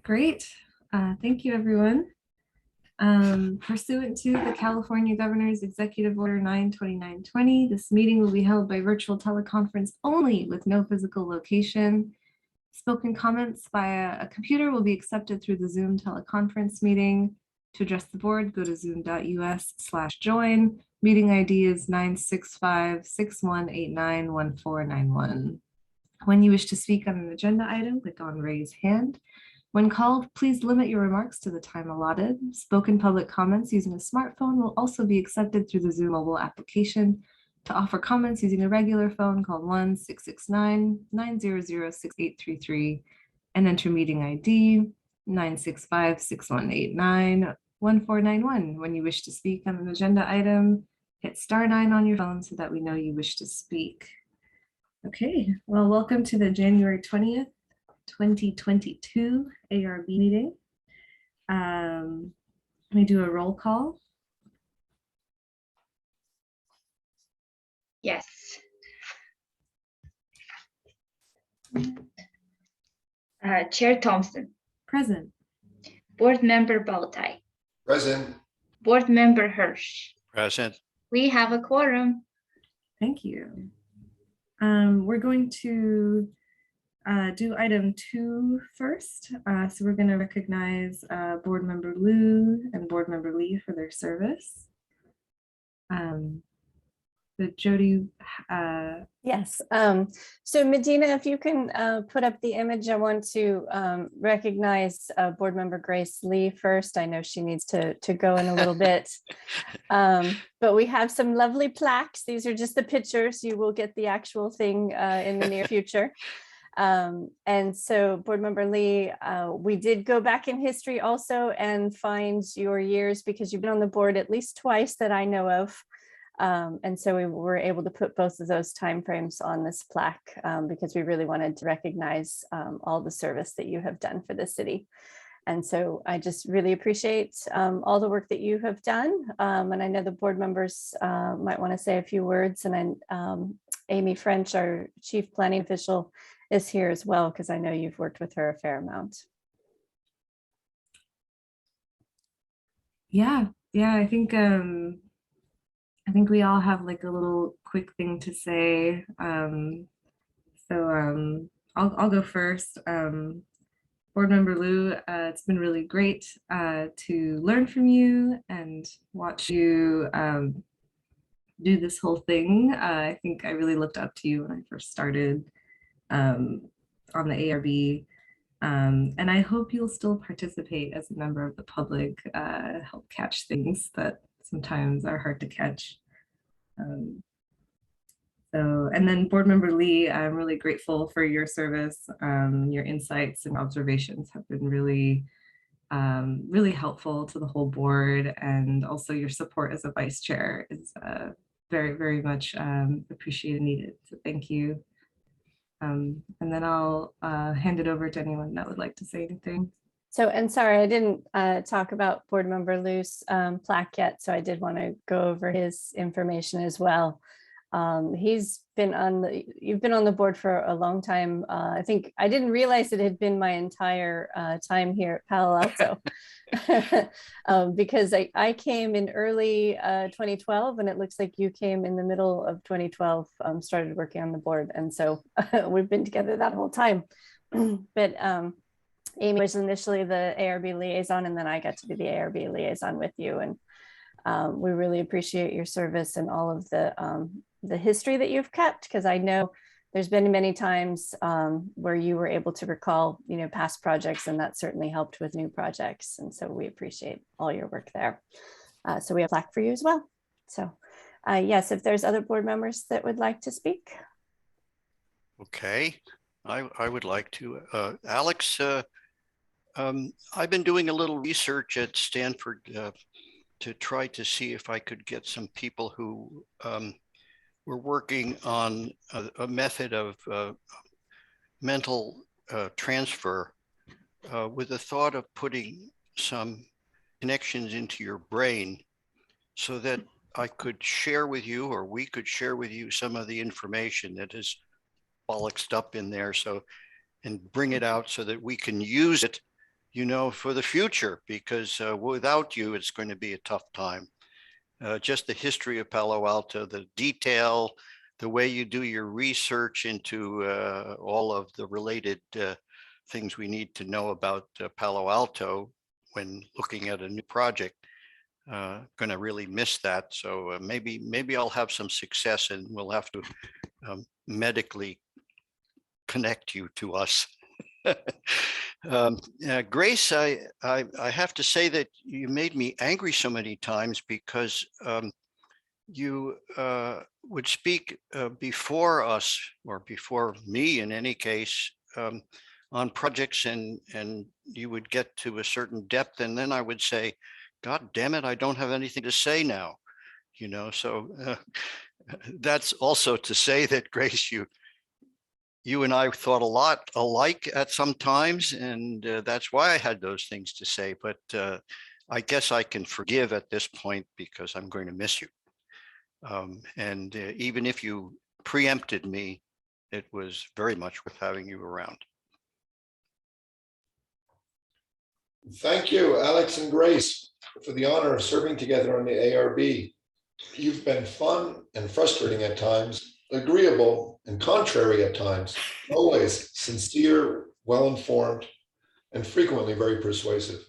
Great. Thank you, everyone. Pursuant to the California Governor's Executive Order 92920, this meeting will be held by virtual teleconference only with no physical location. Spoken comments via a computer will be accepted through the Zoom teleconference meeting. To address the board, go to zoom.us/join. Meeting ID is 965-6189-1491. When you wish to speak on an agenda item, click on raise hand. When called, please limit your remarks to the time allotted. Spoken public comments using a smartphone will also be accepted through the Zoom mobile application. To offer comments using a regular phone, call 1-669-900-6833 and enter meeting ID 965-6189-1491. When you wish to speak on an agenda item, hit *9 on your phone so that we know you wish to speak. Okay, well, welcome to the January 20th, 2022 ARB meeting. Let me do a roll call. Yes. Chair Thompson. Present. Board Member Baltai. Present. Board Member Hirsch. Present. We have a quorum. Thank you. We're going to do item 2 first. So we're going to recognize Board Member Liu and Board Member Lee for their service. So Jody. Yes. So Medina, if you can put up the image, I want to recognize Board Member Grace Lee first. I know she needs to go in a little bit, but we have some lovely plaques. These are just the pictures. You will get the actual thing in the near future. And so Board Member Lee, we did go back in history also and find your years because you've been on the board at least twice that I know of. And so we were able to put both of those timeframes on this plaque because we really wanted to recognize all the service that you have done for the city. And so I just really appreciate all the work that you have done. And I know the board members might want to say a few words. And Amy French, our chief planning official, is here as well, because I know you've worked with her a fair amount. Yeah, I think we all have like a little quick thing to say. I'll go first. Board Member Liu, it's been really great to learn from you and watch you do this whole thing. I think I really looked up to you when I first started on the ARB. And I hope you'll still participate as a member of the public, help catch things that sometimes are hard to catch. And then Board Member Lee, I'm really grateful for your service. Your insights and observations have been really, really helpful to the whole board, and also your support as a vice chair is very, very much appreciated and needed. So thank you. And then I'll hand it over to anyone that would like to say anything. So, and sorry, I didn't talk about Board Member Liu's plaque yet, so I did want to go over his information as well. You've been on the board for a long time. I think I didn't realize it had been my entire time here at Palo Alto because I came in early 2012, and it looks like you came in the middle of 2012, started working on the board. And so we've been together that whole time. But Amy was initially the ARB liaison, and then I got to be the ARB liaison with you. And we really appreciate your service and all of the history that you've kept, because I know there's been many times where you were able to recall, past projects, and that certainly helped with new projects. And so we appreciate all your work there. So we have a plaque for you as well. So yes, if there's other board members that would like to speak. Okay, I would like to. Alex, I've been doing a little research at Stanford to try to see if I could get some people who were working on a method of mental transfer with the thought of putting some connections into your brain so that I could share with you, or we could share with you, some of the information that is bollocksed up in there, and bring it out so that we can use it for the future, because without you, it's going to be a tough time. Just the history of Palo Alto, the detail, the way you do your research into all of the related things we need to know about Palo Alto when looking at a new project. Going to really miss that. So maybe I'll have some success, and we'll have to medically connect you to us. Grace, I have to say that you made me angry so many times because you would speak before us, or before me in any case, on projects, and you would get to a certain depth, and then I would say, God damn it, I don't have anything to say now. So that's also to say that, Grace, you and I thought a lot alike at some times, and that's why I had those things to say. But I guess I can forgive at this point, because I'm going to miss you. And even if you preempted me, it was very much worth having you around. Thank you, Alex and Grace, for the honor of serving together on the ARB. You've been fun and frustrating at times, agreeable and contrary at times, always sincere, well-informed, and frequently very persuasive.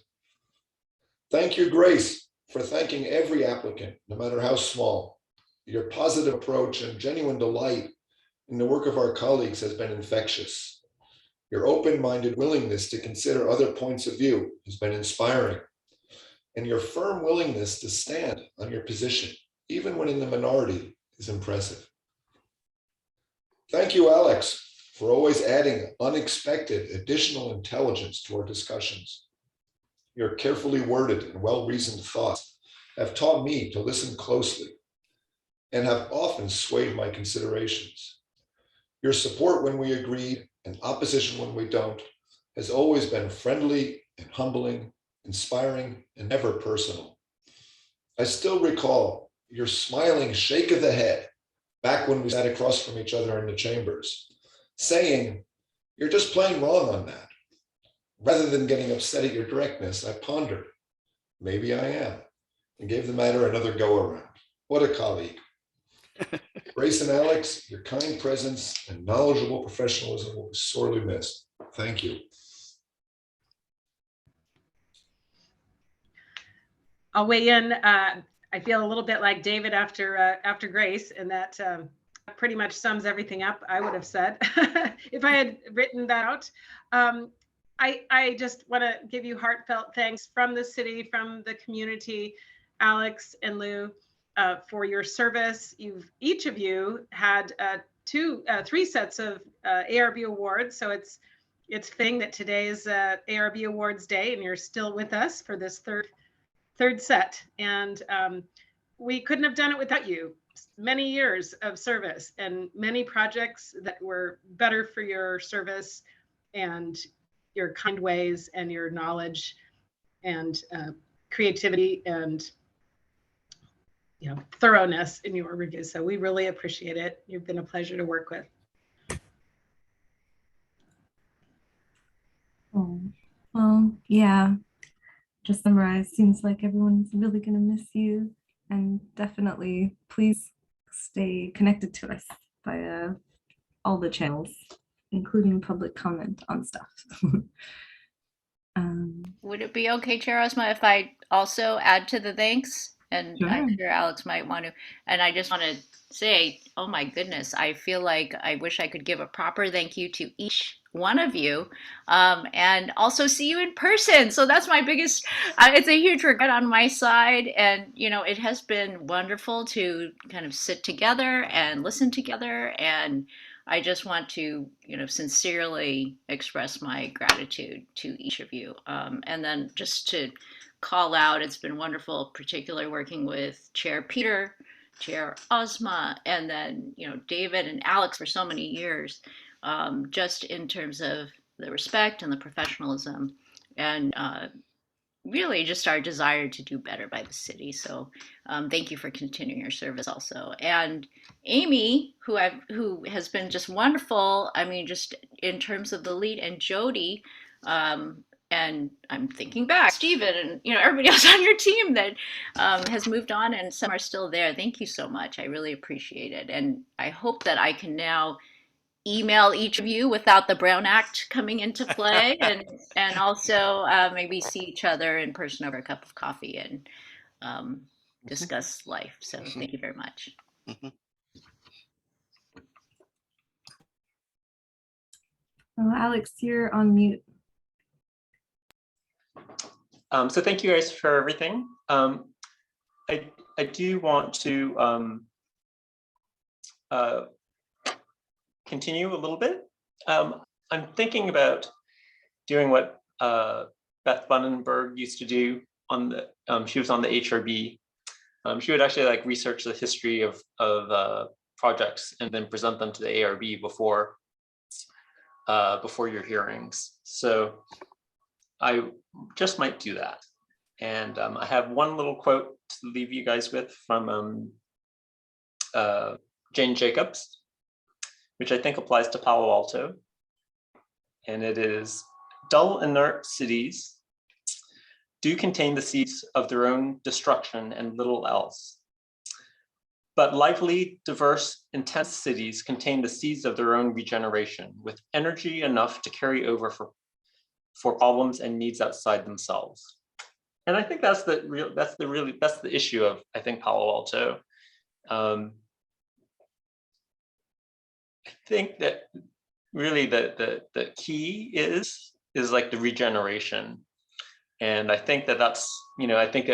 Thank you, Grace, for thanking every applicant, no matter how small. Your positive approach and genuine delight in the work of our colleagues has been infectious. Your open-minded willingness to consider other points of view has been inspiring. And your firm willingness to stand on your position, even when in the minority, is impressive. Thank you, Alex, for always adding unexpected additional intelligence to our discussions. Your carefully worded and well-reasoned thoughts have taught me to listen closely and have often swayed my considerations. Your support when we agreed and opposition when we don't has always been friendly and humbling, inspiring, and never personal. I still recall your smiling shake of the head back when we sat across from each other in the chambers, saying, "You're just plain wrong on that." Rather than getting upset at your directness, I pondered, maybe I am, and gave the matter another go around. What a colleague. Grace and Alex, your kind presence and knowledgeable professionalism will be sorely missed. Thank you. I'll weigh in. I feel a little bit like David after Grace, and that pretty much sums everything up, I would have said, if I had written that out. I just want to give you heartfelt thanks from the city, from the community, Alex and Lou, for your service. Each of you had three sets of ARB awards, so it's fitting that today is ARB Awards Day, and you're still with us for this third set. And we couldn't have done it without you. Many years of service and many projects that were better for your service and your kind ways and your knowledge and creativity and thoroughness in your reviews. So we really appreciate it. You've been a pleasure to work with. Oh, well, yeah. Just summarize, seems like everyone's really going to miss you, and definitely please stay connected to us via all the channels, including public comment on stuff. Would it be okay, Chair Osma, if I also add to the thanks? And Sure. I'm sure Alex might want to. And I just want to say, oh my goodness, I feel like I wish I could give a proper thank you to each one of you, and also see you in person. So that's my biggest, it's a huge regret on my side. And, it has been wonderful to kind of sit together and listen together. And I just want to, sincerely express my gratitude to each of you. And then just to call out, it's been wonderful, particularly working with Chair Peter, Chair Ozma, and then, David and Alex for so many years, just in terms of the respect and the professionalism and really just our desire to do better by the city. So thank you for continuing your service also. And Amy, who has been just wonderful. I mean, just in terms of the lead, and Jody, And I'm thinking back, Stephen and everybody else on your team that has moved on, and some are still there. Thank you so much. I really appreciate it. And I hope that I can now email each of you without the Brown Act coming into play, and also maybe see each other in person over a cup of coffee and discuss life. So thank you very much. Oh, Alex, you're on mute. So thank you guys for everything. I do want to continue a little bit. I'm thinking about doing what Beth Bunnenberg used to do on the, she was on the HRB. She would actually like research the history of projects and then present them to the ARB before your hearings. So I just might do that. And I have one little quote to leave you guys with from Jane Jacobs, which I think applies to Palo Alto. And it is, dull, inert cities do contain the seeds of their own destruction and little else. But lively, diverse, intense cities contain the seeds of their own regeneration, with energy enough to carry over for problems and needs outside themselves. And I think that's the issue of, I think, Palo Alto. I think that really the key is like the regeneration. And I think that's, I think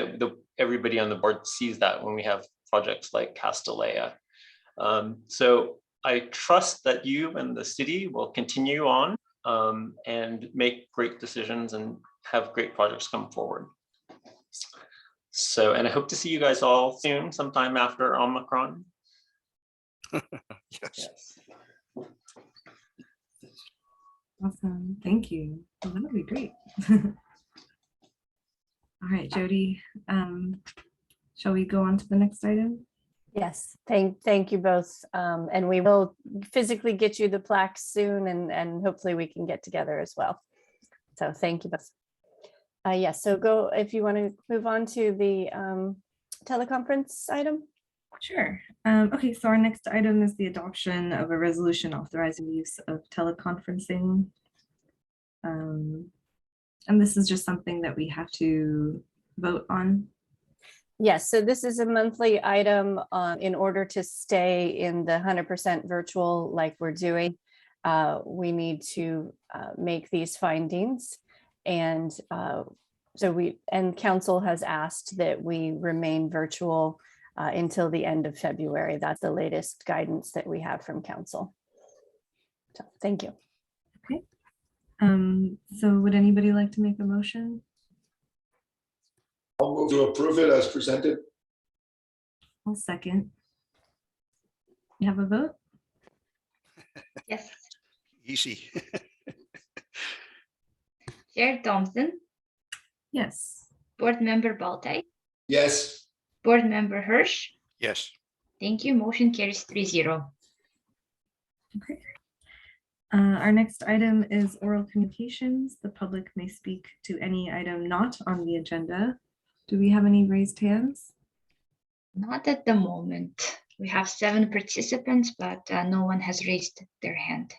everybody on the board sees that when we have projects like Castellea. So I trust that you and the city will continue on and make great decisions and have great projects come forward. So, and I hope to see you guys all soon, sometime after Omicron. Yes. Awesome. Thank you. Well, that would be great. All right, Jody, shall we go on to the next item? Yes, thank you both. And we will physically get you the plaques soon, and hopefully we can get together as well. So thank you both. Yes, so go if you want to move on to the teleconference item. Sure. Okay, so our next item is the adoption of a resolution authorizing the use of teleconferencing. And this is just something that we have to vote on. Yes, so this is a monthly item in order to stay in the 100% virtual like we're doing. We need to make these findings. And council has asked that we remain virtual until the end of February. That's the latest guidance that we have from council. So thank you. Okay. So would anybody like to make a motion? I'll move to approve it as presented. I'll second. You have a vote? Yes. Easy. Chair Thompson, Yes. Board Member Baltai, Yes. Board Member Hirsch. Yes. Thank you. Motion carries 3-0. Okay. Our next item is oral communications. The public may speak to any item not on the agenda. Do we have any raised hands? Not at the moment. We have 7 participants, but no one has raised their hand.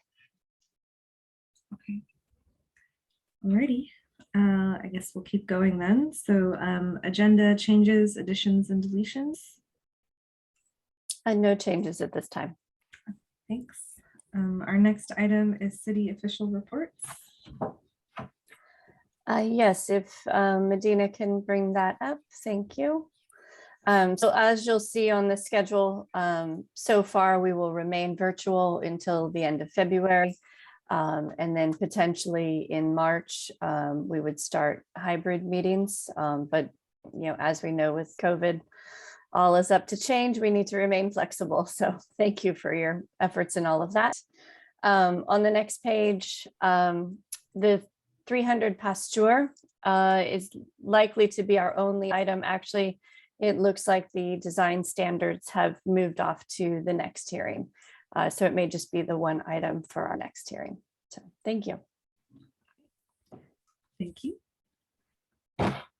Okay. Alrighty. I guess we'll keep going then. So agenda changes, additions, and deletions. No changes at this time. Thanks. Our next item is city official reports. Yes, if Medina can bring that up, thank you. So as you'll see on the schedule, so far we will remain virtual until the end of February. And then potentially in March, we would start hybrid meetings. But as we know with COVID, all is up to change. We need to remain flexible. So thank you for your efforts in all of that. On the next page, the 300 Pasteur is likely to be our only item. Actually, it looks like the design standards have moved off to the next hearing. So it may just be the one item for our next hearing. So thank you. Thank you.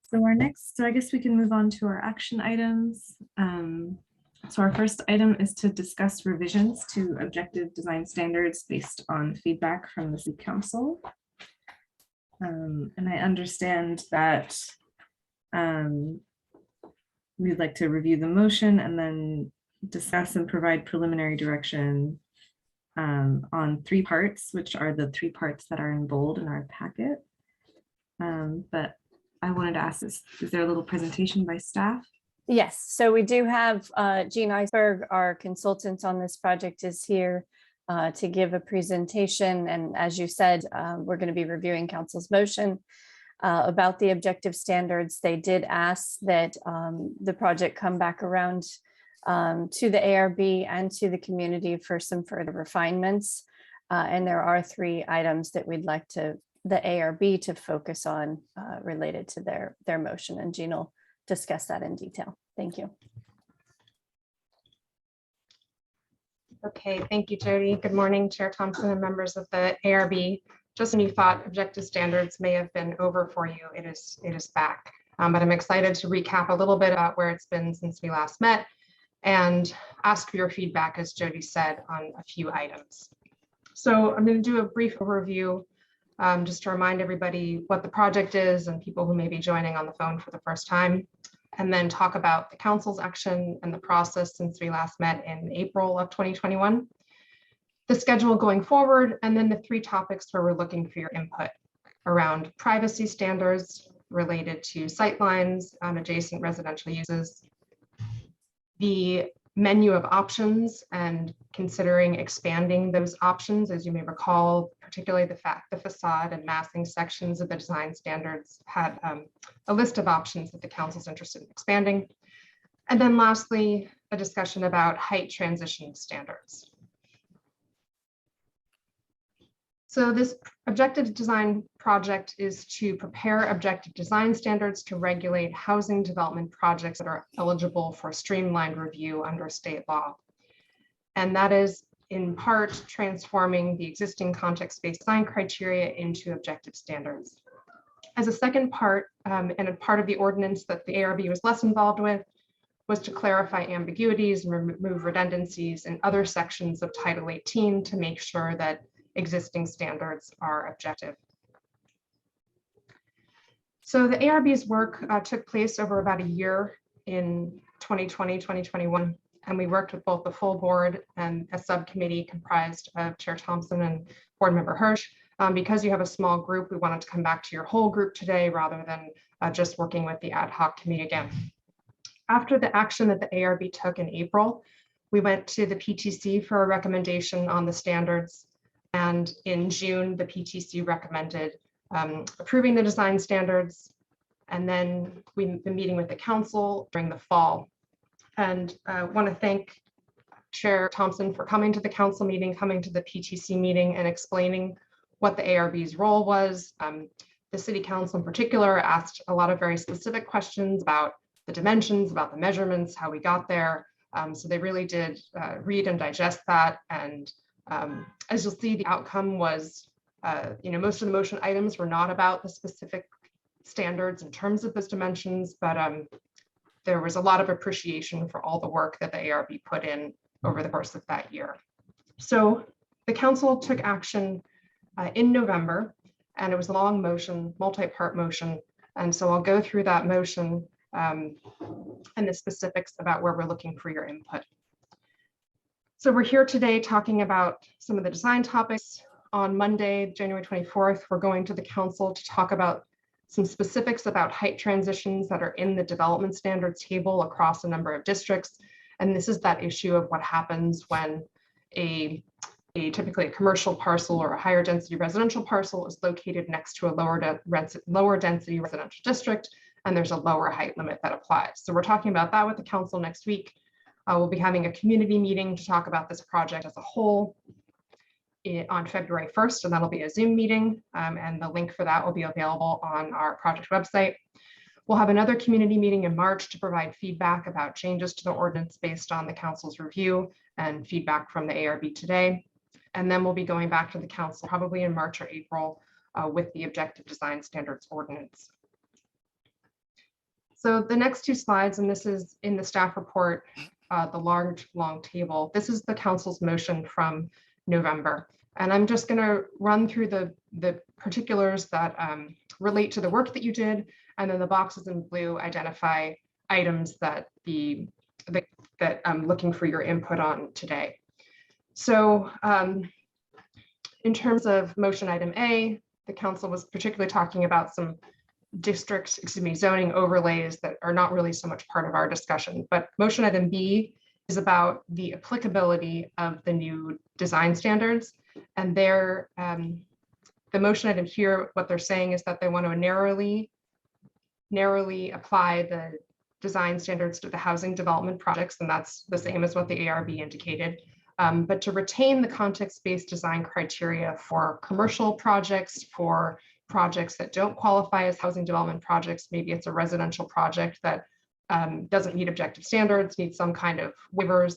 So I guess we can move on to our action items. So our first item is to discuss revisions to objective design standards based on feedback from the City Council. And I understand that we'd like to review the motion and then discuss and provide preliminary direction on 3 parts, which are the 3 parts that are in bold in our packet. But I wanted to ask this, is there a little presentation by staff? Yes, so we do have Jean Iceberg, our consultant on this project, is here to give a presentation. And as you said, we're going to be reviewing council's motion about the objective standards. They did ask that the project come back around to the ARB and to the community for some further refinements. And there are 3 items that we'd like the ARB to focus on related to their motion. And Jean will discuss that in detail. Thank you. Okay, thank you, Jody. Good morning, Chair Thompson and members of the ARB. Just when you thought objective standards may have been over for you, it is back. But I'm excited to recap a little bit about where it's been since we last met and ask for your feedback, as Jody said, on a few items. So I'm going to do a brief overview just to remind everybody what the project is and people who may be joining on the phone for the first time, and then talk about the council's action and the process since we last met in April of 2021, the schedule going forward, and then the 3 topics where we're looking for your input around privacy standards related to sightlines on adjacent residential uses, the menu of options and considering expanding those options. As you may recall, particularly the facade and massing sections of the design standards had a list of options that the council's interested in expanding. And then lastly, a discussion about height transition standards. So this objective design project is to prepare objective design standards to regulate housing development projects that are eligible for streamlined review under state law. And that is in part transforming the existing context-based design criteria into objective standards. As a second part, and a part of the ordinance that the ARB was less involved with, was to clarify ambiguities and remove redundancies in other sections of Title 18 to make sure that existing standards are objective. So the ARB's work took place over about a year in 2020, 2021, and we worked with both the full board and a subcommittee comprised of Chair Thompson and Board Member Hirsch. Because you have a small group, we wanted to come back to your whole group today rather than just working with the ad hoc committee again. After the action that the ARB took in April, we went to the PTC for a recommendation on the standards. And in June, the PTC recommended approving the design standards. And then we've been meeting with the council during the fall. And I want to thank Chair Thompson for coming to the council meeting, coming to the PTC meeting and explaining what the ARB's role was. The City Council in particular asked a lot of very specific questions about the dimensions, about the measurements, how we got there. So they really did read and digest that. And as you'll see, the outcome was, most of the motion items were not about the specific standards in terms of those dimensions, but there was a lot of appreciation for all the work that the ARB put in over the course of that year. So the council took action in November, and it was a long motion, multi-part motion. And so I'll go through that motion and the specifics about where we're looking for your input. So we're here today talking about some of the design topics. On Monday, January 24th, we're going to the council to talk about some specifics about height transitions that are in the development standard table across a number of districts. And this is that issue of what happens when typically a commercial parcel or a higher density residential parcel is located next to a lower density residential district, and there's a lower height limit that applies. So we're talking about that with the council next week. We'll be having a community meeting to talk about this project as a whole on February 1st, and that'll be a Zoom meeting, and the link for that will be available on our project website. We'll have another community meeting in March to provide feedback about changes to the ordinance based on the council's review and feedback from the ARB today. And then we'll be going back to the council probably in March or April with the Objective Design Standards Ordinance. So the next two slides, and this is in the staff report, the large, long table. This is the council's motion from November. And I'm just going to run through the particulars that relate to the work that you did. And then the boxes in blue identify items that I'm looking for your input on today. So in terms of motion item A, the council was particularly talking about some zoning overlays that are not really so much part of our discussion. But motion item B is about the applicability of the new design standards. And the motion item here, what they're saying is that they want to narrowly apply the design standards to the housing development projects, and that's the same as what the ARB indicated. But to retain the context-based design criteria for commercial projects, for projects that don't qualify as housing development projects. Maybe it's a residential project that doesn't meet objective standards, needs some kind of waivers.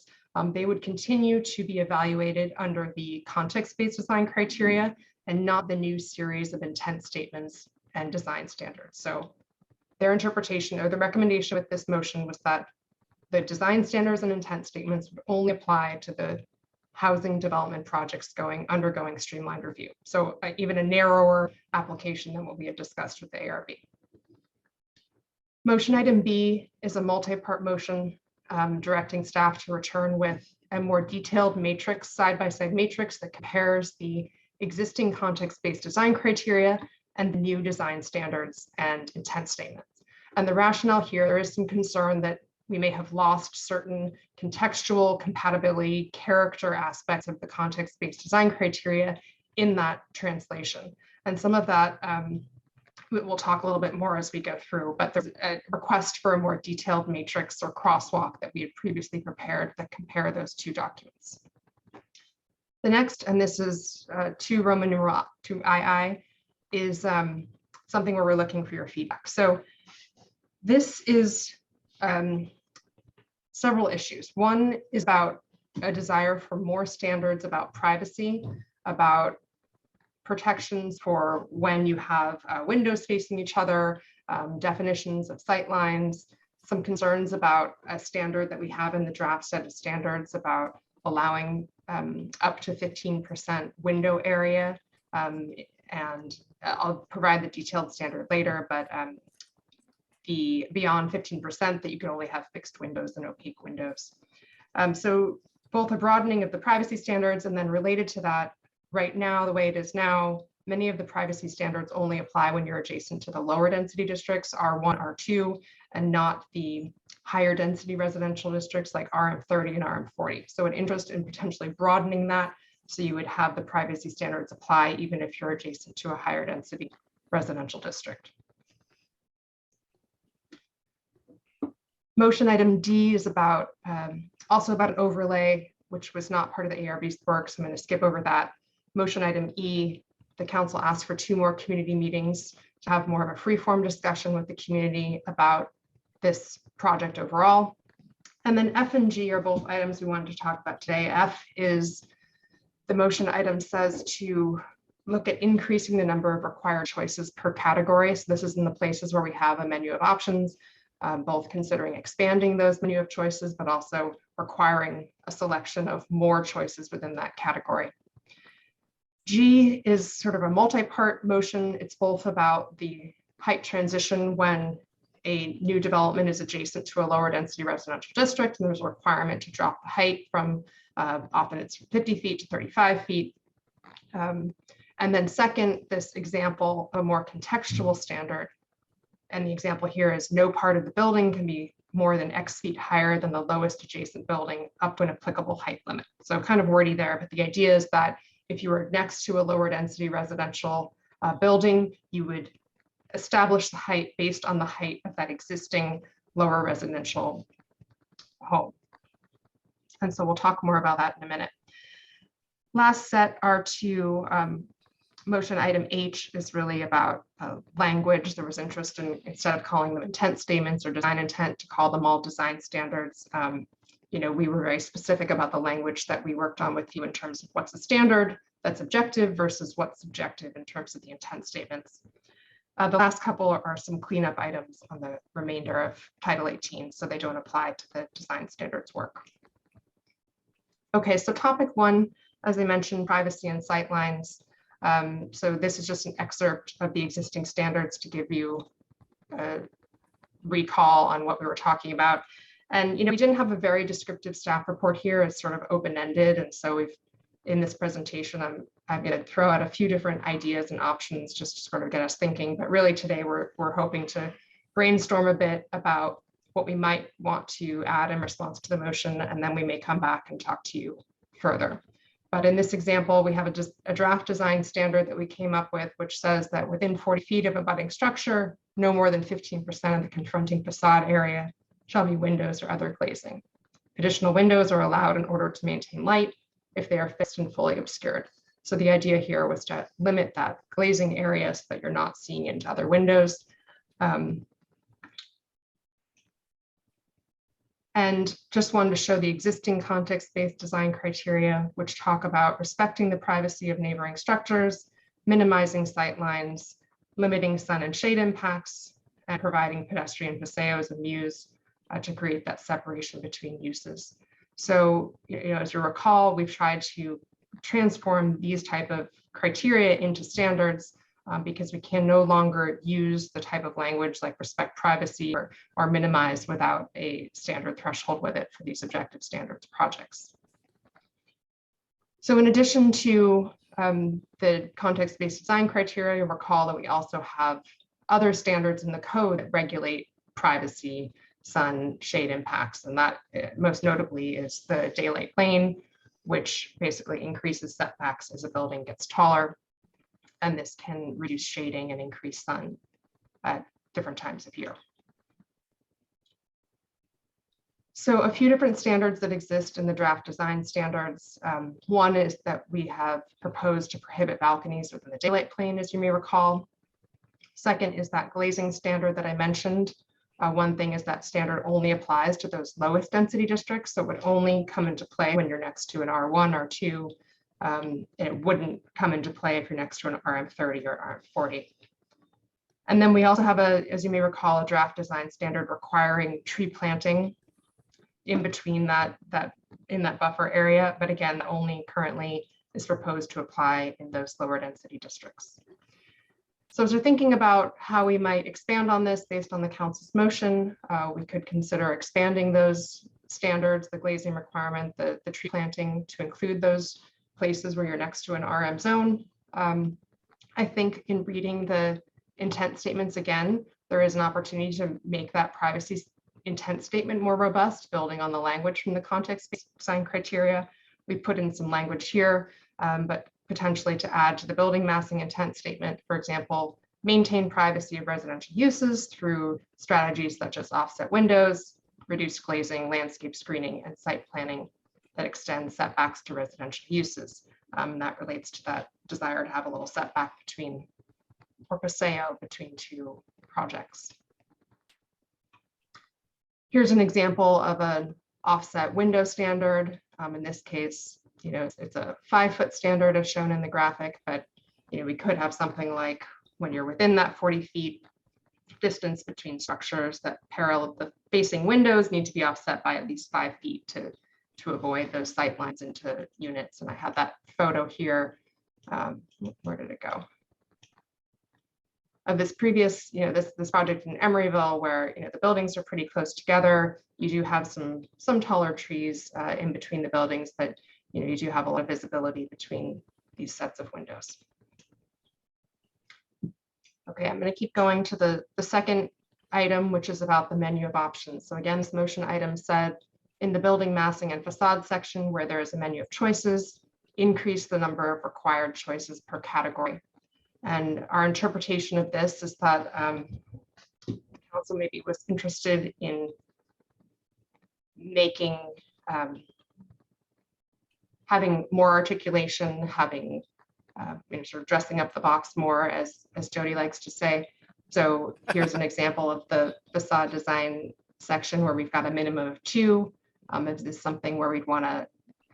They would continue to be evaluated under the context-based design criteria and not the new series of intent statements and design standards. So their interpretation or the recommendation with this motion was that the design standards and intent statements would only apply to the housing development projects undergoing streamlined review. So even a narrower application than what we had discussed with the ARB. Motion item B is a multi-part motion directing staff to return with a more detailed matrix, side-by-side matrix that compares the existing context-based design criteria and the new design standards and intent statements. And the rationale here, there is some concern that we may have lost certain contextual compatibility character aspects of the context-based design criteria in that translation. And some of that we'll talk a little bit more as we go through, but there's a request for a more detailed matrix or crosswalk that we had previously prepared that compare those two documents. The next, and this is 2 Roman numeral 2 II, is something where we're looking for your feedback. So this is several issues. One is about a desire for more standards about privacy, about protections for when you have windows facing each other, definitions of sight lines, some concerns about a standard that we have in the draft set of standards about allowing up to 15% window area. And I'll provide the detailed standard later, but the beyond 15% that you can only have fixed windows and opaque windows. So both a broadening of the privacy standards, and then related to that, right now, the way it is now, many of the privacy standards only apply when you're adjacent to the lower density districts, R1, R2, and not the higher density residential districts like RM30 and RM40. So an interest in potentially broadening that, so you would have the privacy standards apply even if you're adjacent to a higher density residential district. Motion item D is about also about an overlay, which was not part of the ARB's work, so I'm going to skip over that. Motion item E, the council asked for 2 more community meetings to have more of a free-form discussion with the community about this project overall. And then F and G are both items we wanted to talk about today. F is the motion item says to look at increasing the number of required choices per category. So this is in the places where we have a menu of options, both considering expanding those menu of choices, but also requiring a selection of more choices within that category. G is sort of a multi-part motion. It's both about the height transition when a new development is adjacent to a lower density residential district, and there's a requirement to drop the height from often it's 50 feet to 35 feet. And then second, this example of a more contextual standard. And the example here is no part of the building can be more than X feet higher than the lowest adjacent building up to an applicable height limit. So kind of wordy there, but the idea is that if you were next to a lower density residential building, you would establish the height based on the height of that existing lower residential home. And so we'll talk more about that in a minute. Last set are 2 motion item H is really about language. There was interest in, instead of calling them intent statements or design intent, to call them all design standards. You know, we were very specific about the language that we worked on with you in terms of what's a standard, that's objective versus what's subjective in terms of the intent statements. The last couple are some cleanup items on the remainder of Title 18, so they don't apply to the design standards work. Okay, so topic 1, as I mentioned, privacy and sightlines. So this is just an excerpt of the existing standards to give you a recall on what we were talking about. And we didn't have a very descriptive staff report here. It's sort of open-ended, and so we've in this presentation, I'm going to throw out a few different ideas and options just to sort of get us thinking. But really today we're hoping to brainstorm a bit about what we might want to add in response to the motion, and then we may come back and talk to you further. But in this example, we have a draft design standard that we came up with, which says that within 40 feet of a budding structure, no more than 15% of the confronting facade area shall be windows or other glazing. Additional windows are allowed in order to maintain light if they are fixed and fully obscured. So the idea here was to limit that glazing area so that you're not seeing into other windows. And just wanted to show the existing context-based design criteria, which talk about respecting the privacy of neighboring structures, minimizing sight lines, limiting sun and shade impacts, and providing pedestrian paseos and views to create that separation between uses. So, as you recall, we've tried to transform these type of criteria into standards because we can no longer use the type of language like respect privacy or minimize without a standard threshold with it for these objective standards projects. So in addition to the context-based design criteria, you'll recall that we also have other standards in the code that regulate privacy, sun, shade impacts, and that most notably is the daylight plane, which basically increases setbacks as a building gets taller, and this can reduce shading and increase sun at different times of year. So a few different standards that exist in the draft design standards. One is that we have proposed to prohibit balconies within the daylight plane, as you may recall. Second is that glazing standard that I mentioned. One thing is that standard only applies to those lowest density districts, so it would only come into play when you're next to an R1, R2. It wouldn't come into play if you're next to an RM30 or RM40. And then we also have as you may recall, a draft design standard requiring tree planting in between in that buffer area. But again, only currently is proposed to apply in those lower density districts. So as we're thinking about how we might expand on this based on the council's motion, we could consider expanding those standards, the glazing requirement, the tree planting, to include those places where you're next to an RM zone. I think in reading the intent statements again, there is an opportunity to make that privacy intent statement more robust, building on the language from the context-based design criteria. We put in some language here, but potentially to add to the building massing intent statement, for example, maintain privacy of residential uses through strategies such as offset windows, reduced glazing, landscape screening, and site planning that extends setbacks to residential uses. That relates to that desire to have a little setback between, or paseo between two projects. Here's an example of an offset window standard. In this case, it's a 5-foot standard as shown in the graphic, but we could have something like when you're within that 40 feet distance between structures, that parallel the facing windows need to be offset by at least 5 feet to avoid those sight lines into units. And I have that photo here. Where did it go? Of this previous, this project in Emeryville, where the buildings are pretty close together. You do have some taller trees in between the buildings, but you do have a lot of visibility between these sets of windows. Okay, I'm going to keep going to the second item, which is about the menu of options. So again, this motion item said in the building massing and facade section where there is a menu of choices, increase the number of required choices per category. And our interpretation of this is that the council maybe was interested in making having more articulation, having sort of dressing up the box more, as Jody likes to say. So here's an example of the facade design section where we've got a minimum of 2. Is this something where we'd want to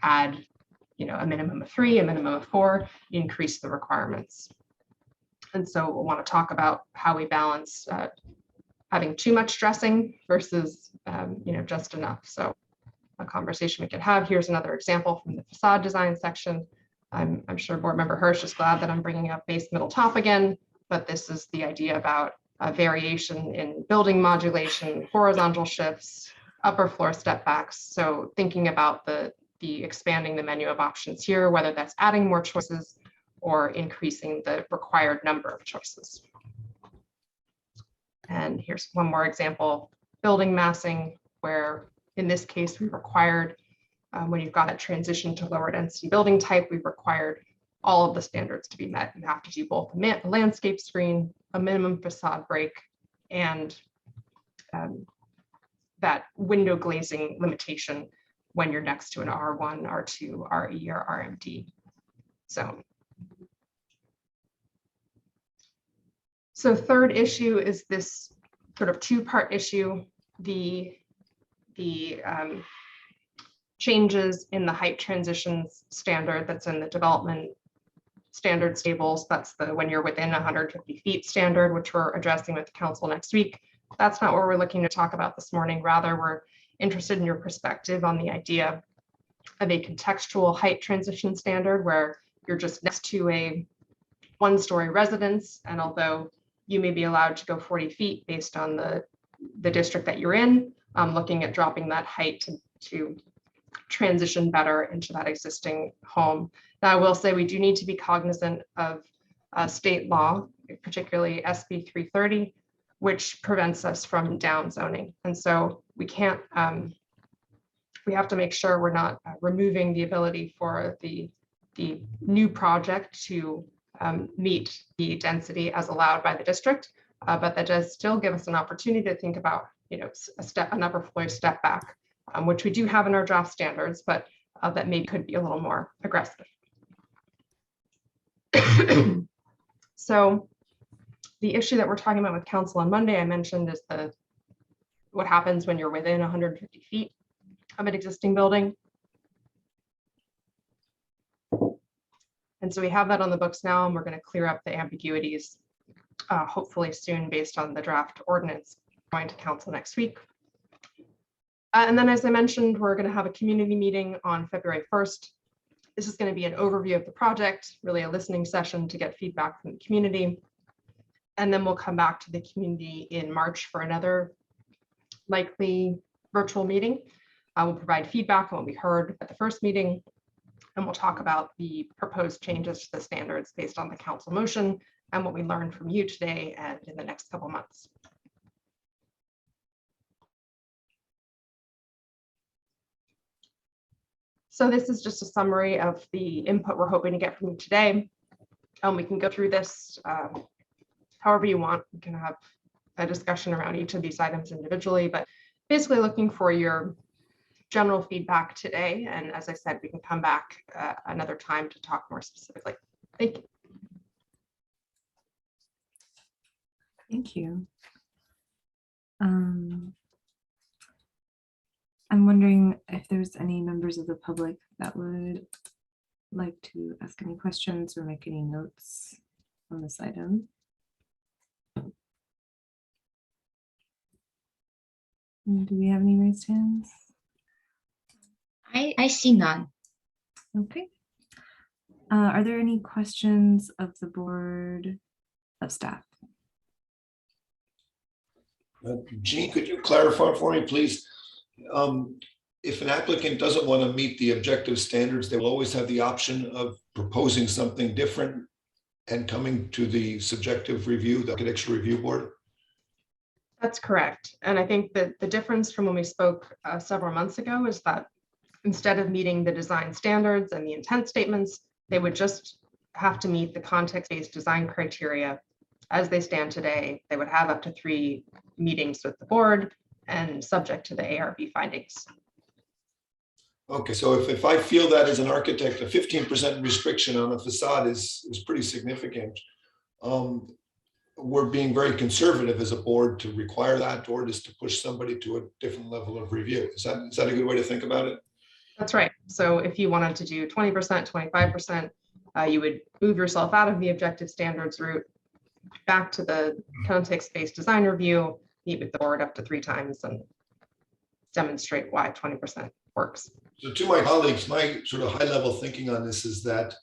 add, a minimum of 3, a minimum of 4, increase the requirements. And so we'll want to talk about how we balance having too much dressing versus, just enough. So a conversation we could have. Here's another example from the facade design section. I'm sure Board Member Hirsch is glad that I'm bringing up base, middle, top again, but this is the idea about variation in building modulation, horizontal shifts, upper floor step backs. So thinking about the expanding the menu of options here, whether that's adding more choices or increasing the required number of choices. And here's one more example, building massing, where in this case we required, when you've got a transition to lower density building type, we've required all of the standards to be met. You have to do both a landscape screen, a minimum facade break, and that window glazing limitation when you're next to an R1, R2, RE, or RMD. So third issue is this sort of two-part issue, the changes in the height transitions standard that's in the development standards tables. That's the when you're within 150 feet standard, which we're addressing with the council next week. That's not what we're looking to talk about this morning. Rather, we're interested in your perspective on the idea of a contextual height transition standard where you're just next to a one-story residence, and although you may be allowed to go 40 feet based on the district that you're in, looking at dropping that height to transition better into that existing home. Now, I will say we do need to be cognizant of state law, particularly SB 330, which prevents us from downzoning. And so we can't, we have to make sure we're not removing the ability for the new project to meet the density as allowed by the district, but that does still give us an opportunity to think about, an upper floor step back, which we do have in our draft standards, but that maybe could be a little more aggressive. So the issue that we're talking about with council on Monday, I mentioned, is what happens when you're within 150 feet of an existing building. And so we have that on the books now, and we're going to clear up the ambiguities hopefully soon based on the draft ordinance going to council next week. And then, as I mentioned, we're going to have a community meeting on February 1st. This is going to be an overview of the project, really a listening session to get feedback from the community. And then we'll come back to the community in March for another likely virtual meeting. We'll provide feedback on what we heard at the first meeting, and we'll talk about the proposed changes to the standards based on the council motion and what we learned from you today and in the next couple months. So this is just a summary of the input we're hoping to get from you today. We can go through this however you want. We can have a discussion around each of these items individually, but basically looking for your general feedback today. And as I said, we can come back another time to talk more specifically. Thank you. Thank you. I'm wondering if there's any members of the public that would like to ask any questions or make any notes on this item. Do we have any raised hands? I see none. Okay. Are there any questions of the board of staff? Jean, could you clarify for me, please? If an applicant doesn't want to meet the objective standards, they will always have the option of proposing something different and coming to the subjective review, the architectural review board? That's correct. And I think that the difference from when we spoke several months ago is that instead of meeting the design standards and the intent statements, they would just have to meet the context-based design criteria as they stand today. They would have up to 3 meetings with the board and subject to the ARB findings. Okay, so if I feel that as an architect, a 15% restriction on a facade is pretty significant. We're being very conservative as a board to require that, or just to push somebody to a different level of review. Is that a good way to think about it? That's right. So if you wanted to do 20%, 25%, you would move yourself out of the objective standards route, back to the context-based design review, meet with the board up to 3 times and demonstrate why 20% works. So to my colleagues, my sort of high level thinking on this is that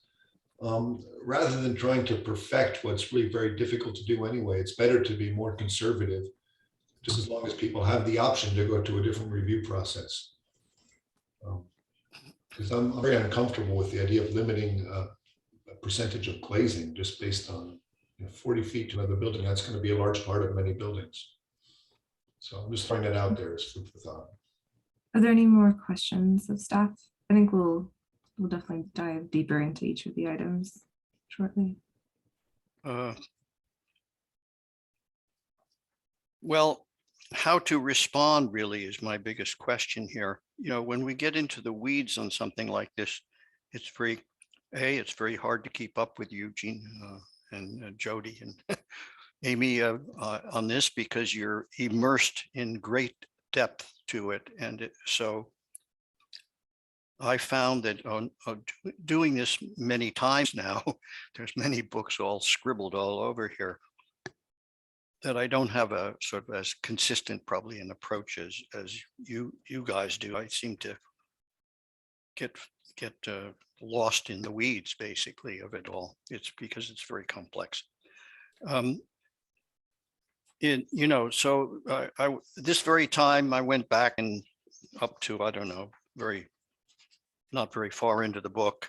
rather than trying to perfect what's really very difficult to do anyway, it's better to be more conservative, just as long as people have the option to go to a different review process. Because I'm very uncomfortable with the idea of limiting a percentage of glazing just based on 40 feet to another building. That's going to be a large part of many buildings. So I'm just throwing that out there as food for thought. Are there any more questions of staff? I think we'll definitely dive deeper into each of the items shortly. Well, how to respond really is my biggest question here. When we get into the weeds on something like this, it's very hard to keep up with you, Jean and Jody and Amy on this, because you're immersed in great depth to it. And so I found that on doing this many times now, there's many books all scribbled all over here, that I don't have a sort of as consistent probably an approach as you guys do. I seem to get lost in the weeds basically of it all. It's because it's very complex. So this very time I went back and up to, I don't know, not very far into the book,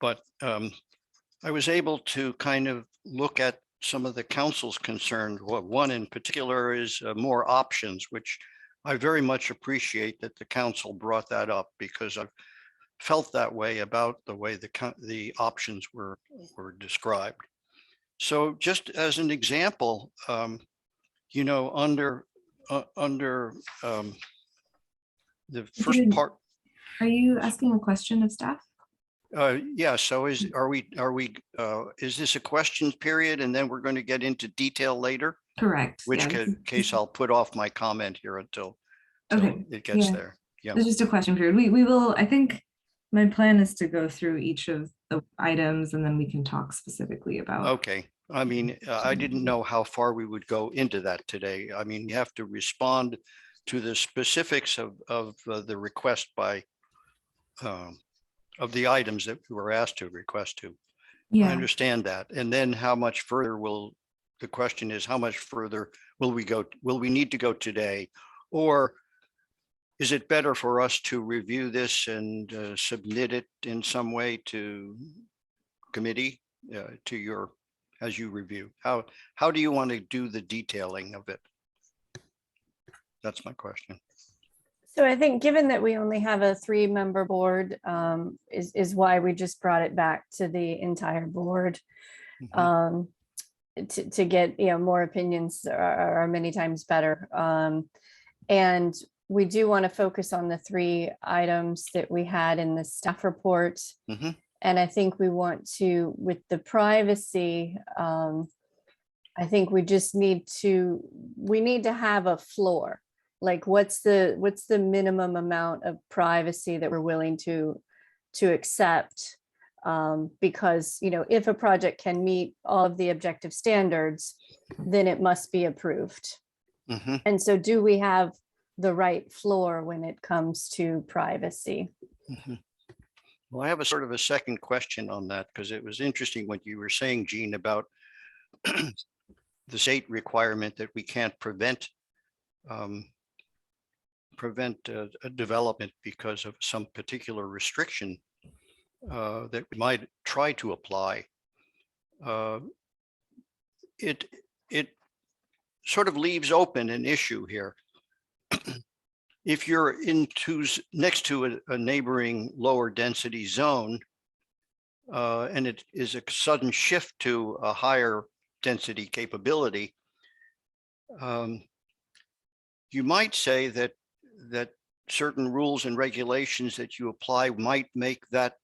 but I was able to kind of look at some of the council's concerned. One in particular is more options, which I very much appreciate that the council brought that up, because I've felt that way about the way the options were described. So just as an example, under the first part. Are you asking a question of staff? Yeah. So is this a questions period, and then we're going to get into detail later? Correct. Which case I'll put off my comment here until it gets there. Yeah. It's just a question period. We will. I think my plan is to go through each of the items, and then we can talk specifically about. Okay. I mean, I didn't know how far we would go into that today. I mean, you have to respond to the specifics of the request by of the items that we were asked to request to. Yeah. I understand that. And then how much further the question is, how much further will we go? Will we need to go today? Or is it better for us to review this and submit it in some way to committee, as you review? How do you want to do the detailing of it? That's my question. So I think given that we only have a 3-member board, is why we just brought it back to the entire board. Mm-hmm. To get more opinions are many times better. And we do want to focus on the 3 items that we had in the staff report. Mm-hmm. And I think we want to, with the privacy, I think we need to have a floor. Like what's the minimum amount of privacy that we're willing to accept? Because, if a project can meet all of the objective standards, then it must be approved. Mm-hmm. And so do we have the right floor when it comes to privacy? Mm-hmm. Well, I have a sort of a second question on that, because it was interesting what you were saying, Jean, about the state requirement that we can't prevent a development because of some particular restriction that we might try to apply. It sort of leaves open an issue here. If you're next to a neighboring lower density zone, and it is a sudden shift to a higher density capability, you might say that certain rules and regulations that you apply might make that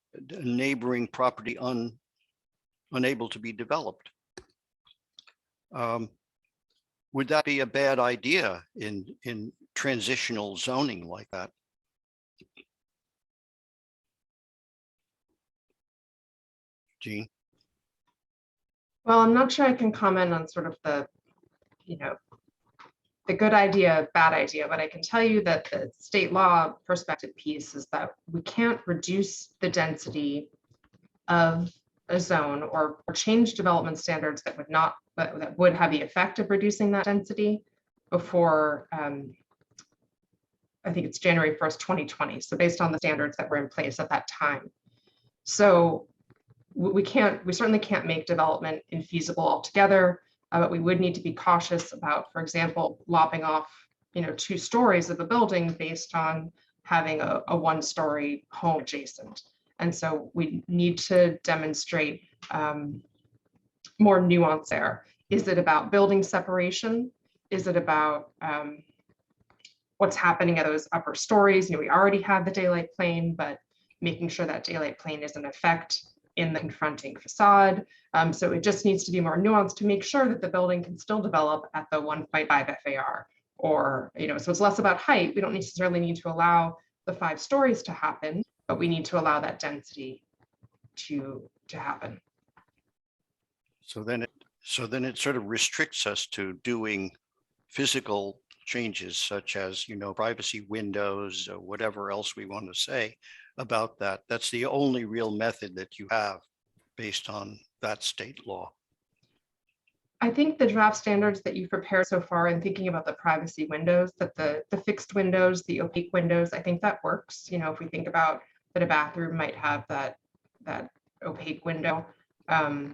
neighboring property unable to be developed. Would that be a bad idea in transitional zoning like that? Jean? Well, I'm not sure I can comment on sort of the, the good idea, bad idea, but I can tell you that the state law perspective piece is that we can't reduce the density of a zone or change development standards that would have the effect of reducing that density before I think it's January 1st, 2020. So based on the standards that were in place at that time. So we certainly can't make development infeasible altogether, but we would need to be cautious about, for example, lopping off, 2 stories of a building based on having a 1-story home adjacent. And so we need to demonstrate more nuance there. Is it about building separation? Is it about what's happening at those upper stories? We already have the daylight plane, but making sure that daylight plane is in effect in the confronting facade. So it just needs to be more nuanced to make sure that the building can still develop at the 1.5 FAR, or, so it's less about height. We don't necessarily need to allow the 5 stories to happen, but we need to allow that density to happen. So then it sort of restricts us to doing physical changes such as, privacy windows, or whatever else we want to say about that. That's the only real method that you have based on that state law. I think the draft standards that you've prepared so far in thinking about the privacy windows, that the fixed windows, the opaque windows, I think that works. If we think about that a bathroom might have that opaque window. The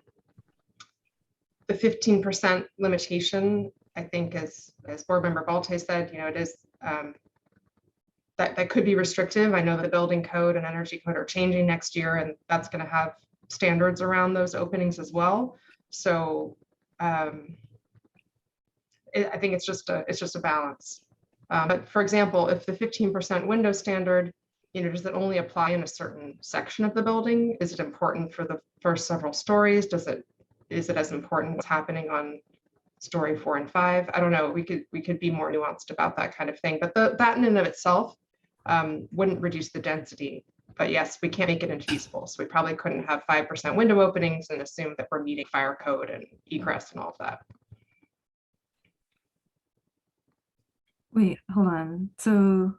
15% limitation, I think, as Board Member Balte said, it is that could be restrictive. I know that the building code and energy code are changing next year, and that's going to have standards around those openings as well. So I think it's just a balance. But for example, if the 15% window standard, does it only apply in a certain section of the building? Is it important for the first several stories? Is it as important what's happening on story 4 and 5? I don't know. We could be more nuanced about that kind of thing. But that in and of itself wouldn't reduce the density. But yes, we can't make it infeasible. So we probably couldn't have 5% window openings and assume that we're meeting fire code and egress and all of that. Wait, hold on. So I'm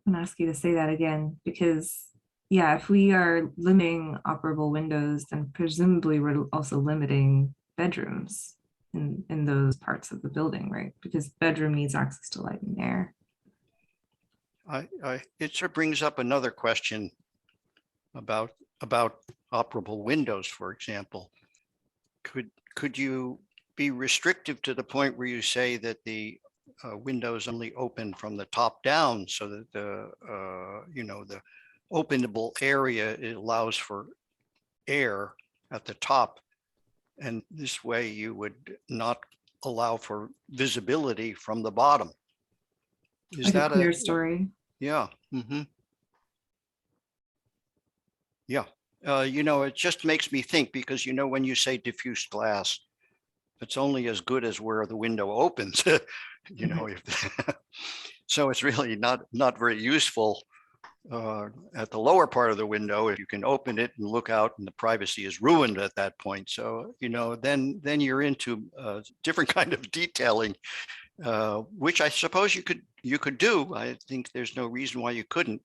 gonna ask you to say that again, because yeah, if we are limiting operable windows, then presumably we're also limiting bedrooms in those parts of the building, right? Because bedroom needs access to light and air. It sort of brings up another question about operable windows, for example. Could you be restrictive to the point where you say that the windows only open from the top down, so that the openable area, it allows for air at the top, and this way you would not allow for visibility from the bottom? Is Like that a clear story? Yeah. Mm-hmm. Yeah. It just makes me think, because when you say diffuse glass, it's only as good as where the window opens. So it's really not very useful at the lower part of the window. If you can open it and look out, and the privacy is ruined at that point. So then you're into a different kind of detailing, which I suppose you could do. I think there's no reason why you couldn't.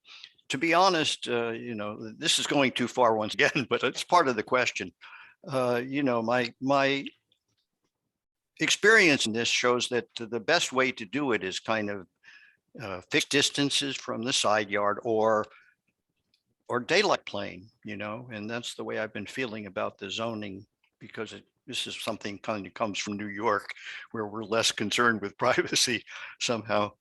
To be honest, this is going too far once again, but it's part of the question. My experience in this shows that the best way to do it is kind of fixed distances from the side yard or daylight plane, and that's the way I've been feeling about the zoning, because this is something kind of comes from New York, where we're less concerned with privacy somehow.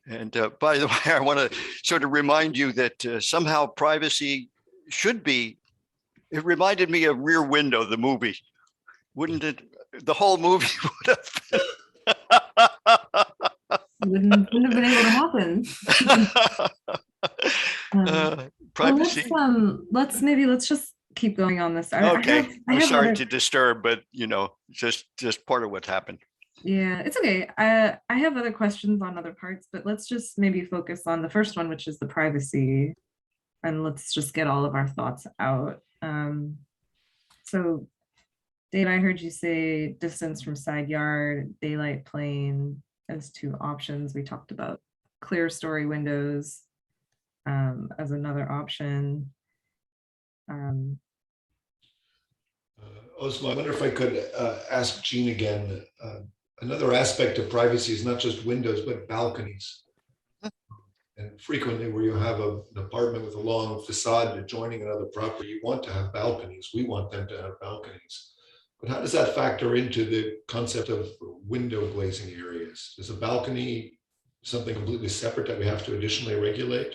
And by the way, I want to sort of remind you that somehow privacy should be, it reminded me of Rear Window, the movie. Wouldn't it? The whole movie would have. Wouldn't have been able to happen. Privacy. Well, let's just keep going on this. Okay. I'm sorry other... to disturb, but just part of what happened. Yeah, it's okay. I have other questions on other parts, but let's just maybe focus on the first one, which is the privacy, and let's just get all of our thoughts out. So Dave, I heard you say distance from side yard, daylight plane as two options. We talked about clear story windows as another option. Osma, I wonder if I could ask Jean again. Another aspect of privacy is not just windows, but balconies. And frequently where you have an apartment with a long facade adjoining another property, you want to have balconies. We want them to have balconies. But how does that factor into the concept of window glazing areas? Is a balcony something completely separate that we have to additionally regulate?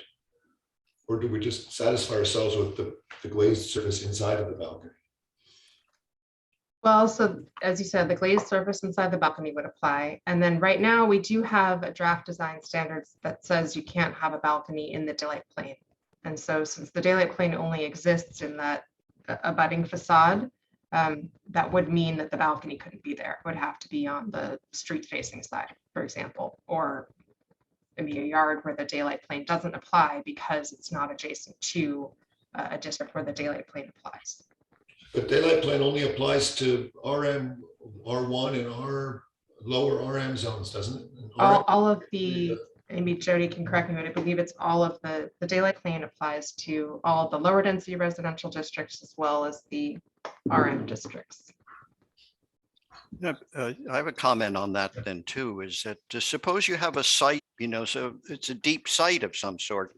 Or do we just satisfy ourselves with the glazed surface inside of the balcony? Well, so as you said, the glazed surface inside the balcony would apply. And then right now we do have a draft design standards that says you can't have a balcony in the daylight plane. And so since the daylight plane only exists in that abutting facade, that would mean that the balcony couldn't be there. It would have to be on the street facing side, for example, or maybe a yard where the daylight plane doesn't apply because it's not adjacent to a district where the daylight plane applies. But daylight plane only applies to RM, R1 and R lower RM zones, doesn't it? All of the, maybe Jody can correct me, but I believe it's all of the daylight plane applies to all of the lower density residential districts as well as the RM districts. I have a comment on that then too, is that suppose you have a site, so it's a deep site of some sort,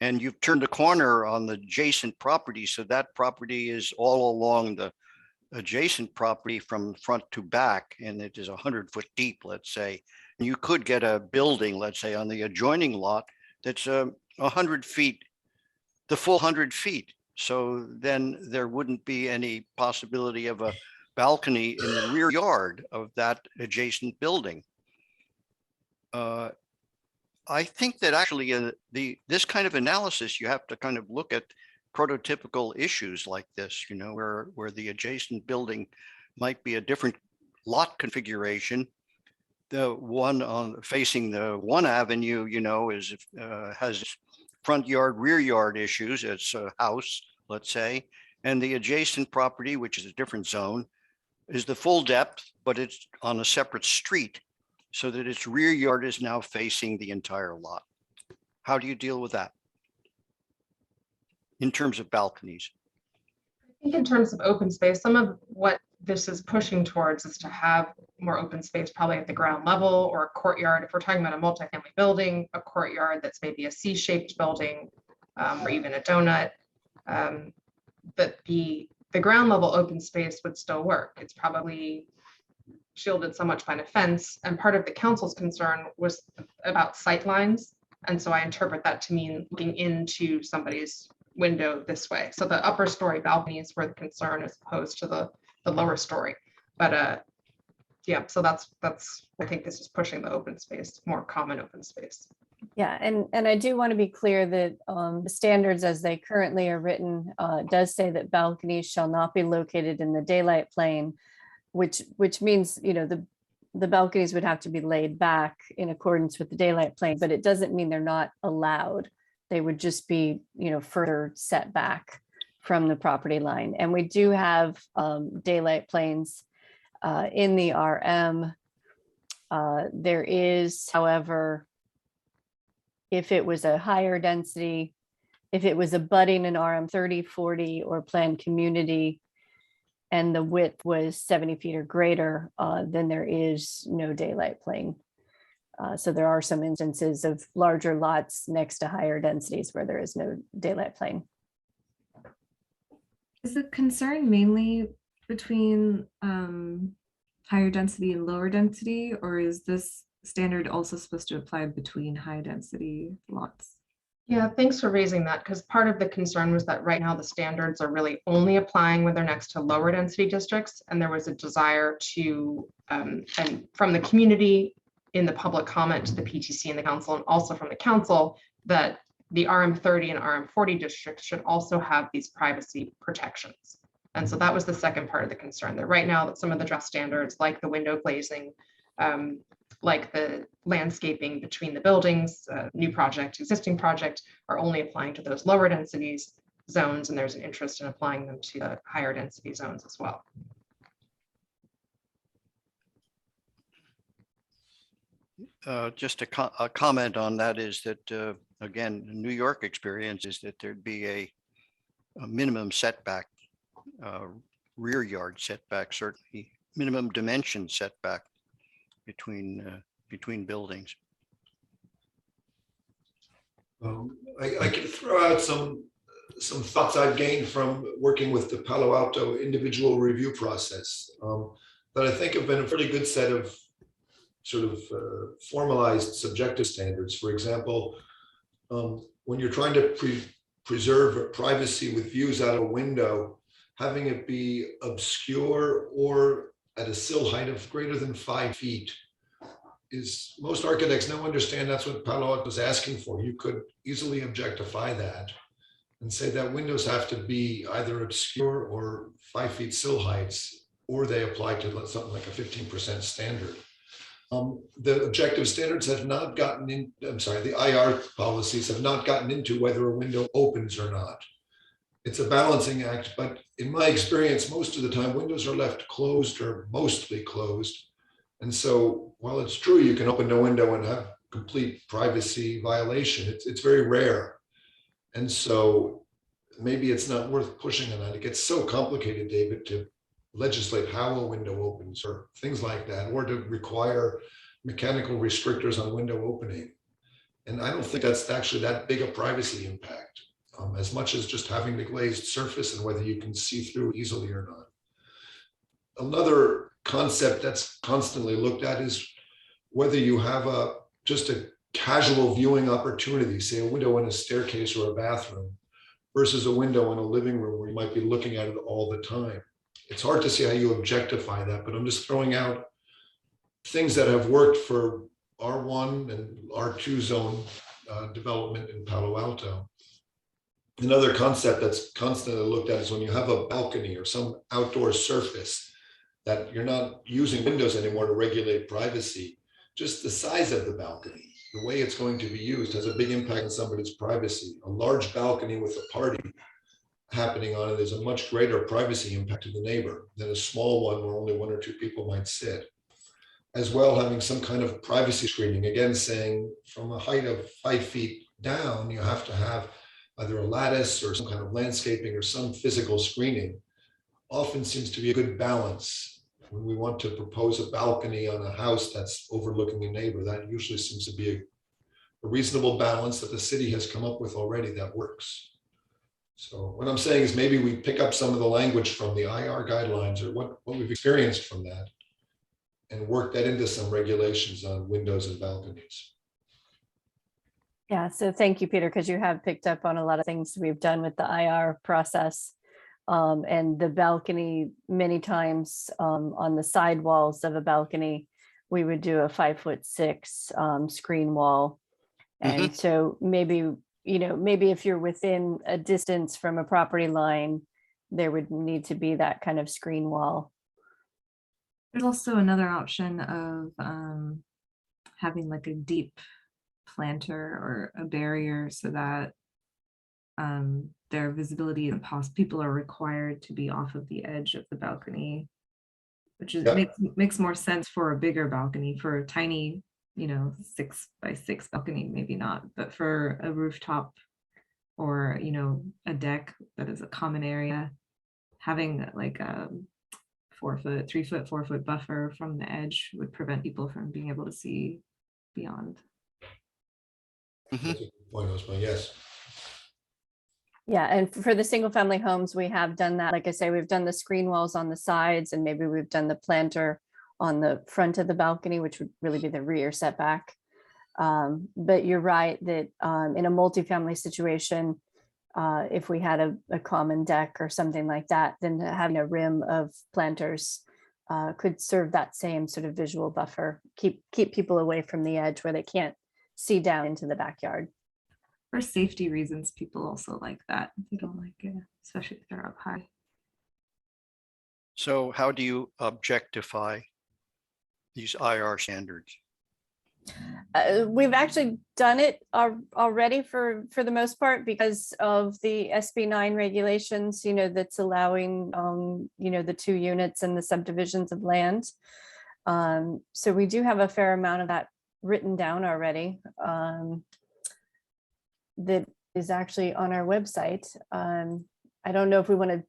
and you've turned a corner on the adjacent property, so that property is all along the adjacent property from front to back, and it is 100 foot deep, let's say. And you could get a building, let's say, on the adjoining lot that's 100 feet, the full 100 feet. So then there wouldn't be any possibility of a balcony in the rear yard of that adjacent building. I think that actually this kind of analysis, you have to kind of look at prototypical issues like this, where the adjacent building might be a different lot configuration. The one facing the one avenue, has front yard, rear yard issues. It's a house, let's say, and the adjacent property, which is a different zone, is the full depth, but it's on a separate street, so that its rear yard is now facing the entire lot. How do you deal with that in terms of balconies? I think in terms of open space, some of what this is pushing towards is to have more open space, probably at the ground level or a courtyard. If we're talking about a multifamily building, a courtyard that's maybe a C-shaped building or even a donut, but the ground level open space would still work. It's probably shielded so much by a fence, and part of the council's concern was about sight lines, and so I interpret that to mean looking into somebody's window this way. So the upper story balconies were the concern as opposed to the lower story. But yeah, so that's I think this is pushing the open space, more common open space. Yeah, and I do want to be clear that the standards as they currently are written does say that balconies shall not be located in the daylight plane, which means, the balconies would have to be laid back in accordance with the daylight plane, but it doesn't mean they're not allowed. They would just be, further set back from the property line. And we do have daylight planes in the RM. There is, however, if it was a higher density, if it was abutting an RM 30, 40 or planned community, and the width was 70 feet or greater, then there is no daylight plane. So there are some instances of larger lots next to higher densities where there is no daylight plane. Is the concern mainly between higher density and lower density, or is this standard also supposed to apply between high density lots? Yeah, thanks for raising that, because part of the concern was that right now the standards are really only applying when they're next to lower density districts. And there was a desire to, and from the community in the public comment to the PTC and the council, and also from the council, that the RM 30 and RM 40 districts should also have these privacy protections. And so that was the second part of the concern, that right now that some of the draft standards, like the window glazing, like the landscaping between the buildings, new project, existing project, are only applying to those lower densities. zones, and there's an interest in applying them to the higher density zones as well. Just a comment on that is that, again, New York experience is that there'd be a minimum setback, rear yard setback, certainly minimum dimension setback between buildings. I can throw out some thoughts I've gained from working with the Palo Alto individual review process that I think have been a pretty good set of sort of formalized subjective standards. For example, when you're trying to preserve privacy with views out a window, having it be obscure or at a sill height of greater than 5 feet is, most architects now understand that's what Palo Alto is asking for. You could easily objectify that and say that windows have to be either obscure or 5 feet sill heights, or they apply to something like a 15% standard. The objective standards have not gotten in, the IR policies have not gotten into whether a window opens or not. It's a balancing act, but in my experience, most of the time windows are left closed or mostly closed. And so while it's true you can open a window and have complete privacy violation, it's very rare. And so maybe it's not worth pushing on that. It gets so complicated, David, to legislate how a window opens or things like that, or to require mechanical restrictors on window opening. And I don't think that's actually that big a privacy impact, as much as just having the glazed surface and whether you can see through easily or not. Another concept that's constantly looked at is whether you have just a casual viewing opportunity, say a window in a staircase or a bathroom, versus a window in a living room where you might be looking at it all the time. It's hard to see how you objectify that, but I'm just throwing out things that have worked for R1 and R2 zone development in Palo Alto. Another concept that's constantly looked at is when you have a balcony or some outdoor surface that you're not using windows anymore to regulate privacy, just the size of the balcony, the way it's going to be used has a big impact on somebody's privacy. A large balcony with a party happening on it is a much greater privacy impact to the neighbor than a small one where only 1 or 2 people might sit. As well, having some kind of privacy screening, again, saying from a height of 5 feet down, you have to have either a lattice or some kind of landscaping or some physical screening, often seems to be a good balance. When we want to propose a balcony on a house that's overlooking a neighbor, that usually seems to be a reasonable balance that the city has come up with already that works. So what I'm saying is maybe we pick up some of the language from the IR guidelines or what we've experienced from that and work that into some regulations on windows and balconies. Yeah, so thank you, Peter, because you have picked up on a lot of things we've done with the IR process. And the balcony, many times on the side walls of a balcony, we would do a 5'6" screen wall. And so maybe, maybe if you're within a distance from a property line, there would need to be that kind of screen wall. There's also another option of having like a deep planter or a barrier so that their visibility and people are required to be off of the edge of the balcony, which is, makes more sense for a bigger balcony. For a tiny, 6x6 balcony, maybe not, but for a rooftop or a deck that is a common area, having like a 3 foot, 4 foot buffer from the edge would prevent people from being able to see beyond. That's a good point, Osman. Yes. Yeah, and for the single family homes, we have done that. Like I say, we've done the screen walls on the sides, and maybe we've done the planter on the front of the balcony, which would really be the rear setback. But you're right that in a multifamily situation, if we had a common deck or something like that, then having a rim of planters could serve that same sort of visual buffer, keep people away from the edge where they can't see down into the backyard. For safety reasons, people also like that. They don't like it, especially if they're up high. So how do you objectify these IR standards? We've actually done it already for the most part because of the SB9 regulations, that's allowing, the 2 units and the subdivisions of land. So we do have a fair amount of that written down already. That is actually on our website. I don't know if we want to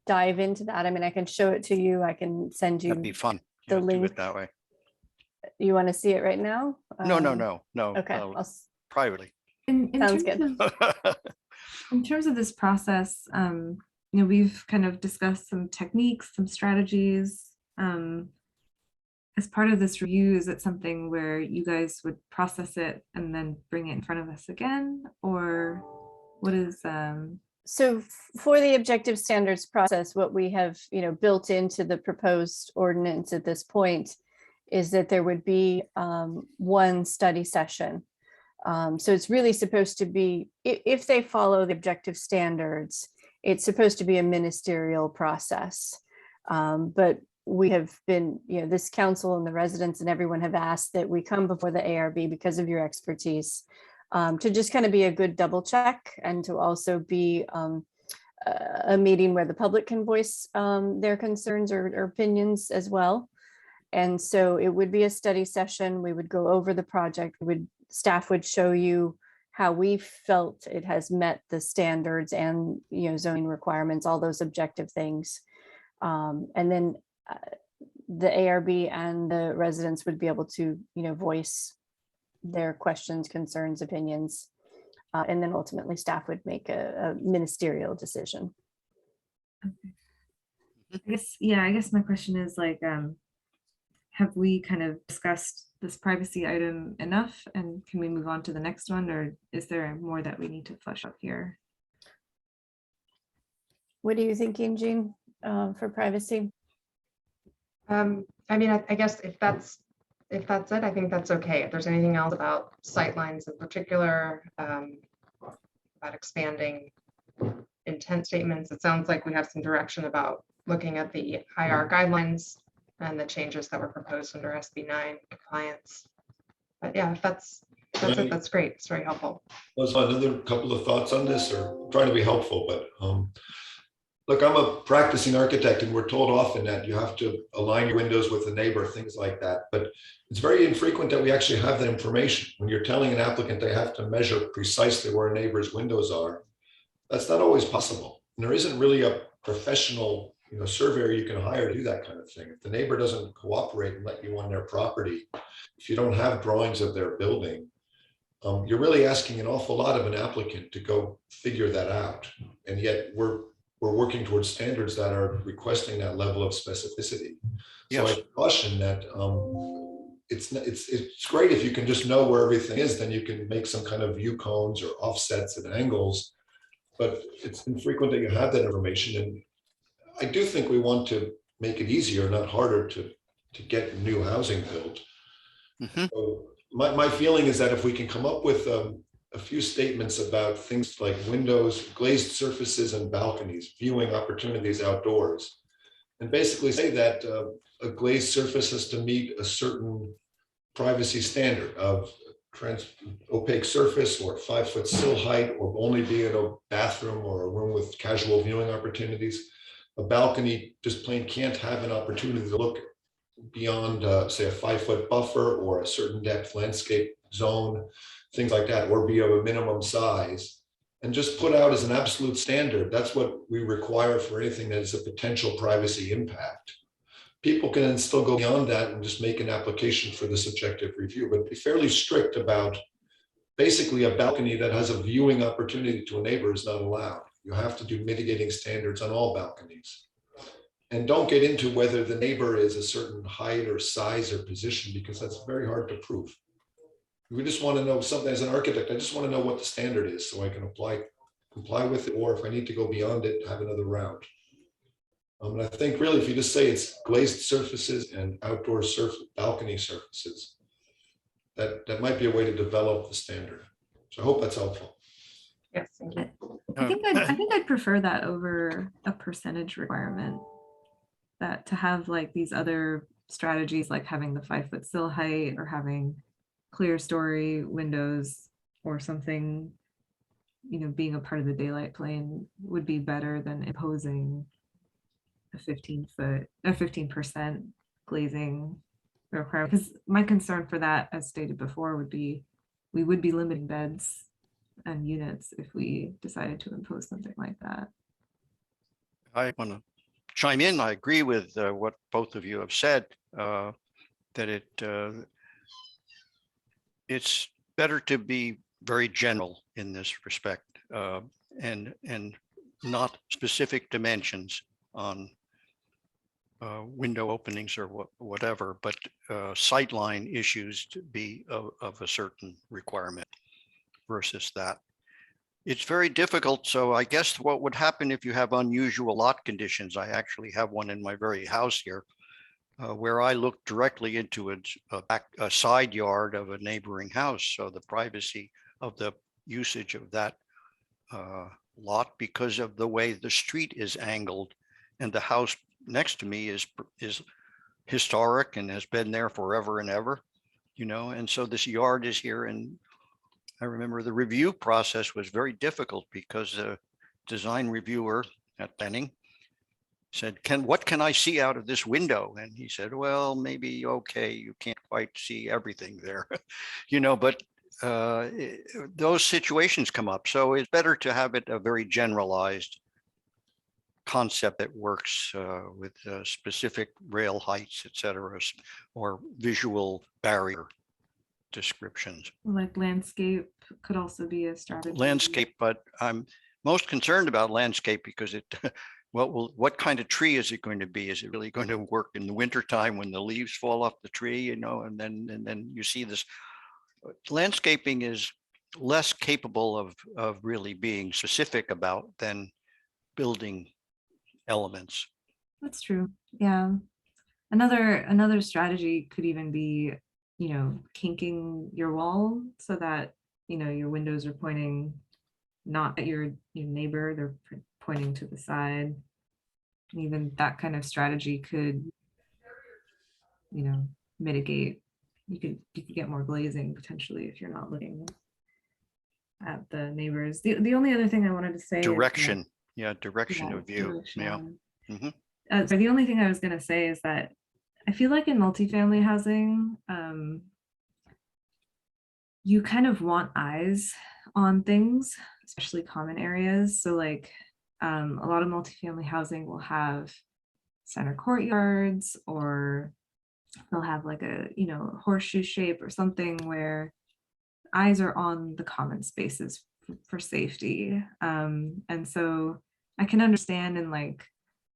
dive into that. I mean, I can show it to you. I can send you. That'd be fun. The Do link. it that way. You want to see it right now? No. Okay. Privately. In Sounds terms good. of, in terms of this process, we've kind of discussed some techniques, some strategies. As part of this review, is it something where you guys would process it and then bring it in front of us again, or what is? So for the objective standards process, what we have, built into the proposed ordinance at this point is that there would be one study session. So it's really supposed to be, if they follow the objective standards, it's supposed to be a ministerial process. But we have been, this council and the residents and everyone have asked that we come before the ARB because of your expertise, to just kind of be a good double check and to also be a meeting where the public can voice their concerns or opinions as well. And so it would be a study session. We would go over the project. Staff would show you how we felt it has met the standards and, zoning requirements, all those objective things. And then the ARB and the residents would be able to, voice their questions, concerns, opinions. And then ultimately staff would make a ministerial decision. I guess my question is like, have we kind of discussed this privacy item enough, and can we move on to the next one, or is there more that we need to flesh out here? What are you thinking, Jean, for privacy? I mean, I guess if that's it, I think that's okay. If there's anything else about sightlines in particular, about expanding intent statements, it sounds like we have some direction about looking at the IR guidelines and the changes that were proposed under SB9 compliance. But yeah, if that's it, that's great. It's very helpful. There's another couple of thoughts on this, or trying to be helpful, but look, I'm a practicing architect, and we're told often that you have to align your windows with the neighbor, things like that. But it's very infrequent that we actually have that information. When you're telling an applicant they have to measure precisely where a neighbor's windows are, that's not always possible. And there isn't really a professional, surveyor you can hire to do that kind of thing. If the neighbor doesn't cooperate and let you on their property, if you don't have drawings of their building, you're really asking an awful lot of an applicant to go figure that out. And yet we're working towards standards that are requesting that level of specificity. Yes. So I caution that it's great if you can just know where everything is, then you can make some kind of view cones or offsets and angles, but it's infrequent that you have that information. And I do think we want to make it easier, not harder, to get new housing built. Mm-hmm. So my feeling is that if we can come up with a few statements about things like windows, glazed surfaces, and balconies, viewing opportunities outdoors, and basically say that a glazed surface has to meet a certain privacy standard of opaque surface or 5-foot sill height, or only be in a bathroom or a room with casual viewing opportunities. A balcony just plain can't have an opportunity to look beyond, say, a 5-foot buffer or a certain depth landscape zone, things like that, or be of a minimum size, and just put out as an absolute standard. That's what we require for anything that is a potential privacy impact. People can then still go beyond that and just make an application for this objective review, but be fairly strict about basically a balcony that has a viewing opportunity to a neighbor is not allowed. You have to do mitigating standards on all balconies. And don't get into whether the neighbor is a certain height or size or position, because that's very hard to prove. We just want to know something. As an architect, I just want to know what the standard is so I can comply with it, or if I need to go beyond it, have another round. And I think really, if you just say it's glazed surfaces and outdoor balcony surfaces, that might be a way to develop the standard. So I hope that's helpful. Yes, thank you. I think I'd prefer that over a percentage requirement. That to have like these other strategies, like having the 5-foot sill height or having clear story windows or something, you know, being a part of the daylight plane would be better than imposing a 15% glazing requirement. Because my concern for that, as stated before, would be we would be limiting beds and units if we decided to impose something like that. I want to chime in. I agree with what both of you have said, that it's better to be very general in this respect, and not specific dimensions on window openings or whatever, but sightline issues to be of a certain requirement versus that. It's very difficult. So I guess what would happen if you have unusual lot conditions, I actually have one in my very house here, where I look directly into a side yard of a neighboring house. So the privacy of the usage of that lot, because of the way the street is angled, and the house next to me is historic and has been there forever and ever, you know, and so this yard is here. And I remember the review process was very difficult because the design reviewer at Benning said, what can I see out of this window? And he said, well, maybe, okay, you can't quite see everything there, you know, but those situations come up. So it's better to have it a very generalized concept that works with specific rail heights, et cetera, or visual barrier descriptions. Like landscape could also be a strategy. Landscape, but I'm most concerned about landscape because what kind of tree is it going to be? Is it really going to work in the wintertime when the leaves fall off the tree, you know, and then you see this. Landscaping is less capable of really being specific about than building elements. That's true. Yeah. Another strategy could even be, you know, kinking your wall so that, you know, your windows are pointing not at your neighbor, they're pointing to the side. And even that kind of strategy could, you know, mitigate. You could get more glazing potentially if you're not looking at the neighbors. The only other thing I wanted to say Direction. is Direction of view. Direction. Yeah. Mm-hmm. So the only thing I was going to say is that I feel like in multifamily housing, you kind of want eyes on things, especially common areas. So like a lot of multifamily housing will have center courtyards, or they'll have like a, you know, horseshoe shape or something where eyes are on the common spaces for safety. And so I can understand in like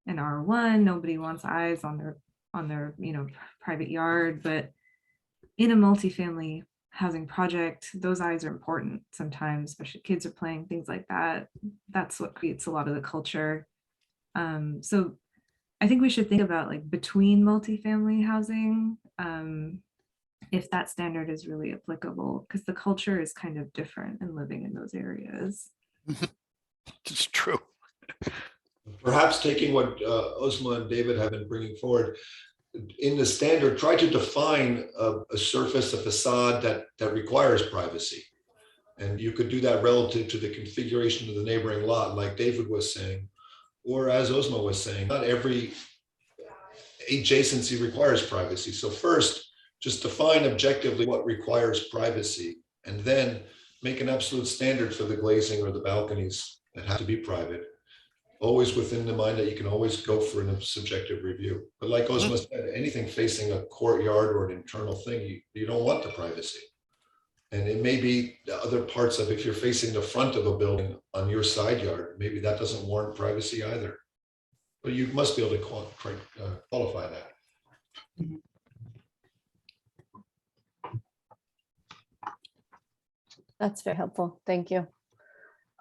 an R1, nobody wants eyes on their, you know, private yard, but in a multifamily housing project, those eyes are important sometimes, especially kids are playing, things like that. That's what creates a lot of the culture. So I think we should think about like between multifamily housing, if that standard is really applicable, because the culture is kind of different in living in those areas. It's true. Perhaps taking what Ozma and David have been bringing forward, in the standard, try to define a surface, a facade that requires privacy. And you could do that relative to the configuration of the neighboring lot, like David was saying, or as Ozma was saying, not every adjacency requires privacy. So first, just define objectively what requires privacy, and then make an absolute standard for the glazing or the balconies that have to be private. Always within the mind that you can always go for a subjective review. But like Ozma said, anything facing a courtyard or an internal thing, you don't want the privacy. And it may be the other parts of, if you're facing the front of a building on your side yard, maybe that doesn't warrant privacy either. But you must be able to qualify that. That's very helpful. Thank you.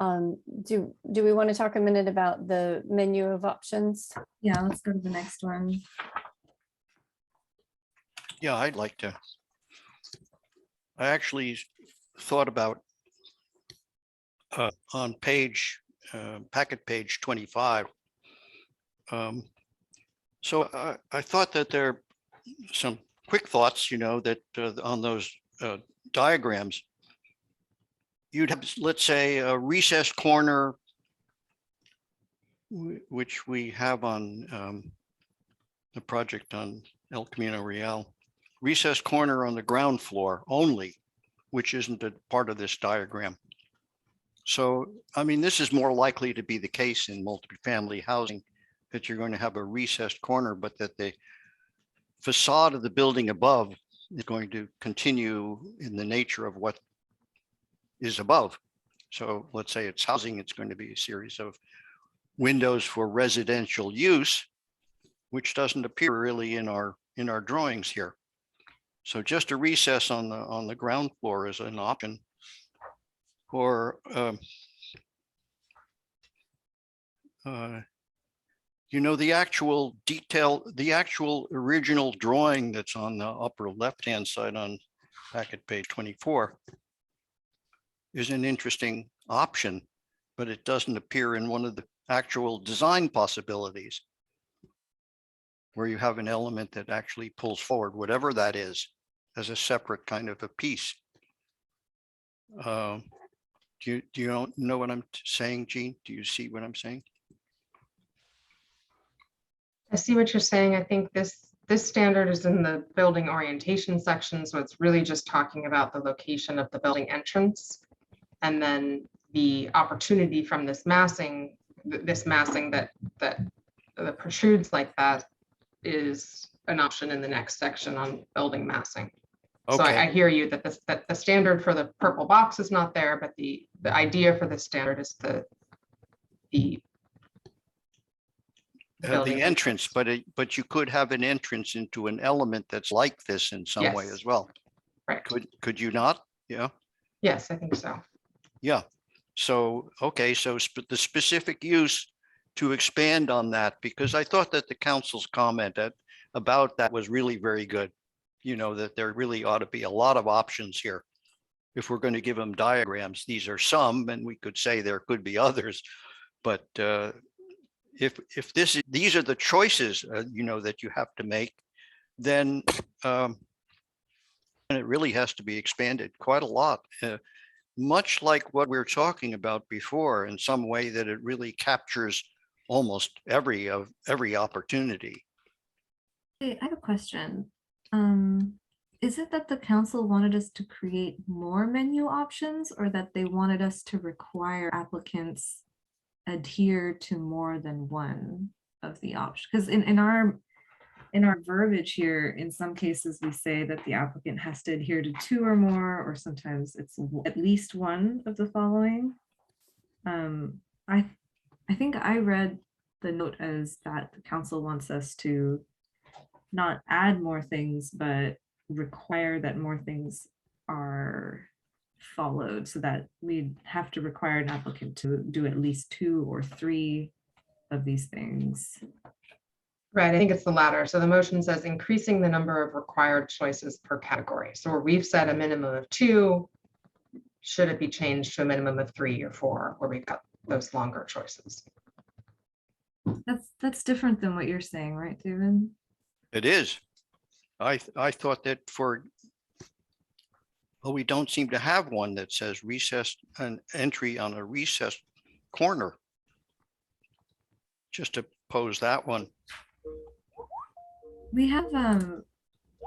Do we want to talk a minute about the menu of options? Yeah, let's go to the next one. Yeah, I'd like to. I actually thought about on page, packet page 25. So I thought that there are some quick thoughts, you know, that on those diagrams, you'd have, let's say, a recessed corner, which we have on the project on El Camino Real, recessed corner on the ground floor only, which isn't a part of this diagram. So, I mean, this is more likely to be the case in multifamily housing, that you're going to have a recessed corner, but that the facade of the building above is going to continue in the nature of what is above. So let's say it's housing, it's going to be a series of windows for residential use, which doesn't appear really in our drawings here. So just a recess on the ground floor is an option. Or you know, the actual detail, the actual original drawing that's on the upper left-hand side on packet page 24 is an interesting option, but it doesn't appear in one of the actual design possibilities, where you have an element that actually pulls forward, whatever that is, as a separate kind of a piece. Do you know what I'm saying, Jean? Do you see what I'm saying? I see what you're saying. I think this standard is in the building orientation section, so it's really just talking about the location of the building entrance, and then the opportunity from this massing that protrudes like that is an option in the next section on building massing. So Okay. I hear you that the standard for the purple box is not there, but the idea for the standard is the building entrance, but you could have an entrance into an element that's like this in some way Yes. as well. Right. Could you not? Yeah. Yes, I think so. Yeah. So, okay, so the specific use, to expand on that, because I thought that the council's comment about that was really very good. You know, that there really ought to be a lot of options here. If we're going to give them diagrams, these are some, and we could say there could be others, but if these are the choices, you know, that you have to make, then and it really has to be expanded quite a lot. Much like what we were talking about before, in some way that it really captures almost every opportunity. Hey, I have a question. Is it that the council wanted us to create more menu options, or that they wanted us to require applicants adhere to more than one of the options? Because in our verbiage here, in some cases, we say that the applicant has to adhere to two or more, or sometimes it's at least one of the following. I think I read the note as that the council wants us to not add more things, but require that more things are followed, so that we'd have to require an applicant to do at least two or three of these things. Right, I think it's the latter. So the motion says increasing the number of required choices per category. So where we've set a minimum of two, should it be changed to a minimum of 3 or 4, where we've got those longer choices? That's different than what you're saying, right, David? It is. I thought that we don't seem to have one that says recessed, an entry on a recessed corner. Just to pose that one. We have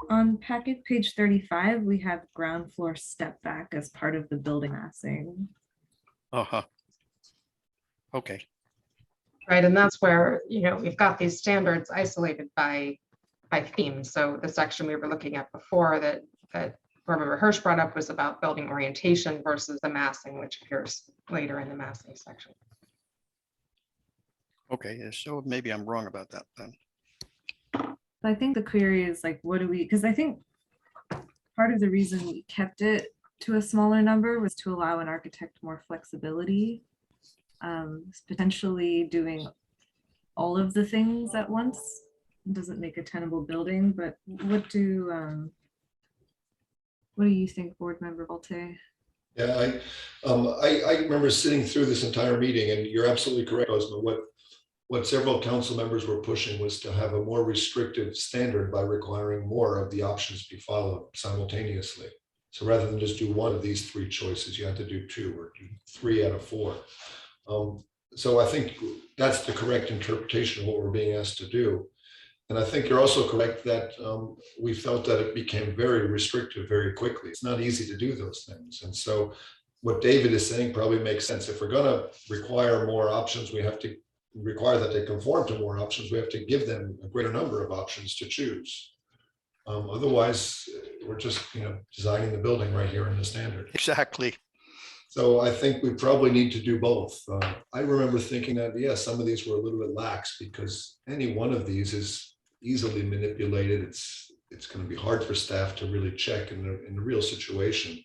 on packet page 35, we have ground floor step back as part of the building massing. Uh-huh. Okay. Right, and that's where, you know, we've got these standards isolated by theme. So the section we were looking at before that Remember Hirsch brought up was about building orientation versus the massing, which appears later in the massing section. Okay, so maybe I'm wrong about that then. I think the query is like, what do we, because I think part of the reason we kept it to a smaller number was to allow an architect more flexibility, potentially doing all of the things at once. It doesn't make a tenable building, but what do you think, Board Member Volte? Yeah, I remember sitting through this entire meeting, and you're absolutely correct, Osma. What several council members were pushing was to have a more restrictive standard by requiring more of the options be followed simultaneously. So rather than just do one of these three choices, you have to do two or do 3 out of 4. So I think that's the correct interpretation of what we're being asked to do. And I think you're also correct that we felt that it became very restrictive very quickly. It's not easy to do those things. And so what David is saying probably makes sense. If we're going to require more options, we have to require that they conform to more options. We have to give them a greater number of options to choose. Otherwise, we're just designing the building right here in the standard. Exactly. So I think we probably need to do both. I remember thinking that, yeah, some of these were a little bit lax because any one of these is easily manipulated. It's going to be hard for staff to really check in the real situation.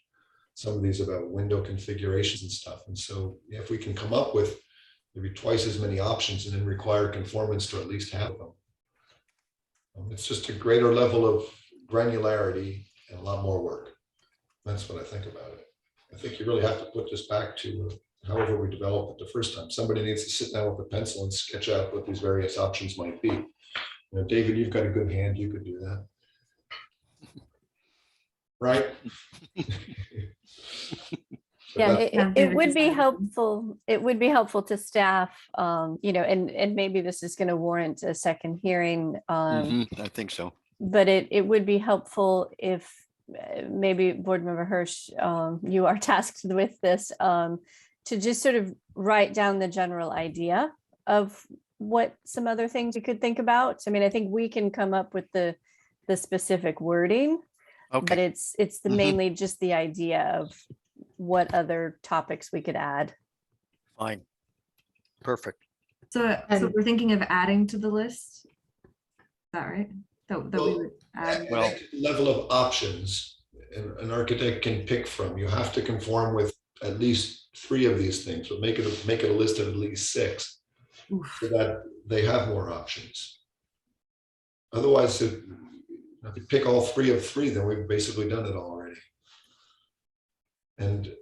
Some of these about window configurations and stuff. And so if we can come up with maybe twice as many options and then require conformance to at least half of them. It's just a greater level of granularity and a lot more work. That's what I think about it. I think you really have to put this back to however we developed it the first time. Somebody needs to sit down with a pencil and sketch out what these various options might be. David, you've got a good hand. You could do that. Right? Yeah, it would be helpful. It would be helpful to staff, and maybe this is going to warrant a second hearing. I think so. But it would be helpful if maybe Board Member Hirsch, you are tasked with this, to just sort of write down the general idea of what some other things we could think about. I mean, I think we can come up with the specific wording, but it's mainly just the idea of what other topics we could add. Fine. Perfect. So we're thinking of adding to the list. Is that right? That we would add. Well, level of options an architect can pick from. You have to conform with at least 3 of these things, but make it a list of at least 6. Oof. So that they have more options. Otherwise, if you pick all 3 of 3, then we've basically done it already. And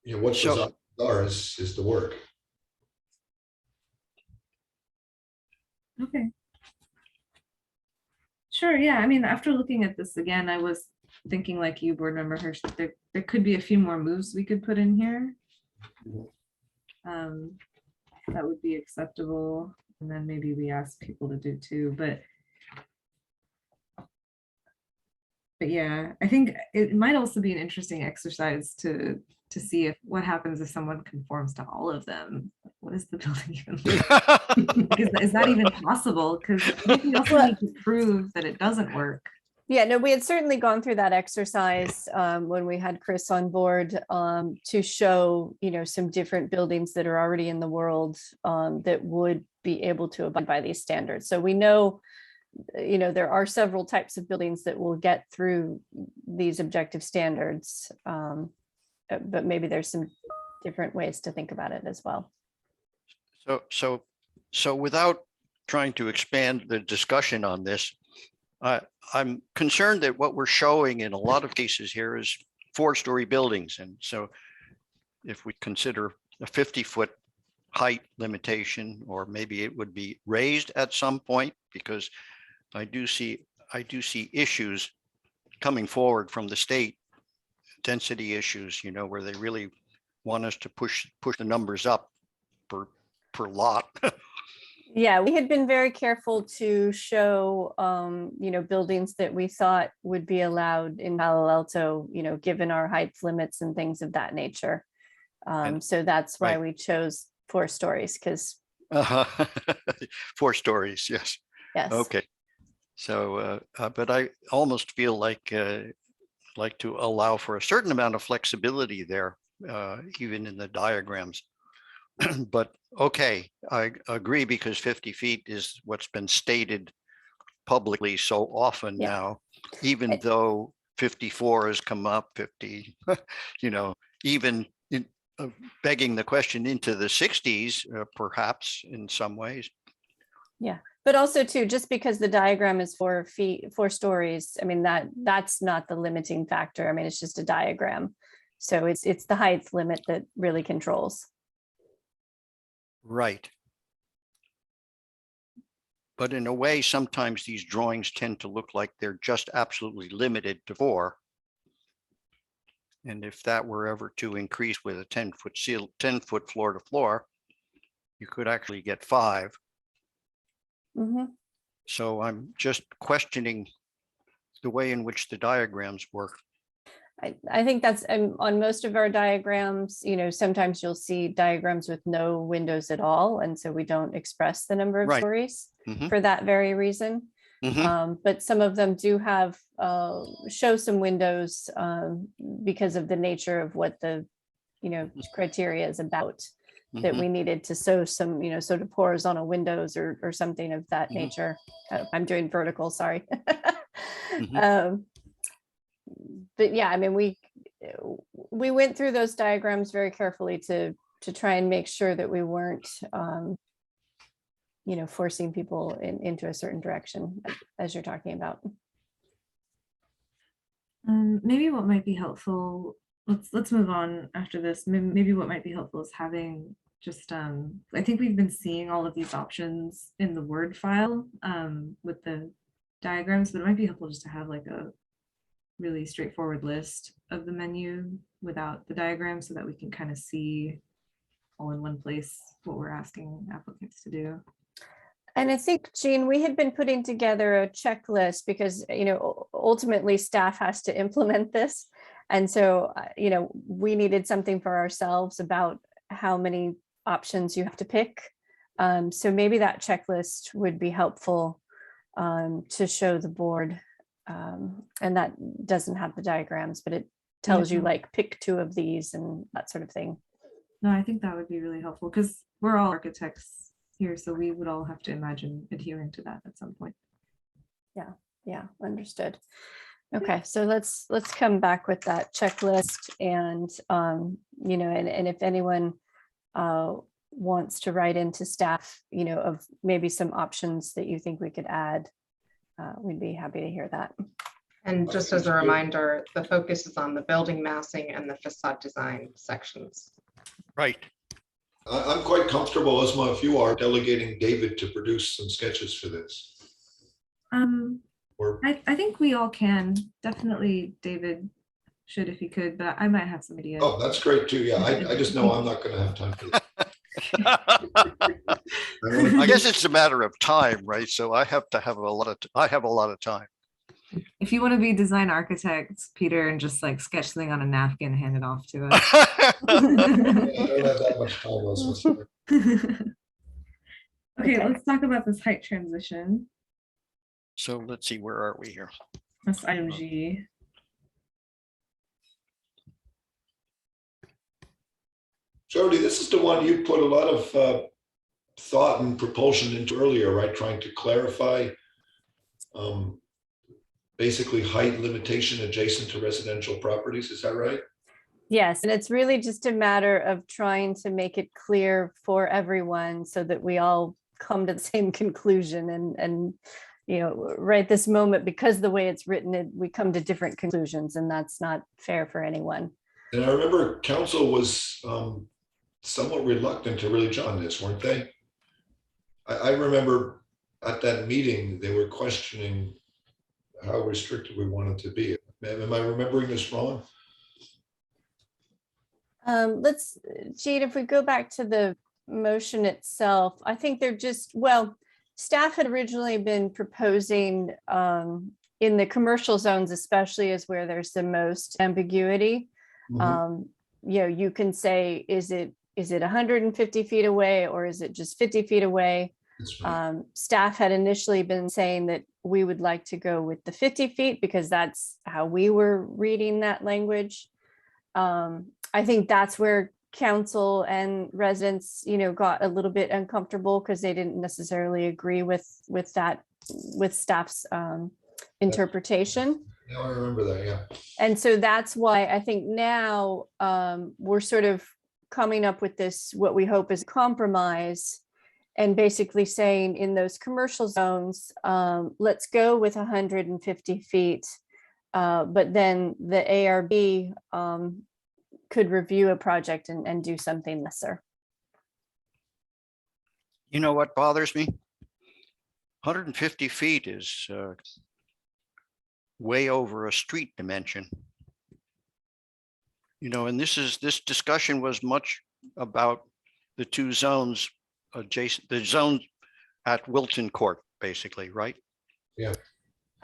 what those options are is the work. Okay. Sure. Yeah. I mean, after looking at this again, I was thinking like you, Board Member Hirsch, there could be a few more moves we could put in here. That would be acceptable. And then maybe we ask people to do too. But yeah, I think it might also be an interesting exercise to see if what happens if someone conforms to all of them. What is the building even like? Is that even possible? Because we also need to prove that it doesn't work. Yeah, no, we had certainly gone through that exercise when we had Chris on board to show, some different buildings that are already in the world that would be able to abide by these standards. So we know, there are several types of buildings that will get through these objective standards, but maybe there's some different ways to think about it as well. So without trying to expand the discussion on this, I'm concerned that what we're showing in a lot of cases here is 4-story buildings. And so if we consider a 50-foot height limitation, or maybe it would be raised at some point, because I do see issues coming forward from the state, density issues, where they really want us to push the numbers up per lot. Yeah, we had been very careful to show, buildings that we thought would be allowed in Palo Alto, given our height limits and things of that nature. So that's why we chose 4 stories, because 4 stories, yes. Yes. Okay. So, but I almost feel like to allow for a certain amount of flexibility there, even in the diagrams. But okay, I agree, because 50 feet is what's been stated publicly so often now, even though 54 has come up, 50, even in, begging the question into the 60s, perhaps in some ways. Yeah, but also too, just because the diagram is 4 stories, I mean, that's not the limiting factor. I mean, it's just a diagram. So it's the height limit that really controls. Right. But in a way, sometimes these drawings tend to look like they're just absolutely limited to 4. And if that were ever to increase with a 10-foot seal, 10-foot floor to floor, you could actually get 5. Mhm. So I'm just questioning the way in which the diagrams work. I think that's on most of our diagrams, sometimes you'll see diagrams with no windows at all. And so we don't express the number of Right. stories Mhm. for that very reason. But some of them do have show some windows because of the nature of what the criteria is about, that we needed to sew some sort of horizontal windows or something of that nature. I'm doing vertical, sorry. But yeah, I mean, we went through those diagrams very carefully to try and make sure that we weren't forcing people into a certain direction, as you're talking about. Maybe what might be helpful, let's move on after this. Maybe what might be helpful is having just I think we've been seeing all of these options in the Word file with the diagrams, but it might be helpful just to have like a really straightforward list of the menu without the diagram, so that we can kind of see all in one place what we're asking applicants to do. And I think, Jean, we had been putting together a checklist because, ultimately staff has to implement this. And so, we needed something for ourselves about how many options you have to pick. So maybe that checklist would be helpful to show the board. And that doesn't have the diagrams, but it tells you like pick 2 of these and that sort of thing. No, I think that would be really helpful because we're all architects here, so we would all have to imagine adhering to that at some point. Yeah, understood. Okay, so let's come back with that checklist, and and if anyone wants to write into staff, of maybe some options that you think we could add, we'd be happy to hear that. And just as a reminder, the focus is on the building massing and the facade design sections. Right. I'm quite comfortable, Esma, if you are, delegating David to produce some sketches for this. I think we all can. Definitely David should if he could, but I might have some ideas. Oh, that's great too. Yeah, I just know I'm not going to have time for that. I guess it's a matter of time, right? So I have a lot of time. If you want to be design architect, Peter, and just like sketch something on a napkin, hand it off to us. I don't have that much time. Okay, let's talk about this height transition. So let's see, where are we here? That's item G. Jody, this is the one you put a lot of thought and propulsion into earlier, right? Trying to clarify basically height limitation adjacent to residential properties. Is that right? Yes, and it's really just a matter of trying to make it clear for everyone so that we all come to the same conclusion. And right this moment, because the way it's written, we come to different conclusions, and that's not fair for anyone. And I remember council was somewhat reluctant to really jump on this, weren't they? I remember at that meeting, they were questioning how restricted we wanted to be. Am I remembering this wrong? Jean, if we go back to the motion itself, I think they're just, staff had originally been proposing in the commercial zones, especially is where there's the most ambiguity. You can say, is it 150 feet away or is it just 50 feet away? Right. Staff had initially been saying that we would like to go with the 50 feet because that's how we were reading that language. I think that's where council and residents, got a little bit uncomfortable because they didn't necessarily agree with staff's interpretation. Now I remember that, yeah. And so that's why I think now we're sort of coming up with this, what we hope is a compromise, and basically saying in those commercial zones, let's go with 150 feet, but then the ARB could review a project and do something lesser. You know what bothers me? 150 feet is way over a street dimension. And this discussion was much about the two zones adjacent, the zone at Wilton Court, basically, right? Yeah.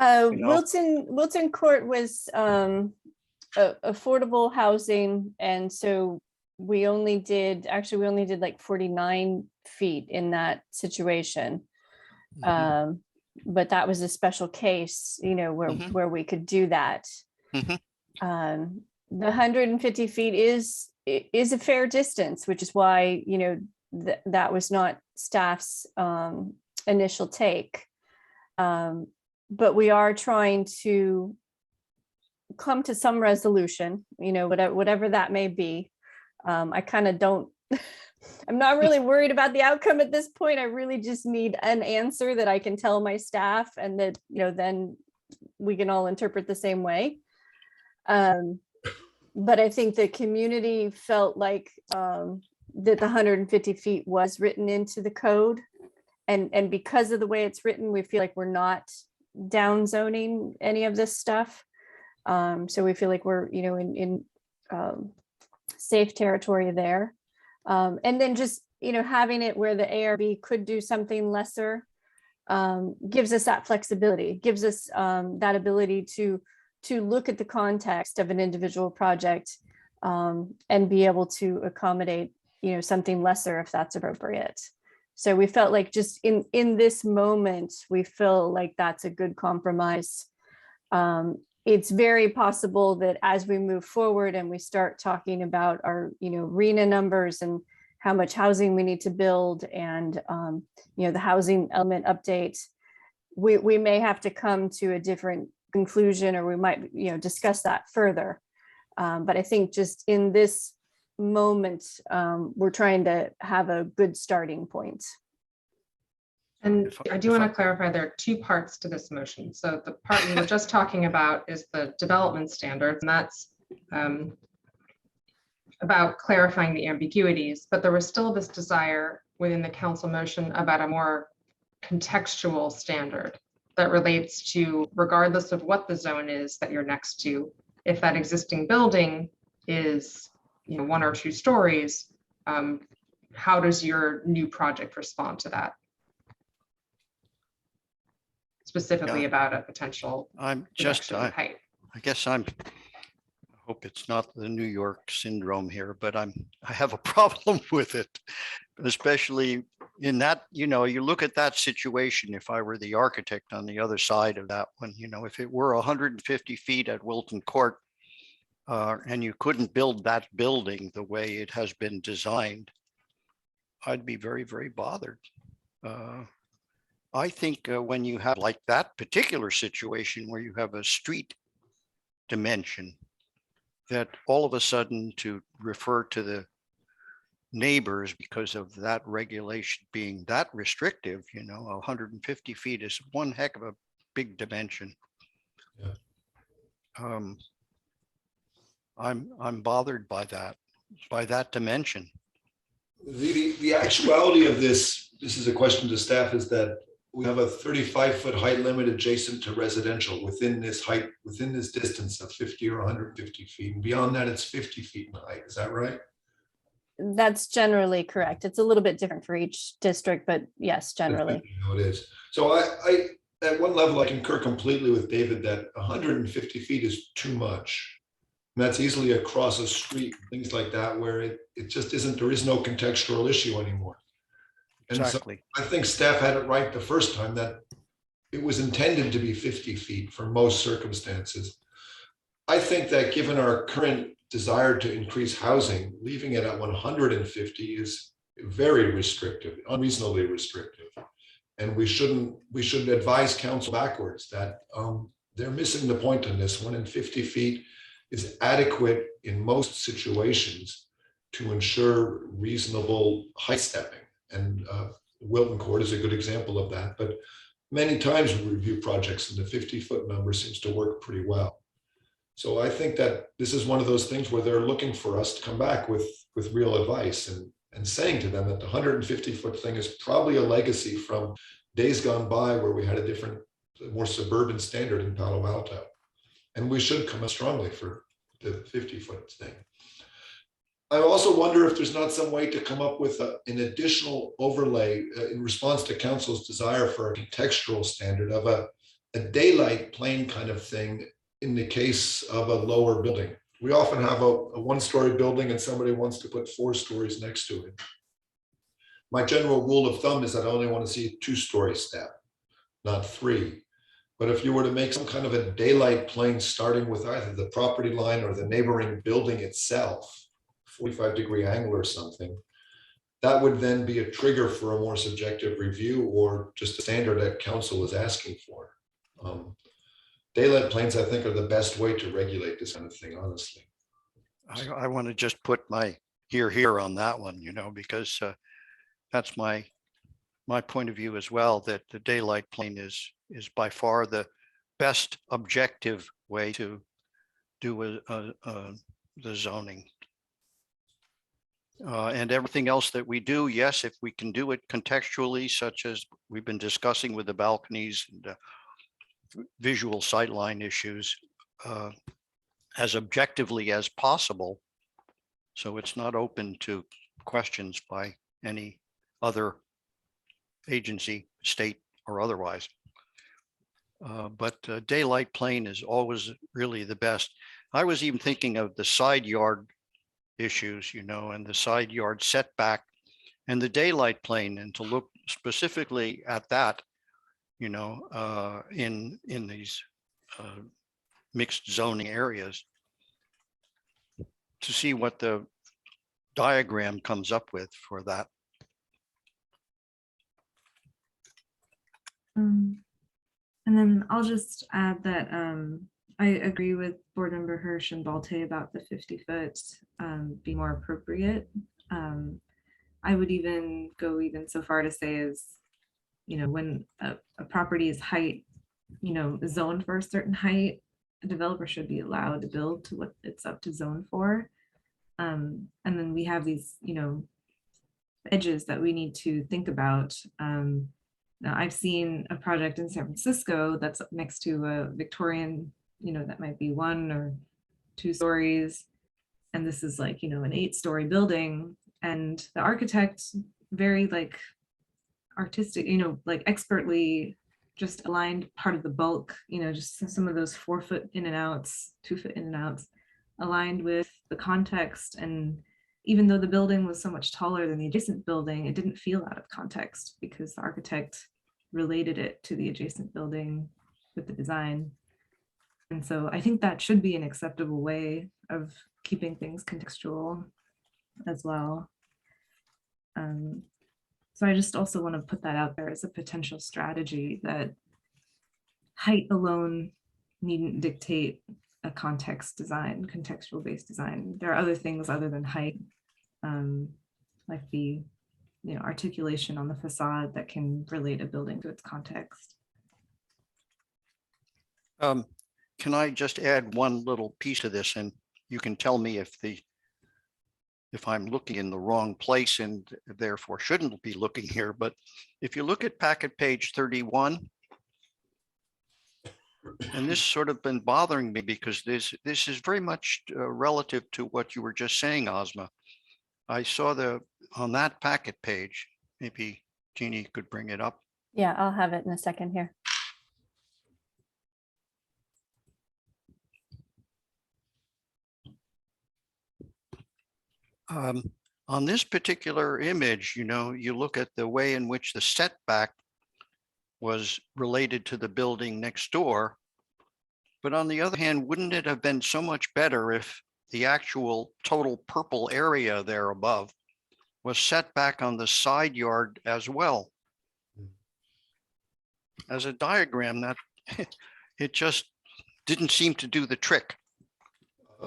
Wilton Court was affordable housing, and so we only did like 49 feet in that situation. But that was a special case, where we could do that. The 150 feet is a fair distance, which is why, that was not staff's initial take. But we are trying to come to some resolution, whatever that may be. I kind of don't, I'm not really worried about the outcome at this point. I really just need an answer that I can tell my staff, and that, then we can all interpret the same way. But I think the community felt like that the 150 feet was written into the code. And because of the way it's written, we feel like we're not down zoning any of this stuff. So we feel like we're, in safe territory there. And then just, having it where the ARB could do something lesser gives us that flexibility, gives us that ability to look at the context of an individual project and be able to accommodate, something lesser if that's appropriate. So we felt like just in this moment, we feel like that's a good compromise. It's very possible that as we move forward and we start talking about our, RENA numbers and how much housing we need to build, and, the housing element update, we may have to come to a different conclusion, or we might, discuss that further. But I think just in this moment, we're trying to have a good starting point. And I do want to clarify, there are two parts to this motion. So the part we were just talking about is the development standards, and that's about clarifying the ambiguities, but there was still this desire within the council motion about a more contextual standard that relates to, regardless of what the zone is that you're next to, if that existing building is, 1 or 2 stories, how does your new project respond to that? Specifically about a potential reduction in height. I guess I hope it's not the New York syndrome here, but I have a problem with it, especially in that, you look at that situation. If I were the architect on the other side of that one, if it were 150 feet at Wilton Court, and you couldn't build that building the way it has been designed, I'd be very, very bothered. I think when you have like that particular situation where you have a street dimension, that all of a sudden to refer to the neighbors because of that regulation being that restrictive, 150 feet is one heck of a big dimension. Yeah. I'm bothered by that dimension. The actuality of this is a question to staff, is that we have a 35-foot height limit adjacent to residential within this distance of 50 or 150 feet. And beyond that, it's 50 feet in height. Is that right? That's generally correct. It's a little bit different for each district, but yes, generally. It is. So I at one level, I concur completely with David that 150 feet is too much. And that's easily across a street, things like that, where it just isn't, there is no contextual issue anymore. And exactly. So I think staff had it right the first time, that it was intended to be 50 feet for most circumstances. I think that given our current desire to increase housing, leaving it at 150 is very restrictive, unreasonably restrictive. And we should advise council backwards that they're missing the point on this. 150 feet is adequate in most situations to ensure reasonable height stepping. And Wilton Court is a good example of that. But many times we review projects and the 50-foot number seems to work pretty well. So I think that this is one of those things where they're looking for us to come back with real advice and saying to them that the 150-foot thing is probably a legacy from days gone by where we had a different, more suburban standard in Palo Alto. And we should come out strongly for the 50-foot thing. I also wonder if there's not some way to come up with an additional overlay in response to council's desire for a contextual standard of a daylight plane kind of thing in the case of a lower building. We often have a one-story building and somebody wants to put 4 stories next to it. My general rule of thumb is that I only want to see a 2-story step, not 3. But if you were to make some kind of a daylight plane starting with either the property line or the neighboring building itself, 45-degree angle or something, that would then be a trigger for a more subjective review or just a standard that council is asking for. Daylight planes, I think, are the best way to regulate this kind of thing, honestly. I want to just put my here on that one, because that's my point of view as well, that the daylight plane is by far the best objective way to do the zoning. And everything else that we do, yes, if we can do it contextually, such as we've been discussing with the balconies and visual sightline issues, as objectively as possible, so it's not open to questions by any other agency, state or otherwise. But daylight plane is always really the best. I was even thinking of the side yard issues, and the side yard setback and the daylight plane, and to look specifically at that, in these mixed zoning areas, to see what the diagram comes up with for that. And then I'll just add that I agree with Board Member Hirsch and Balte about the 50-foot be more appropriate. I would even go so far to say is, when a property is height, zoned for a certain height, a developer should be allowed to build to what it's up to zone for. And then we have these, edges that we need to think about. Now I've seen a project in San Francisco that's next to a Victorian, that might be 1 or 2 stories. And this is like, an 8-story building. And the architect very artistic, expertly just aligned part of the bulk, just some of those 4-foot in and outs, 2-foot in and outs, aligned with the context. And even though the building was so much taller than the adjacent building, it didn't feel out of context because the architect related it to the adjacent building with the design. And so I think that should be an acceptable way of keeping things contextual as well. So I just also want to put that out there as a potential strategy, that height alone needn't dictate a contextual based design. There are other things other than height, like the articulation on the facade that can relate a building to its context. Can I just add one little piece to this, and you can tell me if I'm looking in the wrong place and therefore shouldn't be looking here. But if you look at packet page 31, and this sort of been bothering me because this is very much relative to what you were just saying, Ozma. I saw on that packet page, maybe Jeannie could bring it up. Yeah, I'll have it in a second here. On this particular image, you look at the way in which the setback was related to the building next door. But on the other hand, wouldn't it have been so much better if the actual total purple area there above was set back on the side yard as well? As a diagram, that it just didn't seem to do the trick.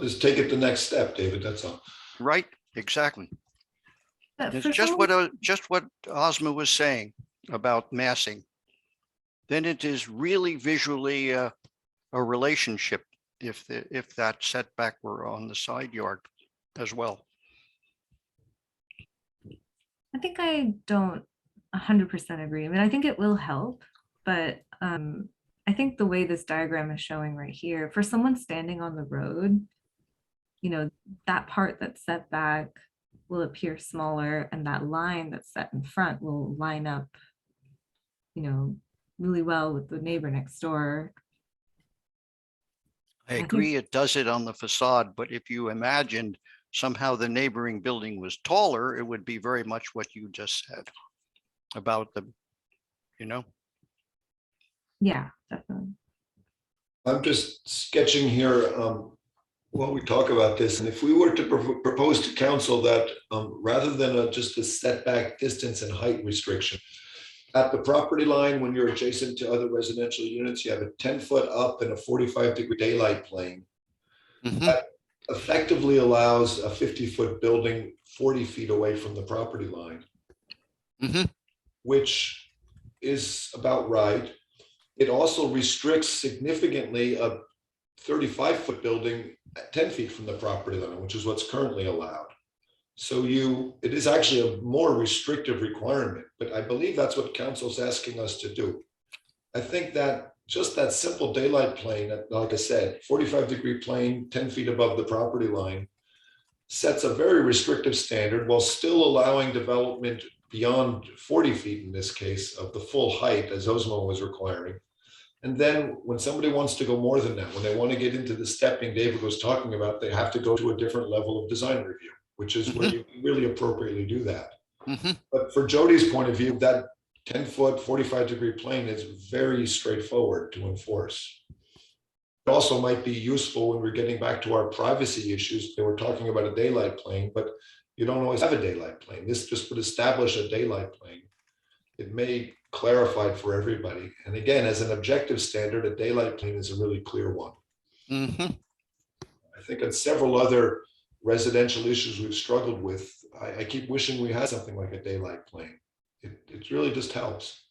Just take it the next step, David, that's all. Right, exactly. It's For just someone- what Ozma was saying about massing. Then it is really visually a relationship if that setback were on the side yard as well. I think I don't 100% agree. I mean, I think it will help, but I think the way this diagram is showing right here, for someone standing on the road, you know, that part that's set back will appear smaller, and that line that's set in front will line up, you know, really well with the neighbor next door. I think- agree, it does it on the facade, but if you imagined somehow the neighboring building was taller, it would be very much what you just said about the, you know. Yeah, definitely. I'm just sketching here while we talk about this. And if we were to propose to council that rather than just a setback distance and height restriction, at the property line, when you're adjacent to other residential units, you have a 10-foot up and a 45-degree daylight plane. Mhm. That effectively allows a 50-foot building 40 feet away from the property line, Mhm. which is about right. It also restricts significantly a 35-foot building at 10 feet from the property line, which is what's currently allowed. So it is actually a more restrictive requirement, but I believe that's what council's asking us to do. I think that just that simple daylight plane, like I said, 45-degree plane, 10 feet above the property line, sets a very restrictive standard while still allowing development beyond 40 feet in this case of the full height as Osmo was requiring. And then when somebody wants to go more than that, when they want to get into the stepping David was talking about, they have to go to a different level of design review, which is where you really appropriately do that. Mhm. But for Jody's point of view, that 10-foot, 45-degree plane is very straightforward to enforce. It also might be useful when we're getting back to our privacy issues. They were talking about a daylight plane, but you don't always have a daylight plane. This just would establish a daylight plane. It may clarify for everybody. And again, as an objective standard, a daylight plane is a really clear one. Mhm. I think on several other residential issues we've struggled with, I keep wishing we had something like a daylight plane. It really just helps.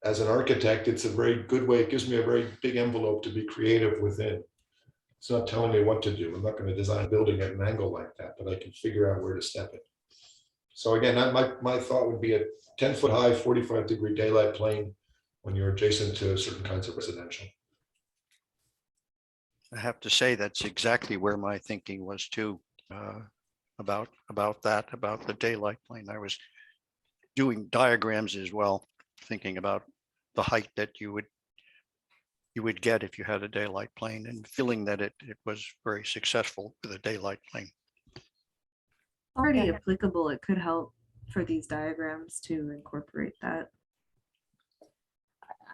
As an architect, it's a very good way. It gives me a very big envelope to be creative within. It's not telling me what to do. I'm not going to design a building at an angle like that, but I can figure out where to step it. So again, my thought would be a 10-foot high, 45-degree daylight plane when you're adjacent to certain kinds of residential. I have to say that's exactly where my thinking was too, about the daylight plane. I was doing diagrams as well, thinking about the height that you would get if you had a daylight plane, and feeling that it was very successful with a daylight plane. Already Yeah. applicable, it could help for these diagrams to incorporate that.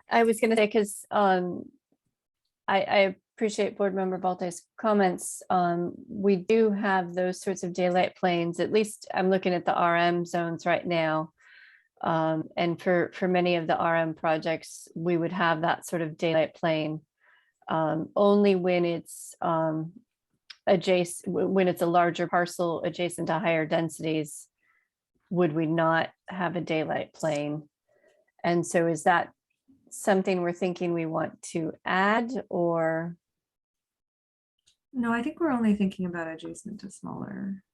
I was going to say, because I appreciate Board Member Balte's comments. We do have those sorts of daylight planes. At least I'm looking at the RM zones right now. And for many of the RM projects, we would have that sort of daylight plane only when it's when it's a larger parcel adjacent to higher densities, would we not have a daylight plane? And so is that something we're thinking we want to add, or? No, I think we're only thinking about adjacent to smaller.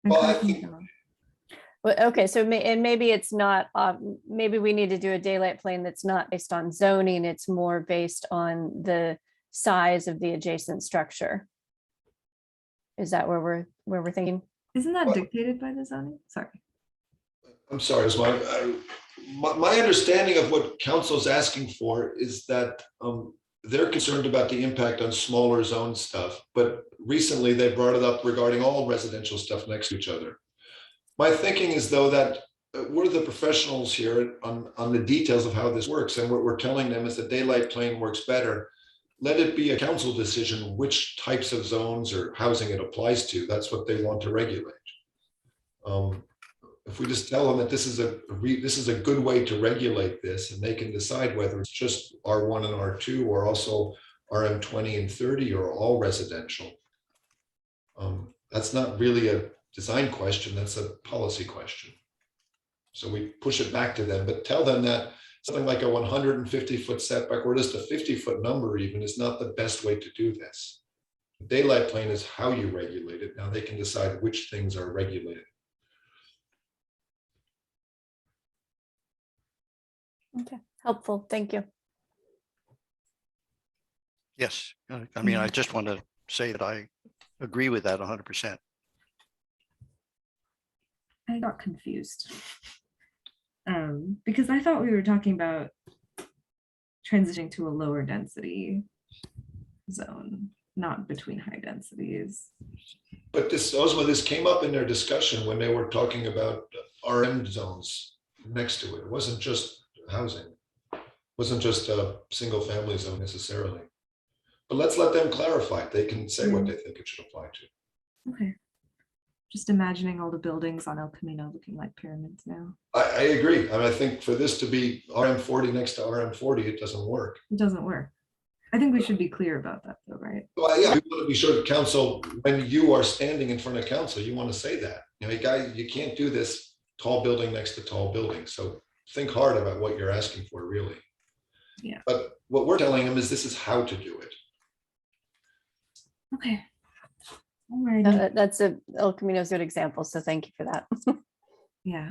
Well, I Correct me if think- I'm wrong. Well, okay, so maybe it's not, maybe we need to do a daylight plane that's not based on zoning, it's more based on the size of the adjacent structure. Is that where we're thinking? Isn't that Well- dictated by the zoning? Sorry. I'm sorry, is my understanding of what council's asking for is that they're concerned about the impact on smaller zone stuff, but recently they brought it up regarding all residential stuff next to each other. My thinking is though that we're the professionals here on the details of how this works, and what we're telling them is that daylight plane works better. Let it be a council decision which types of zones or housing it applies to. That's what they want to regulate. If we just tell them that this is a good way to regulate this, and they can decide whether it's just R1 and R2 or also RM 20 and 30 or all residential. That's not really a design question, that's a policy question. So we push it back to them, but tell them that something like a 150-foot setback or just a 50-foot number even is not the best way to do this. The daylight plane is how you regulate it. Now they can decide which things are regulated. Okay, helpful, thank you. Yes, I mean, I just want to say that I agree with that 100%. I got confused because I thought we were talking about transitioning to a lower density zone, not between high densities. But this, Ozma, this came up in their discussion when they were talking about RM zones next to it. It wasn't just housing. It wasn't just a single family zone necessarily. But let's let them clarify. They can say what they think it should apply to. Okay. Just imagining all the buildings on El Camino looking like pyramids now. I agree. I mean, I think for this to be RM40 next to RM40, it doesn't work. It doesn't work. I think we should be clear about that though, right? Well, yeah, we want to be sure that council, when you are standing in front of council, you want to say that. You know, guys, you can't do this tall building next to tall building. So think hard about what you're asking for, really. Yeah. But what we're telling them is this is how to do it. Okay. All right. That's El Camino's good example, so thank you for that. Yeah.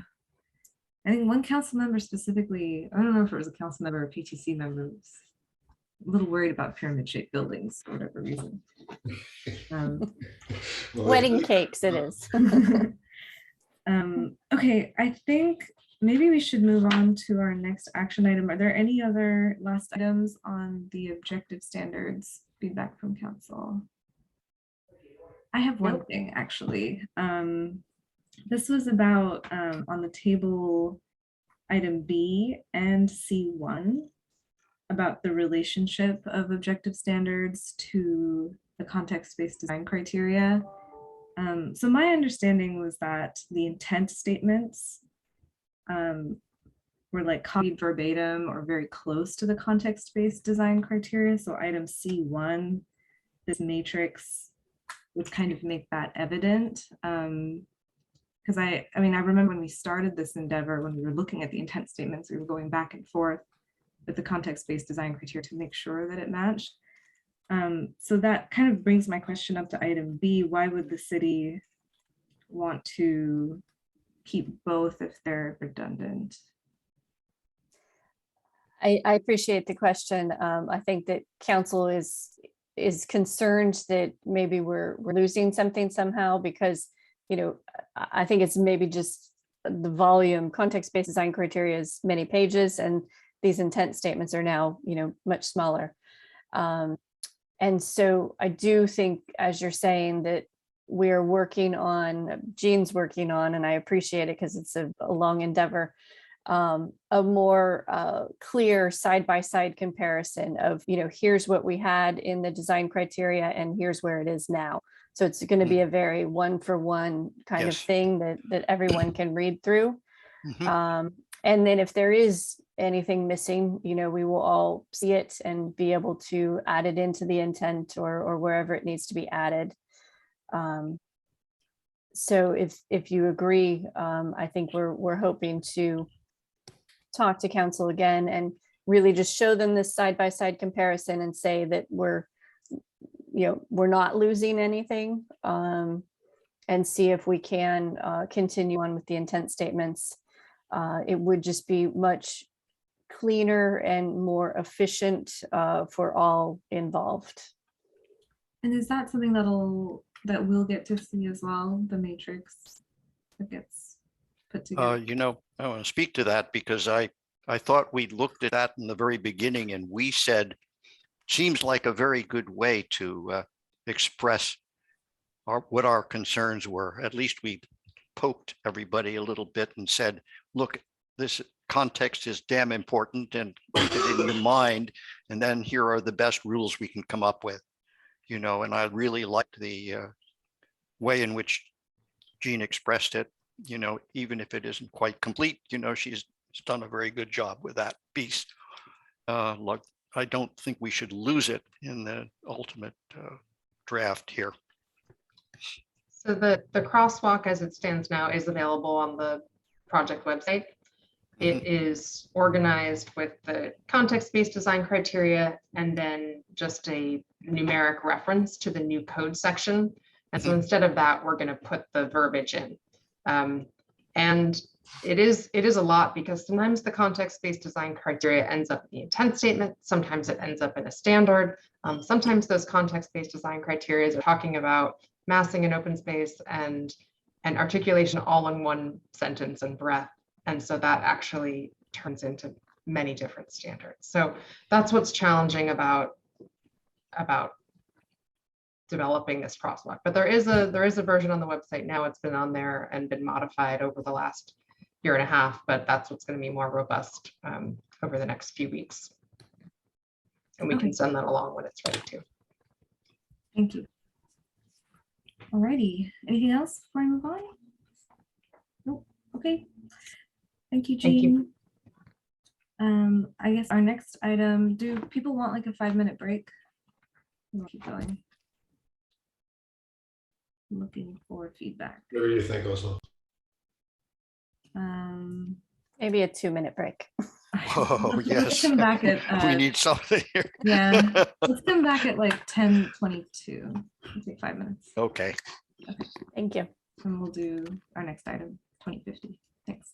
I think one council member specifically, I don't know if it was a council member or a PTC member, was a little worried about pyramid-shaped buildings for whatever reason. Wedding cakes, it is. Okay, I think maybe we should move on to our next action item. Are there any other last items on the objective standards feedback from council? I have one thing actually. This was about on the table item B and C1 about the relationship of objective standards to the context-based design criteria. So my understanding was that the intent statements were like copied verbatim or very close to the context-based design criteria. So item C1, this matrix would kind of make that evident. Because I mean, I remember when we started this endeavor, when we were looking at the intent statements, we were going back and forth with the context-based design criteria to make sure that it matched. So that kind of brings my question up to item B. Why would the city want to keep both if they're redundant? I appreciate the question. I think that council is concerned that maybe we're losing something somehow because, you know, I think it's maybe just the volume. Context-based design criteria is many pages, and these intent statements are now, you know, much smaller. And so I do think, as you're saying, that we're working on, Jean's working on, and I appreciate it because it's a long endeavor, a more clear side-by-side comparison of, you know, here's what we had in the design criteria and here's where it is now. So it's going to be a very one-for-one kind of thing that everyone can read through. And then if there is anything missing, you know, we will all see it and be able to add it into the intent or wherever it needs to be added. So if you agree, I think we're hoping to talk to council again and really just show them this side-by-side comparison and say that we're not losing anything, and see if we can continue on with the intent statements. It would just be much cleaner and more efficient for all involved. And is that something that we'll get to see as well, the matrix that gets put together? You know, I want to speak to that because I thought we looked at that in the very beginning and we said, seems like a very good way to express what our concerns were. At least we poked everybody a little bit and said, look, this context is damn important and keep it in your mind. And then here are the best rules we can come up with, you know, and I really liked the way in which Jean expressed it, you know, even if it isn't quite complete, you know, she's done a very good job with that piece. Look, I don't think we should lose it in the ultimate draft here. So the crosswalk as it stands now is available on the project website. It is organized with the context-based design criteria and then just a numeric reference to the new code section. And so instead of that, we're going to put the verbiage in. And It is a lot because sometimes the context-based design criteria ends up in the intent statement. Sometimes it ends up in a standard. Sometimes those context-based design criteria are talking about massing in open space and articulation all in one sentence and breath. And so that actually turns into many different standards. So that's what's challenging about developing this crosswalk. But there is a version on the website now. It's been on there and been modified over the last year and a half, but that's what's going to be more robust over the next few weeks. And we can send that along when it's ready to. Thank you. Alrighty, anything else before I move on? Nope. Okay. Thank you, Jean. Thank you. I guess our next item, do people want like a 5-minute break? We'll keep going. I'm looking for feedback. What do you think, Oslo? Maybe a 2-minute break. Oh, Let's yes. come back at We need something here. yeah. Let's come back at like 10:22. It'll take 5 minutes. Okay. Thank you. And we'll do our next item, 2050. Thanks.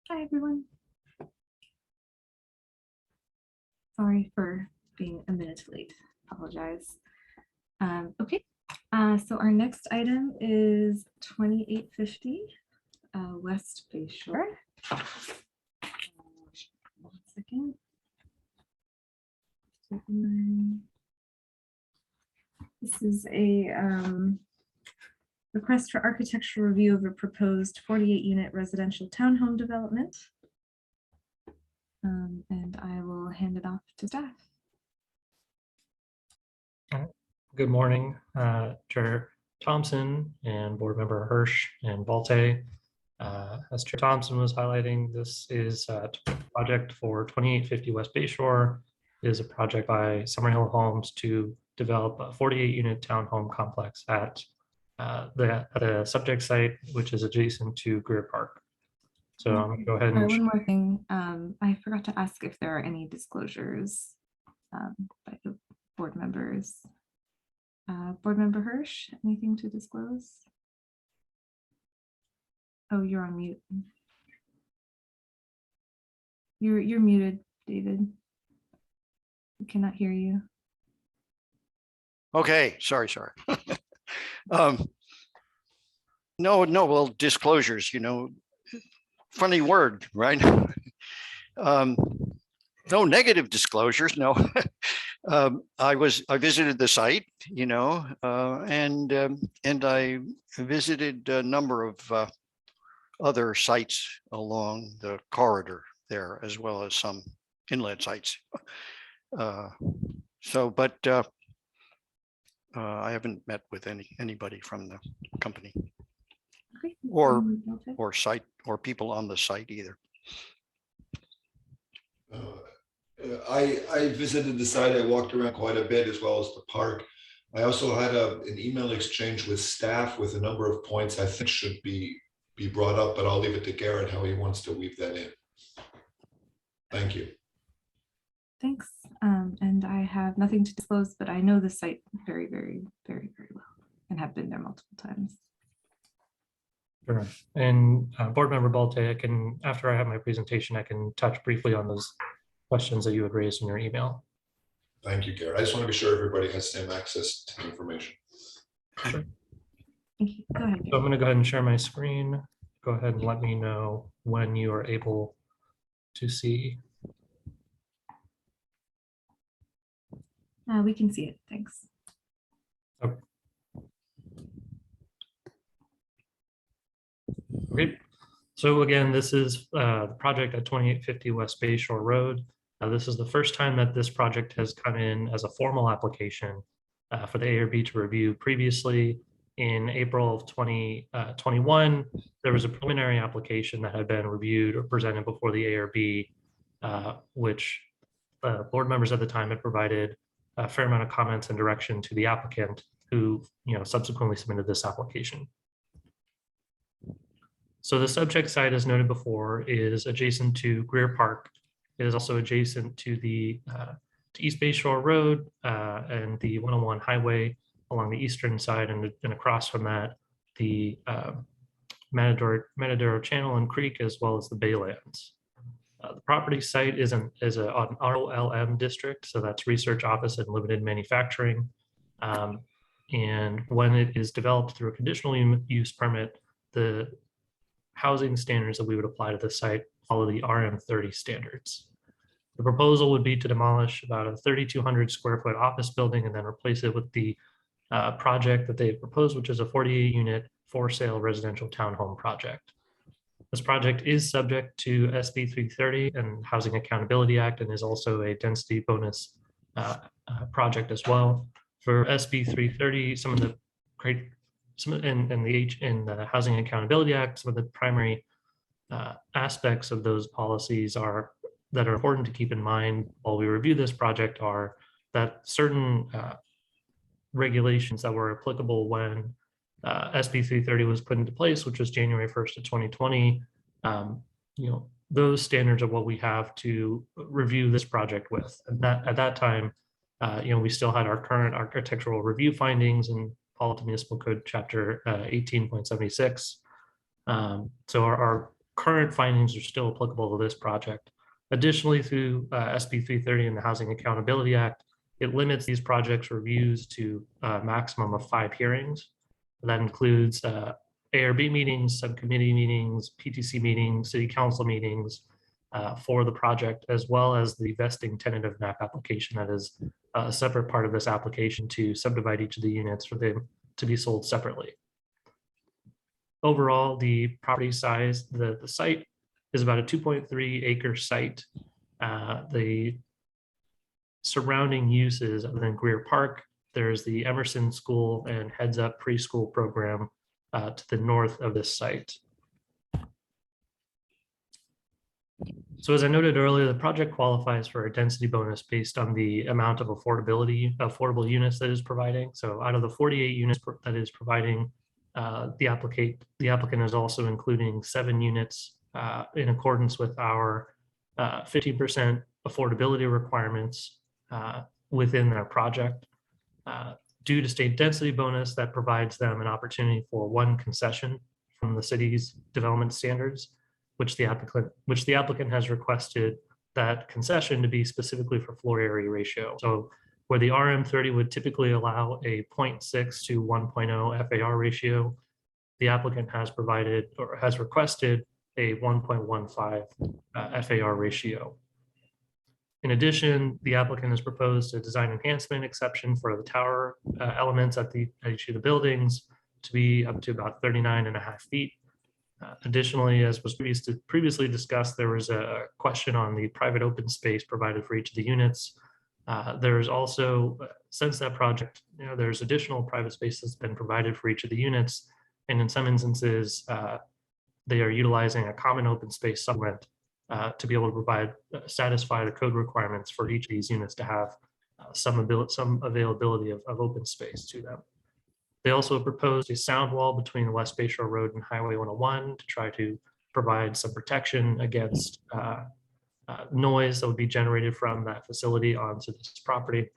Hi, everyone. Sorry for being a minute late. Apologize. Okay, so our next item is 2850 West Bay Shore. One second. This is a request for architectural review of a proposed 48-unit residential townhome development. And I will hand it off to staff. Good morning, Chair Thompson and Board Member Hirsch and Volte. As Chair Thompson was highlighting, this is a project for 2850 West Bay Shore. It is a project by Summerhill Homes to develop a 48-unit townhome complex at the subject site, which is adjacent to Greer Park. So I'm going to go ahead and one more thing. I forgot to ask if there are any disclosures by the board members. Board Member Hirsch, anything to disclose? Oh, you're on mute. You're muted, David. We cannot hear you. Okay, sorry. No, well, disclosures, funny word, right? No negative disclosures, no. I visited the site, and I visited a number of other sites along the corridor there, as well as some inlet sites. But I haven't met with anybody from the company. Okay. Or site or people on the site either. I visited the site. I walked around quite a bit, as well as the park. I also had an email exchange with staff with a number of points I think should be brought up, but I'll leave it to Garrett how he wants to weave that in. Thank you. Thanks. And I have nothing to disclose, but I know the site very, very, very, very well and have been there multiple times. Sure. And Board Member Balte, after I have my presentation, I can touch briefly on those questions that you had raised in your email. Thank you, Garrett. I just want to be sure everybody has same access to the information. Sure. Thank you. Go ahead. So I'm going to go ahead and share my screen. Go ahead and let me know when you are able to see. We can see it. Thanks. Okay. So again, this is the project at 2850 West Bay Shore Road. This is the first time that this project has come in as a formal application for the ARB to review. Previously, in April of 2021, there was a preliminary application that had been reviewed or presented before the ARB, which board members at the time had provided a fair amount of comments and direction to the applicant, who subsequently submitted this application. So the subject site, as noted before, is adjacent to Greer Park. It is also adjacent to the to East Bay Shore Road and the 101 highway along the eastern side, and across from that, the Matadero Channel and Creek, as well as the Baylands. The property site is an ROLM district, so that's research, office, and limited manufacturing. And when it is developed through a conditional use permit, the housing standards that we would apply to the site follow the RM30 standards. The proposal would be to demolish about a 3,200 square foot office building and then replace it with the project that they have proposed, which is a 48 unit for sale residential townhome project. This project is subject to SB 330 and Housing Accountability Act, and is also a density bonus project as well. For SB 330, some of the in the Housing Accountability Act, some of the primary aspects of those policies that are important to keep in mind while we review this project are that certain regulations that were applicable when SB 330 was put into place, which was January 1st of 2020. Those standards are what we have to review this project with. And that at that time, we still had our current architectural review findings in Palo Municipal Code Chapter 18.76. So our current findings are still applicable to this project. Additionally, through SB 330 and the Housing Accountability Act, it limits these projects reviews to a maximum of 5 hearings. That includes ARB meetings, subcommittee meetings, PTC meetings, city council meetings for the project, as well as the vesting tentative map application that is a separate part of this application to subdivide each of the units for them to be sold separately. Overall, the property size, the site is about a 2.3 acre site. The surrounding uses, other than Greer Park, there's the Emerson School and Heads Up preschool program to the north of this site. So as I noted earlier, the project qualifies for a density bonus based on the amount of affordable units that is providing. So out of the 48 units that is providing, the applicant is also including 7 units in accordance with our 15% affordability requirements within their project. Due to state density bonus, that provides them an opportunity for 1 concession from the city's development standards, which the applicant has requested that concession to be specifically for floor area ratio. So where the RM30 would typically allow a 0.6 to 1.0 FAR ratio, the applicant has provided or has requested a 1.15 FAR ratio. In addition, the applicant has proposed a design enhancement exception for the tower elements at each of the buildings to be up to about 39.5 feet. Additionally, as was previously discussed, there was a question on the private open space provided for each of the units. There's also, since that project, there's additional private space that's been provided for each of the units. And in some instances, they are utilizing a common open space supplement to be able to satisfy the code requirements for each of these units to have some availability of open space to them. They also proposed a sound wall between West Bay Shore Road and Highway 101 to try to provide some protection against noise that would be generated from that facility onto this property.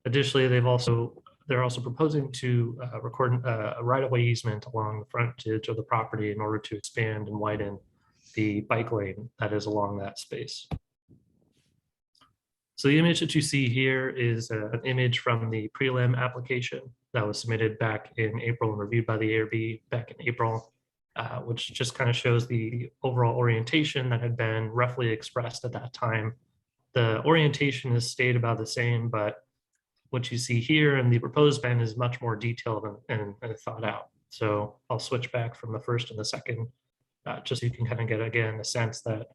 Additionally, they're also proposing to record a right-of-way easement along the frontage of the property in order to expand and widen the bike lane that is along that space. So the image that you see here is an image from the prelim application that was submitted back in April and reviewed by the ARB back in April, which just kind of shows the overall orientation that had been roughly expressed at that time. The orientation has stayed about the same, but what you see here in the proposed bend is much more detailed and thought out. So I'll switch back from the first and the second just so you can kind of get, again, a sense that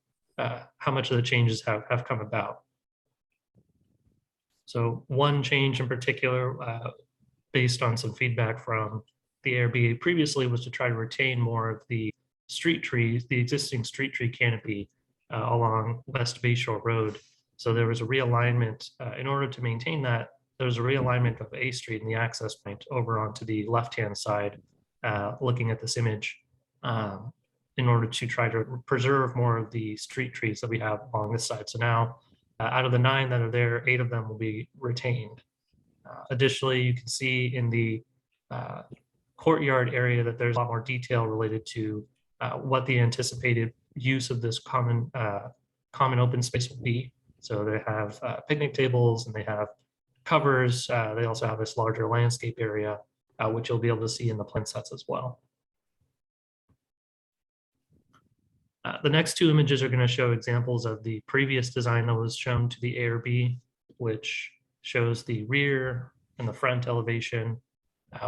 how much of the changes have come about. So one change in particular, based on some feedback from the ARB previously, was to try to retain more of the street trees, the existing street tree canopy along West Bayshore Road. So there was a realignment in order to maintain that. There was a realignment of A Street and the access point over onto the left-hand side, looking at this image, in order to try to preserve more of the street trees that we have along this side. So now, out of the 9 that are there, 8 of them will be retained. Additionally, you can see in the courtyard area that there's a lot more detail related to what the anticipated use of this common open space will be. So they have picnic tables and they have covers. They also have this larger landscape area, which you'll be able to see in the plan sets as well. The next 2 images are going to show examples of the previous design that was shown to the ARB, which shows the rear and the front elevation,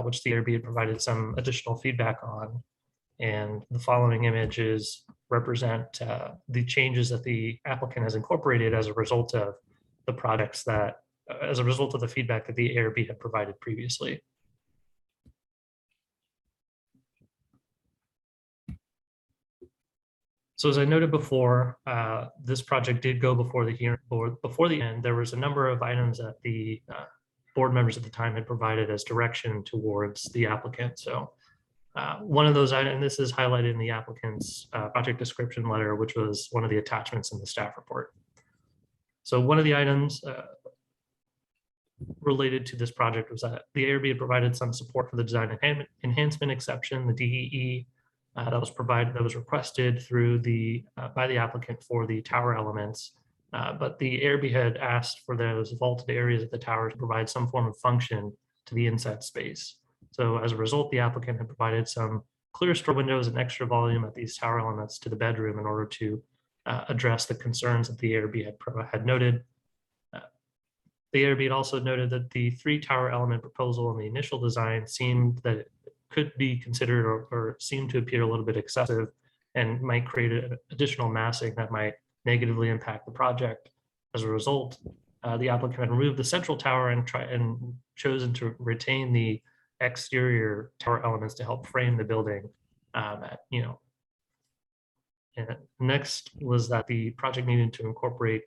which the ARB had provided some additional feedback on. And the following images represent the changes that the applicant has incorporated as a result of the products that, as a result of the feedback that the ARB had provided previously. So as I noted before, this project did go before the hearing, before the end. There was a number of items that the board members at the time had provided as direction towards the applicant. So one of those items, and this is highlighted in the applicant's project description letter, which was one of the attachments in the staff report. So one of the items related to this project was that the ARB had provided some support for the design enhancement exception, the DEE, that was requested through the by the applicant for the tower elements, but the ARB had asked for those vaulted areas of the tower to provide some form of function to the inset space. So as a result, the applicant had provided some clear store windows and extra volume at these tower elements to the bedroom in order to address the concerns that the ARB had noted. The ARB had also noted that the 3 tower element proposal in the initial design seemed that it could be considered or seemed to appear a little bit excessive and might create additional massing that might negatively impact the project. As a result, the applicant had removed the central tower and chosen to retain the exterior tower elements to help frame the building. And next was that the project needed to incorporate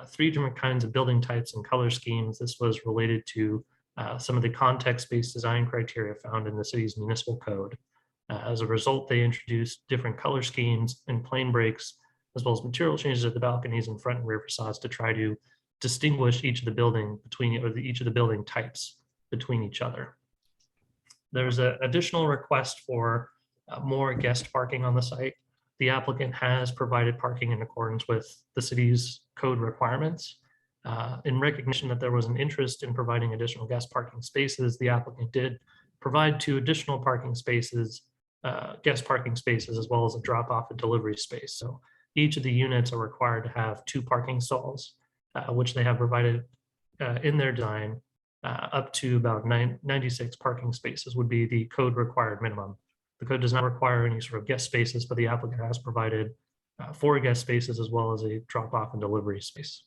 3 different kinds of building types and color schemes. This was related to some of the context-based design criteria found in the city's municipal code. As a result, they introduced different color schemes and plane breaks, as well as material changes at the balconies and front and rear facades to try to distinguish each of the building each of the building types between each other. There's an additional request for more guest parking on the site. The applicant has provided parking in accordance with the city's code requirements. In recognition that there was an interest in providing additional guest parking spaces, the applicant did provide 2 additional parking spaces, guest parking spaces, as well as a drop-off and delivery space. So each of the units are required to have 2 parking stalls, which they have provided in their design. Up to about 96 parking spaces would be the code required minimum. The code does not require any sort of guest spaces, but the applicant has provided 4 guest spaces as well as a drop-off and delivery space.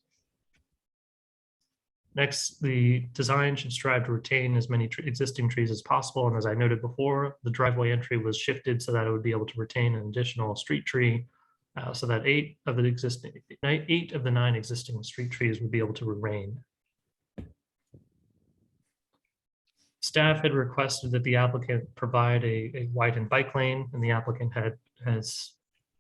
Next, the design should strive to retain as many existing trees as possible. And as I noted before, the driveway entry was shifted so that it would be able to retain an additional street tree, so that 8 of the 9 existing street trees would be able to remain. Staff had requested that the applicant provide a widened bike lane, and the applicant has,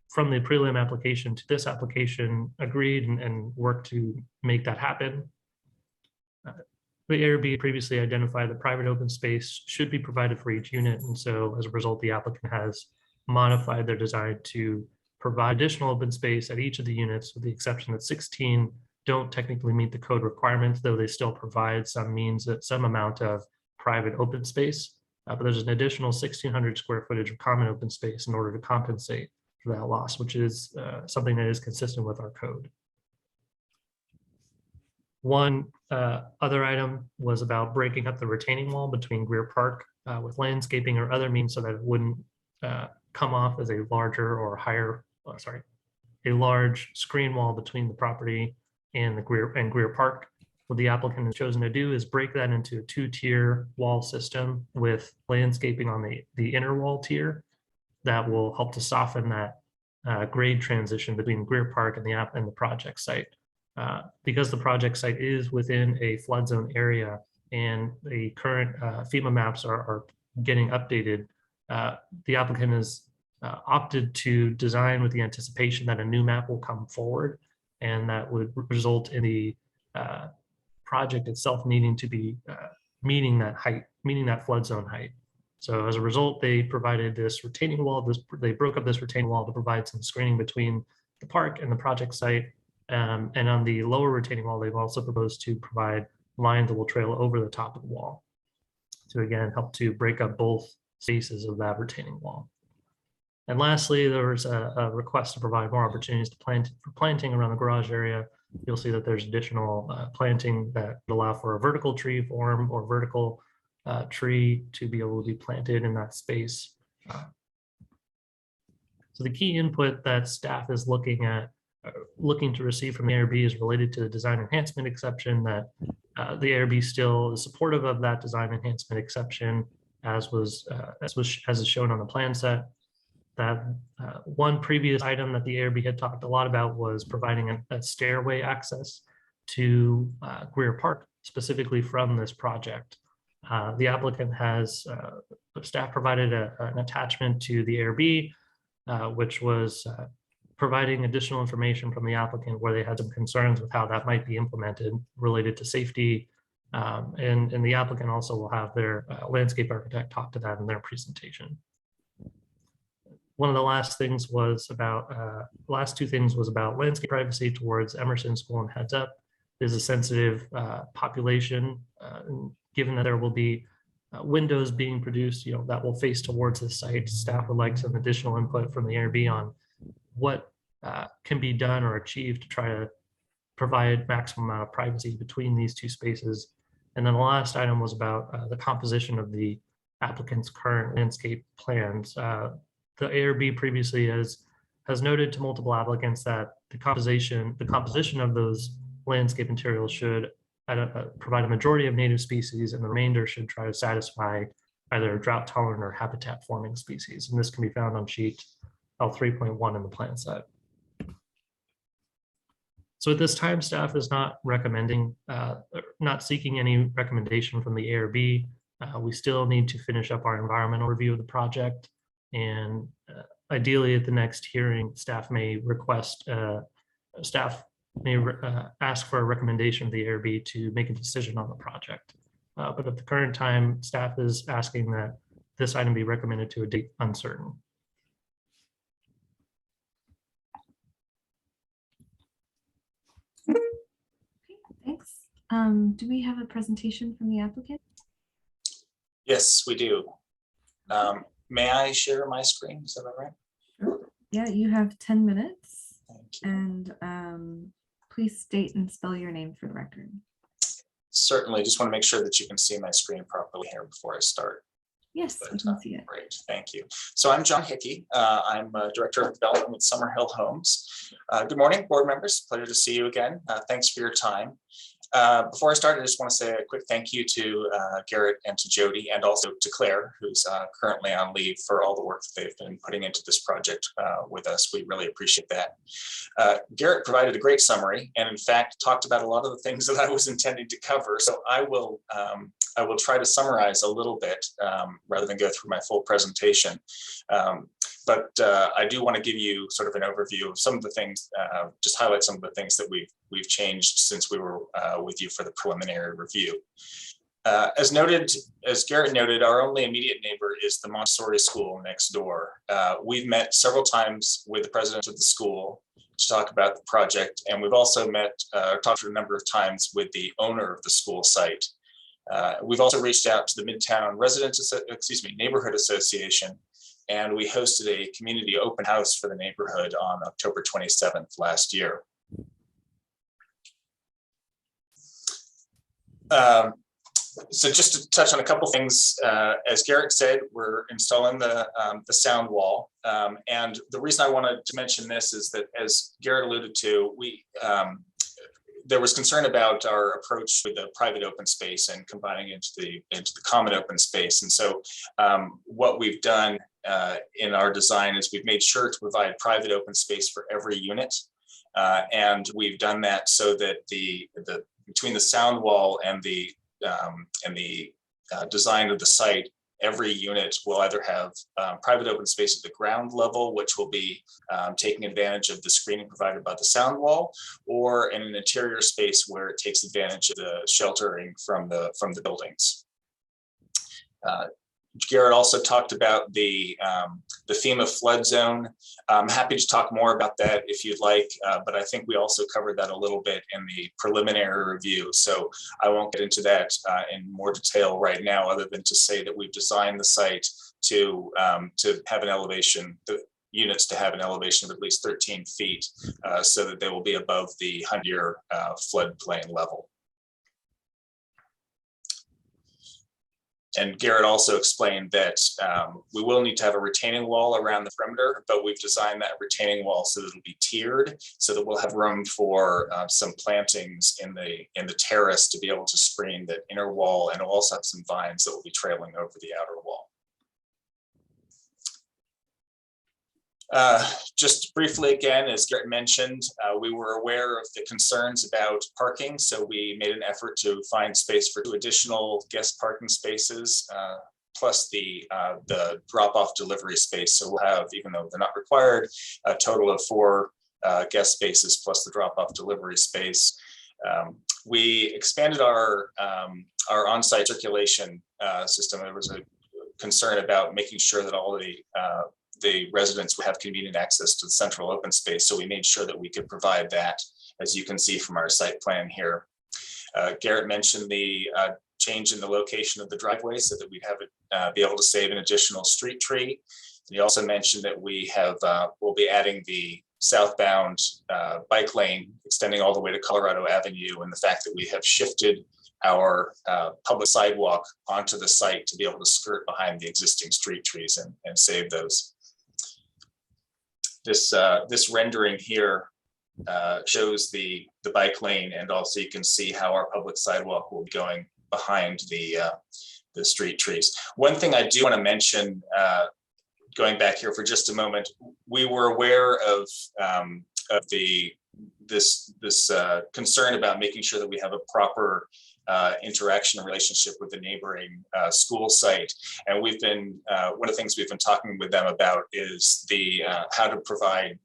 from the prelim application to this application, agreed and worked to make that happen. The ARB previously identified that private open space should be provided for each unit, and so as a result, the applicant has modified their design to provide additional open space at each of the units, with the exception that 16 don't technically meet the code requirements, though they still provide some amount of private open space. But there's an additional 1,600 square footage of common open space in order to compensate for that loss, which is something that is consistent with our code. One other item was about breaking up the retaining wall between Greer Park with landscaping or other means so that it wouldn't come off as a larger or higher, a large screen wall between the property and the Greer Park. What the applicant has chosen to do is break that into a 2-tier wall system with landscaping on the inner wall tier that will help to soften that grade transition between Greer Park and the project site. Because the project site is within a flood zone area and the current FEMA maps are getting updated, the applicant has opted to design with the anticipation that a new map will come forward, and that would result in the project itself needing to be meeting that height, meeting that flood zone height. So as a result, they provided this retaining wall. They broke up this retaining wall to provide some screening between the park and the project site. And on the lower retaining wall, they've also proposed to provide lines that will trail over the top of the wall to, again, help to break up both spaces of that retaining wall. And lastly, there was a request to provide more opportunities for planting around the garage area. You'll see that there's additional planting that would allow for a vertical tree form or vertical tree to be able to be planted in that space. So the key input that staff is looking to receive from the ARB is related to the design enhancement exception, that the ARB still is supportive of that design enhancement exception as is shown on the plan set. That one previous item that the ARB had talked a lot about was providing a stairway access to Greer Park, specifically from this project. The applicant has, staff provided an attachment to the ARB, which was providing additional information from the applicant where they had some concerns with how that might be implemented related to safety. And the applicant also will have their landscape architect talk to that in their presentation. One of the last two things was about landscape privacy towards Emerson School and Heads Up. There's a sensitive population, given that there will be windows being produced, that will face towards the site. Staff would like some additional input from the ARB on what can be done or achieved to try to provide maximum amount of privacy between these two spaces. And then the last item was about the composition of the applicant's current landscape plans. The ARB previously has noted to multiple applicants that the composition of those landscape materials should provide a majority of native species, and the remainder should try to satisfy either drought tolerant or habitat forming species. And this can be found on sheet L3.1 in the plan set. So at this time, staff is not seeking any recommendation from the ARB. We still need to finish up our environmental review of the project. And ideally at the next hearing, staff may ask for a recommendation of the ARB to make a decision on the project. But at the current time, staff is asking that this item be recommended to a date uncertain. Okay, thanks. Do we have a presentation from the applicant? Yes, we do. May I share my screen? Is that all right? Sure. Yeah, you have 10 minutes. Thank you. And please state and spell your name for the record. Certainly, just want to make sure that you can see my screen properly here before I start. Yes, we can see it. Great, thank you. So I'm John Hickey. I'm Director of Development with Summerhill Homes. Good morning, board members. Pleasure to see you again. Thanks for your time. Before I start, I just want to say a quick thank you to Garrett and to Jody, and also to Claire, who's currently on leave, for all the work that they've been putting into this project with us. We really appreciate that. Garrett provided a great summary, and in fact talked about a lot of the things that I was intending to cover. So I will try to summarize a little bit rather than go through my full presentation. But I do want to give you sort of an overview of some of the things, just highlight some of the things that we've changed since we were with you for the preliminary review. As Garrett noted, our only immediate neighbor is the Montessori school next door. We've met several times with the president of the school to talk about the project, and we've also talked a number of times with the owner of the school site. We've also reached out to the Midtown Neighborhood Association, and we hosted a community open house for the neighborhood on October 27th last year. So just to touch on a couple things, as Garrett said, we're installing the sound wall. And the reason I wanted to mention this is that, as Garrett alluded to, there was concern about our approach with the private open space and combining into the common open space. And so what we've done in our design is we've made sure to provide private open space for every unit. And we've done that so that between the sound wall and the design of the site, every unit will either have private open space at the ground level, which will be taking advantage of the screening provided by the sound wall, or in an interior space where it takes advantage of the sheltering from the buildings. Garrett also talked about the theme of flood zone. I'm happy to talk more about that if you'd like, but I think we also covered that a little bit in the preliminary review. So I won't get into that in more detail right now, other than to say that we've designed the site to have an elevation, the units to have an elevation of at least 13 feet, so that they will be above the 100-year floodplain level. And Garrett also explained that we will need to have a retaining wall around the perimeter, but we've designed that retaining wall so that it'll be tiered, so that we'll have room for some plantings in the terrace to be able to screen the inner wall, and we'll also have some vines that will be trailing over the outer wall. Just briefly again, as Garrett mentioned, we were aware of the concerns about parking, so we made an effort to find space for 2 additional guest parking spaces, plus the drop-off delivery space. So we'll have, even though they're not required, a total of 4 guest spaces plus the drop-off delivery space. We expanded our on-site circulation system. There was a concern about making sure that all the residents would have convenient access to the central open space. So we made sure that we could provide that, as you can see from our site plan here. Garrett mentioned the change in the location of the driveway so that we'd have it be able to save an additional street tree. And he also mentioned that we'll be adding the southbound bike lane extending all the way to Colorado Avenue, and the fact that we have shifted our public sidewalk onto the site to be able to skirt behind the existing street trees and save those. This rendering here shows the bike lane, and also you can see how our public sidewalk will be going behind the street trees. One thing I do want to mention, going back here for just a moment, we were aware of this concern about making sure that we have a proper interaction and relationship with the neighboring school site. And we've been, one of the things we've been talking with them about is how to provide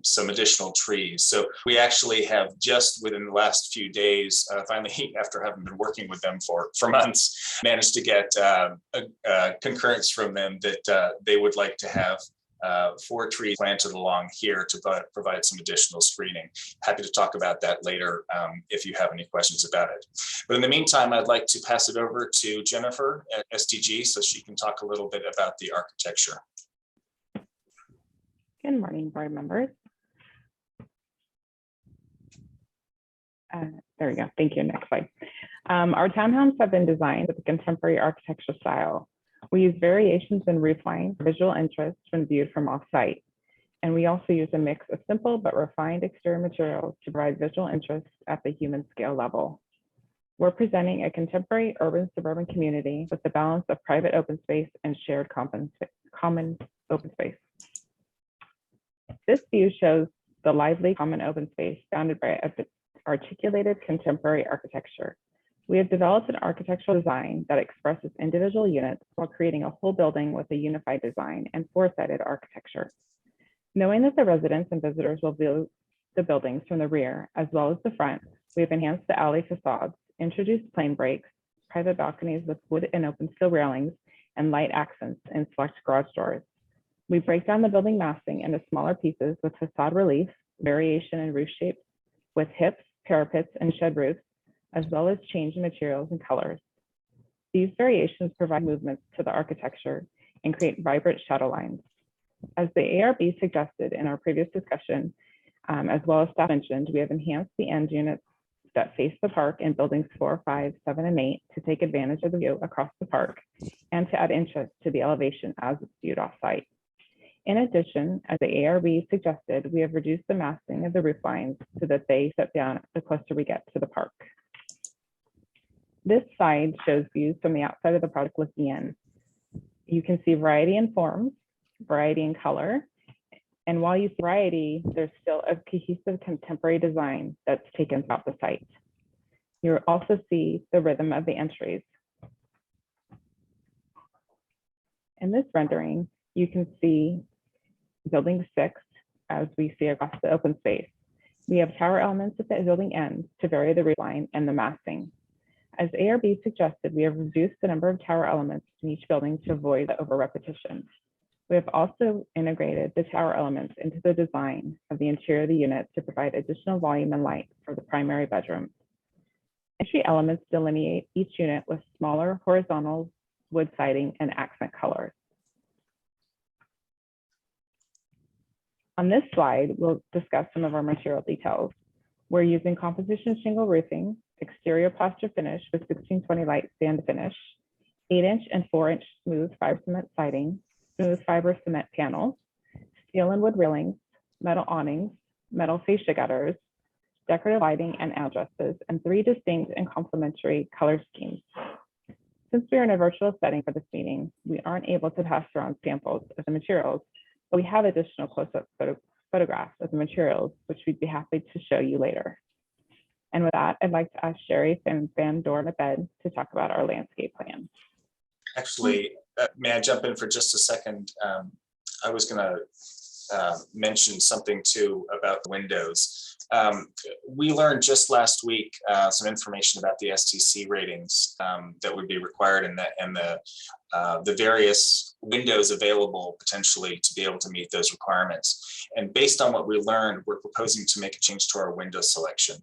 some additional trees. So we actually have just within the last few days, finally, after having been working with them for months, managed to get concurrence from them that they would like to have 4 trees planted along here to provide some additional screening. Happy to talk about that later if you have any questions about it. But in the meantime, I'd like to pass it over to Jennifer at STG so she can talk a little bit about the architecture. Good morning, board members. There we go. Thank you. Next slide. Our townhomes have been designed with a contemporary architecture style. We use variations in roof line for visual interest when viewed from off-site. And we also use a mix of simple but refined exterior materials to provide visual interest at the human scale level. We're presenting a contemporary urban suburban community with the balance of private open space and shared common open space. This view shows the lively common open space bounded by articulated contemporary architecture. We have developed an architectural design that expresses individual units while creating a whole building with a unified design and 4-sided architecture. Knowing that the residents and visitors will view the buildings from the rear as well as the front, we have enhanced the alley facades, introduced plane breaks, private balconies with wood and open steel railings, and light accents in select garage doors. We break down the building massing into smaller pieces with facade relief, variation in roof shapes, with hips, parapets, and shed roofs, as well as change in materials and colors. These variations provide movements to the architecture and create vibrant shadow lines. As the ARB suggested in our previous discussion, as well as staff mentioned, we have enhanced the end units that face the park in buildings 4, 5, 7, and 8 to take advantage of the view across the park and to add interest to the elevation as it's viewed off-site. In addition, as the ARB suggested, we have reduced the massing of the roof lines so that they step down the closer we get to the park. This slide shows views from the outside of the project looking in. You can see variety in forms, variety in color, and while you see variety, there's still a cohesive contemporary design that's taken throughout the site. You'll also see the rhythm of the entries. In this rendering, you can see building 6 as we see across the open space. We have tower elements at the building ends to vary the roof line and the massing. As ARB suggested, we have reduced the number of tower elements in each building to avoid the over repetition. We have also integrated the tower elements into the design of the interior of the unit to provide additional volume and light for the primary bedroom. Entry elements delineate each unit with smaller horizontal wood siding and accent colors. On this slide, we'll discuss some of our material details. We're using composition shingle roofing, exterior plaster finish with 1620 light sand finish, 8-inch and 4-inch smooth fiber cement siding, smooth fiber cement panels, steel and wood railings, metal awnings, metal fascia gutters, decorative lighting and addresses, and 3 distinct and complementary color schemes. Since we are in a virtual setting for this meeting, we aren't able to pass around samples of the materials, but we have additional close-up photographs of the materials, which we'd be happy to show you later. And with that, I'd like to ask Sherry Van Dorn-Abed to talk about our landscape plan. Actually, may I jump in for just a second? I was going to mention something too about windows. We learned just last week some information about the STC ratings that would be required and the various windows available potentially to be able to meet those requirements. And based on what we learned, we're proposing to make a change to our window selection.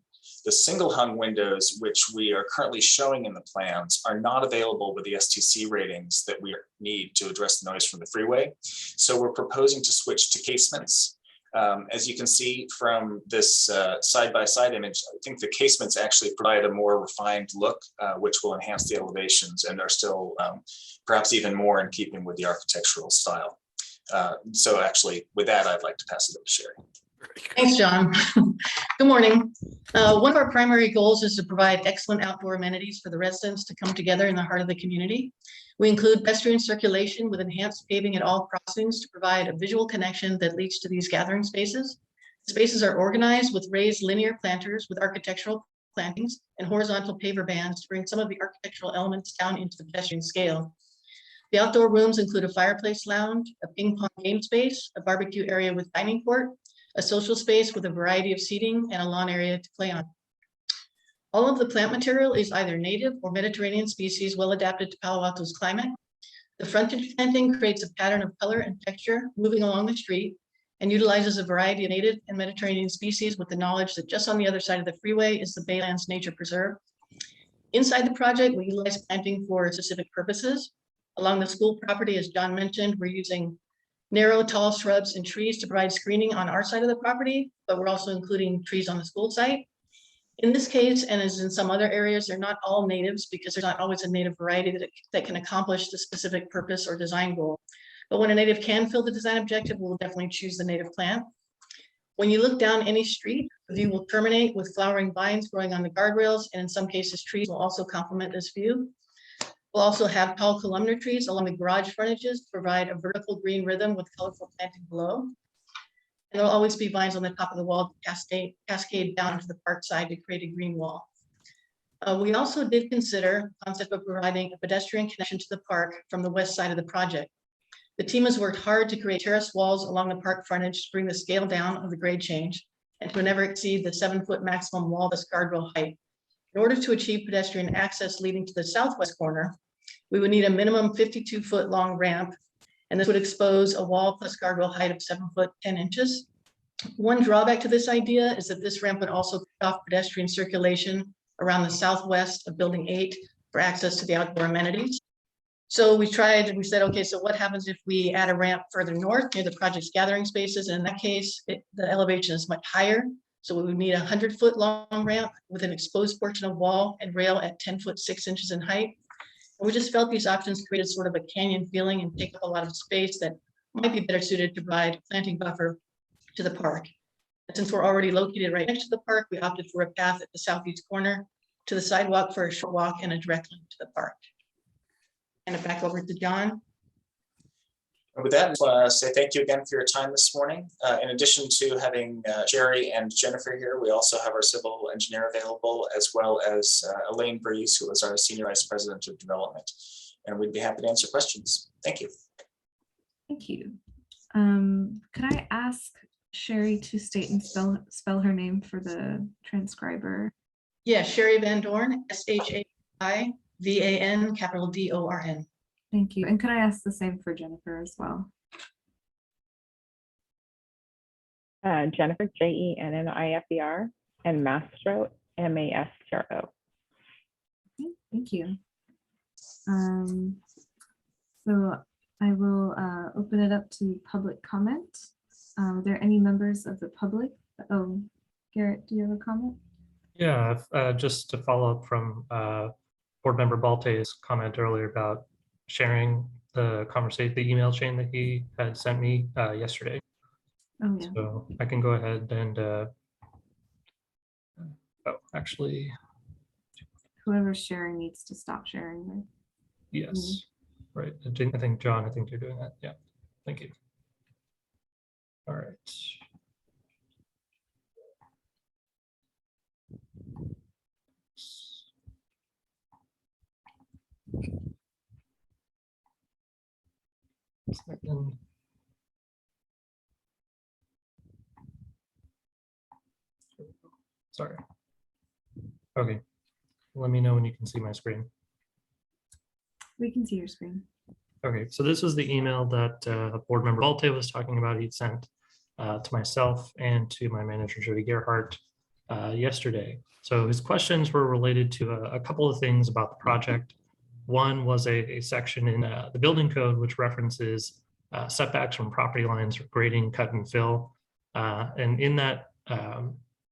The single hung windows, which we are currently showing in the plans, are not available with the STC ratings that we need to address the noise from the freeway. So we're proposing to switch to casements. As you can see from this side-by-side image, I think the casements actually provide a more refined look, which will enhance the elevations and are still perhaps even more in keeping with the architectural style. So actually, with that, I'd like to pass it over to Sherry. Thanks, John. Good morning. One of our primary goals is to provide excellent outdoor amenities for the residents to come together in the heart of the community. We include pedestrian circulation with enhanced paving at all crossings to provide a visual connection that leads to these gathering spaces. Spaces are organized with raised linear planters with architectural plantings and horizontal paver bands to bring some of the architectural elements down into the pedestrian scale. The outdoor rooms include a fireplace lounge, a ping pong game space, a barbecue area with dining court, a social space with a variety of seating, and a lawn area to play on. All of the plant material is either native or Mediterranean species well adapted to Palo Alto's climate. The frontage planting creates a pattern of color and texture moving along the street and utilizes a variety of native and Mediterranean species with the knowledge that just on the other side of the freeway is the Baylands Nature Preserve. Inside the project, we utilize planting for specific purposes. Along the school property, as John mentioned, we're using narrow, tall shrubs and trees to provide screening on our side of the property, but we're also including trees on the school site. In this case, and as in some other areas, they're not all natives because there's not always a native variety that can accomplish the specific purpose or design goal. But when a native can fill the design objective, we'll definitely choose the native plant. When you look down any street, the view will terminate with flowering vines growing on the guardrails, and in some cases, trees will also complement this view. We'll also have tall columnar trees along the garage frontages to provide a vertical green rhythm with colorful planting below. And there'll always be vines on the top of the wall to cascade down to the park side to create a green wall. We also did consider the concept of providing a pedestrian connection to the park from the west side of the project. The team has worked hard to create terrace walls along the park frontage to bring the scale down of the grade change and to never exceed the 7-foot maximum wall-less guardrail height. In order to achieve pedestrian access leading to the southwest corner, we would need a minimum 52-foot long ramp, and this would expose a wall plus guardrail height of 7 foot 10 inches. One drawback to this idea is that this ramp would also cut off pedestrian circulation around the southwest of Building 8 for access to the outdoor amenities. So we said, okay, so what happens if we add a ramp further north near the project's gathering spaces? And in that case, the elevation is much higher. So we would need a 100-foot long ramp with an exposed portion of wall and rail at 10 foot 6 inches in height. And we just felt these options created sort of a canyon feeling and take up a lot of space that might be better suited to provide a planting buffer to the park. And since we're already located right next to the park, we opted for a path at the southeast corner to the sidewalk for a short walk and a direct link to the park. And it back over to John. And with that, I just want to say thank you again for your time this morning. In addition to having Jerry and Jennifer here, we also have our civil engineer available, as well as Elaine Breeze, who is our Senior Vice President of Development. And we'd be happy to answer questions. Thank you. Thank you. Could I ask Sherry to state and spell her name for the transcriber? Yeah, Sherry Van Dorn, SHAIVAN, capital DORN. Thank you. And could I ask the same for Jennifer as well? Jennifer, JENNIFER, and Mastro, MASTRO. Okay, thank you. So I will open it up to public comment. Are there any members of the public? Oh, Garrett, do you have a comment? Yeah, just to follow up from Board Member Balte's comment earlier about sharing the conversation, the email chain that he had sent me yesterday. Oh, yeah. So I can go ahead and, actually. Whoever's sharing needs to stop sharing, right? Yes, right. I think, John, I think you're doing that. Yeah, thank you. All right. Second. Sorry. Okay. Let me know when you can see my screen. We can see your screen. Okay, so this is the email that Board Member Balte was talking about. He'd sent to myself and to my manager, Jody Gerhardt, yesterday. So his questions were related to a couple of things about the project. One was a section in the building code which references setbacks from property lines for grading, cut and fill. And in that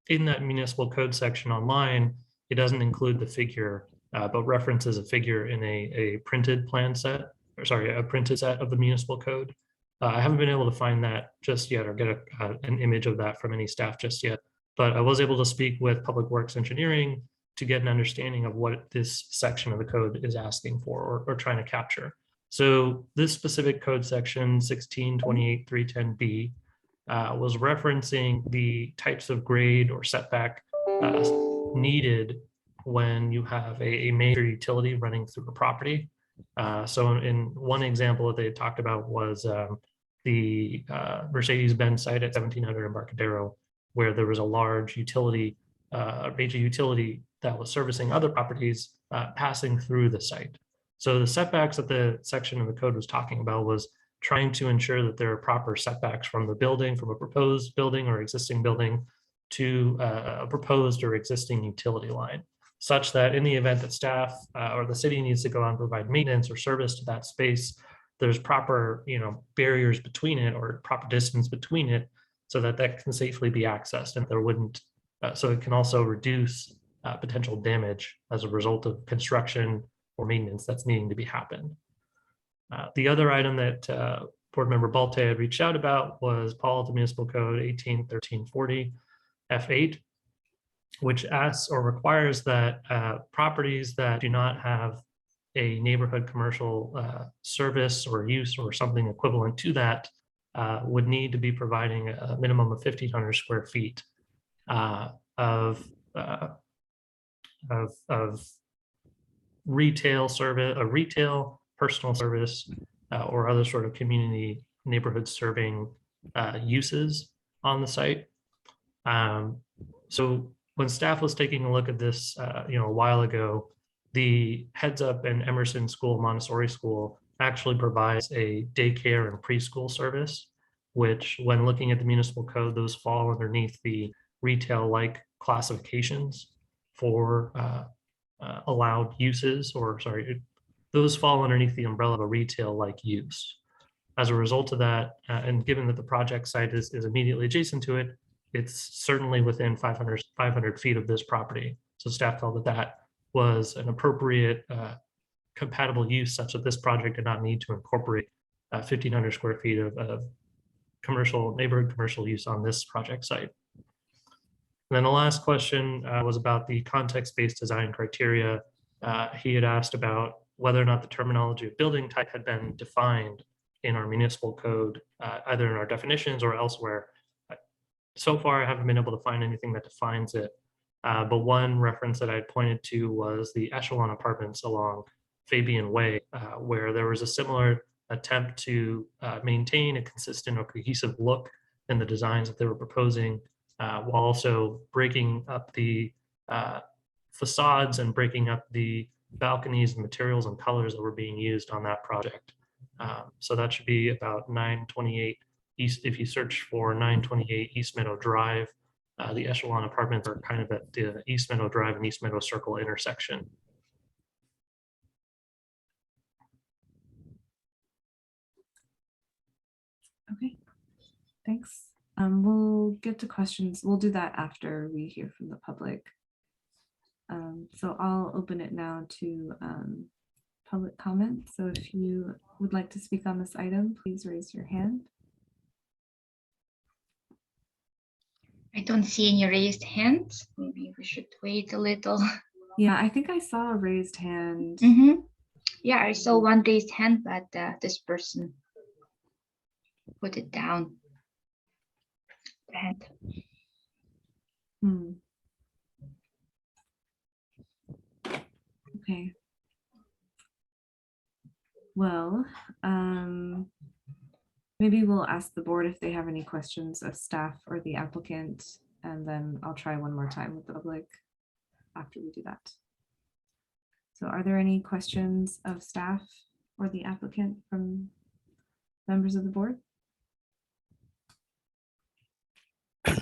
municipal code section online, it doesn't include the figure, but references a figure in a printed plan set, or sorry, a printed set of the municipal code. I haven't been able to find that just yet or get an image of that from any staff just yet, but I was able to speak with Public Works Engineering to get an understanding of what this section of the code is asking for or trying to capture. So this specific code section 1628.310B was referencing the types of grade or setback needed when you have a major utility running through a property. So in one example that they talked about was the Mercedes-Benz site at 1700 Embarcadero, where there was a large utility, major utility that was servicing other properties passing through the site. So the setbacks that the section of the code was talking about was trying to ensure that there are proper setbacks from the building, from a proposed building or existing building to a proposed or existing utility line, such that in the event that staff or the city needs to go out and provide maintenance or service to that space, there's proper, barriers between it or proper distance between it, so that that can safely be accessed, and there wouldn't. So it can also reduce potential damage as a result of construction or maintenance that's needing to be happened. The other item that Board Member Balte had reached out about was Palo Alto Municipal Code 181340 F8, which asks or requires that properties that do not have a neighborhood commercial service or use or something equivalent to that would need to be providing a minimum of 1,500 square feet of retail service, a retail personal service, or other sort of community neighborhood serving uses on the site. So when staff was taking a look at this, a while ago, the Heads Up and Emerson School, Montessori School, actually provides a daycare and preschool service, which when looking at the municipal code, those fall underneath the retail-like classifications for allowed uses, or sorry, those fall underneath the umbrella of a retail-like use. As a result of that, and given that the project site is immediately adjacent to it, it's certainly within 500 feet of this property. So staff felt that that was an appropriate compatible use such that this project did not need to incorporate 1,500 square feet of commercial neighborhood commercial use on this project site. And then the last question was about the context-based design criteria. He had asked about whether or not the terminology of building type had been defined in our municipal code, either in our definitions or elsewhere. So far, I haven't been able to find anything that defines it. But one reference that I pointed to was the Echelon Apartments along Fabian Way, where there was a similar attempt to maintain a consistent or cohesive look in the designs that they were proposing, while also breaking up the facades and breaking up the balconies and materials and colors that were being used on that project. So that should be about 928 East. If you search for 928 East Meadow Drive, the Echelon Apartments are kind of at the East Meadow Drive and East Meadow Circle intersection. Okay, thanks. We'll get to questions. We'll do that after we hear from the public. So I'll open it now to public comment. So if you would like to speak on this item, please raise your hand. I don't see any raised hands. Maybe we should wait a little. Yeah, I think I saw a raised hand. Yeah, I saw one raised hand, but this person put it down. Go ahead. Okay. Well, maybe we'll ask the board if they have any questions of staff or the applicant, and then I'll try one more time with the public after we do that. So are there any questions of staff or the applicant from members of the board? No.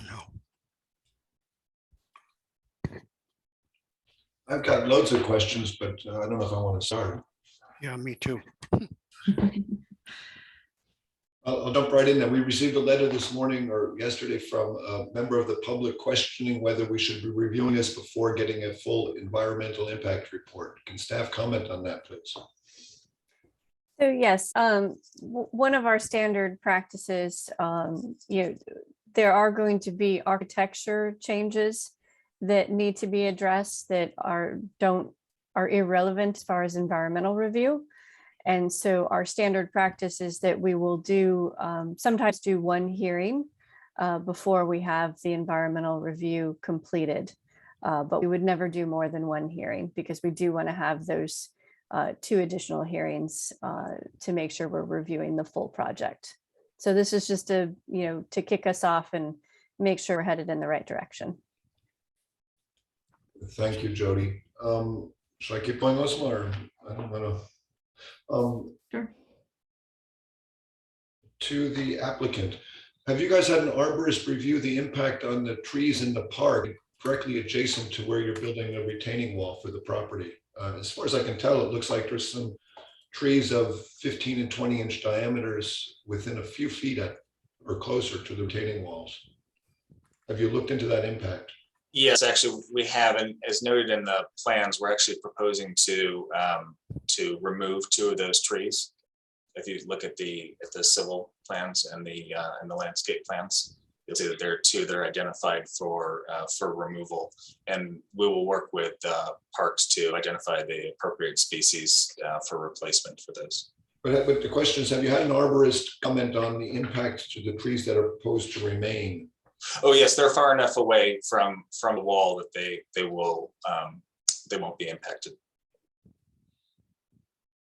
I've got loads of questions, but I don't know if I want to start. Yeah, me too. I'll jump right in there. We received a letter this morning or yesterday from a member of the public questioning whether we should be reviewing this before getting a full environmental impact report. Can staff comment on that, please? So yes, one of our standard practices, there are going to be architecture changes that need to be addressed that are irrelevant as far as environmental review. And so our standard practice is that we will do sometimes do one hearing before we have the environmental review completed. But we would never do more than one hearing because we do want to have those 2 additional hearings to make sure we're reviewing the full project. So this is just to kick us off and make sure we're headed in the right direction. Thank you, Jody. Should I keep going, Osma, or I don't want to? Sure. To the applicant, have you guys had an arborist review the impact on the trees in the park directly adjacent to where you're building a retaining wall for the property? As far as I can tell, it looks like there's some trees of 15 and 20-inch diameters within a few feet or closer to the retaining walls. Have you looked into that impact? Yes, actually, we have, and as noted in the plans, we're actually proposing to remove 2 of those trees. If you look at the civil plans and the landscape plans, you'll see that there are 2 that are identified for removal, and we will work with parks to identify the appropriate species for replacement for those. But the question is, have you had an arborist comment on the impact to the trees that are proposed to remain? Oh yes, they're far enough away from the wall that they won't be impacted.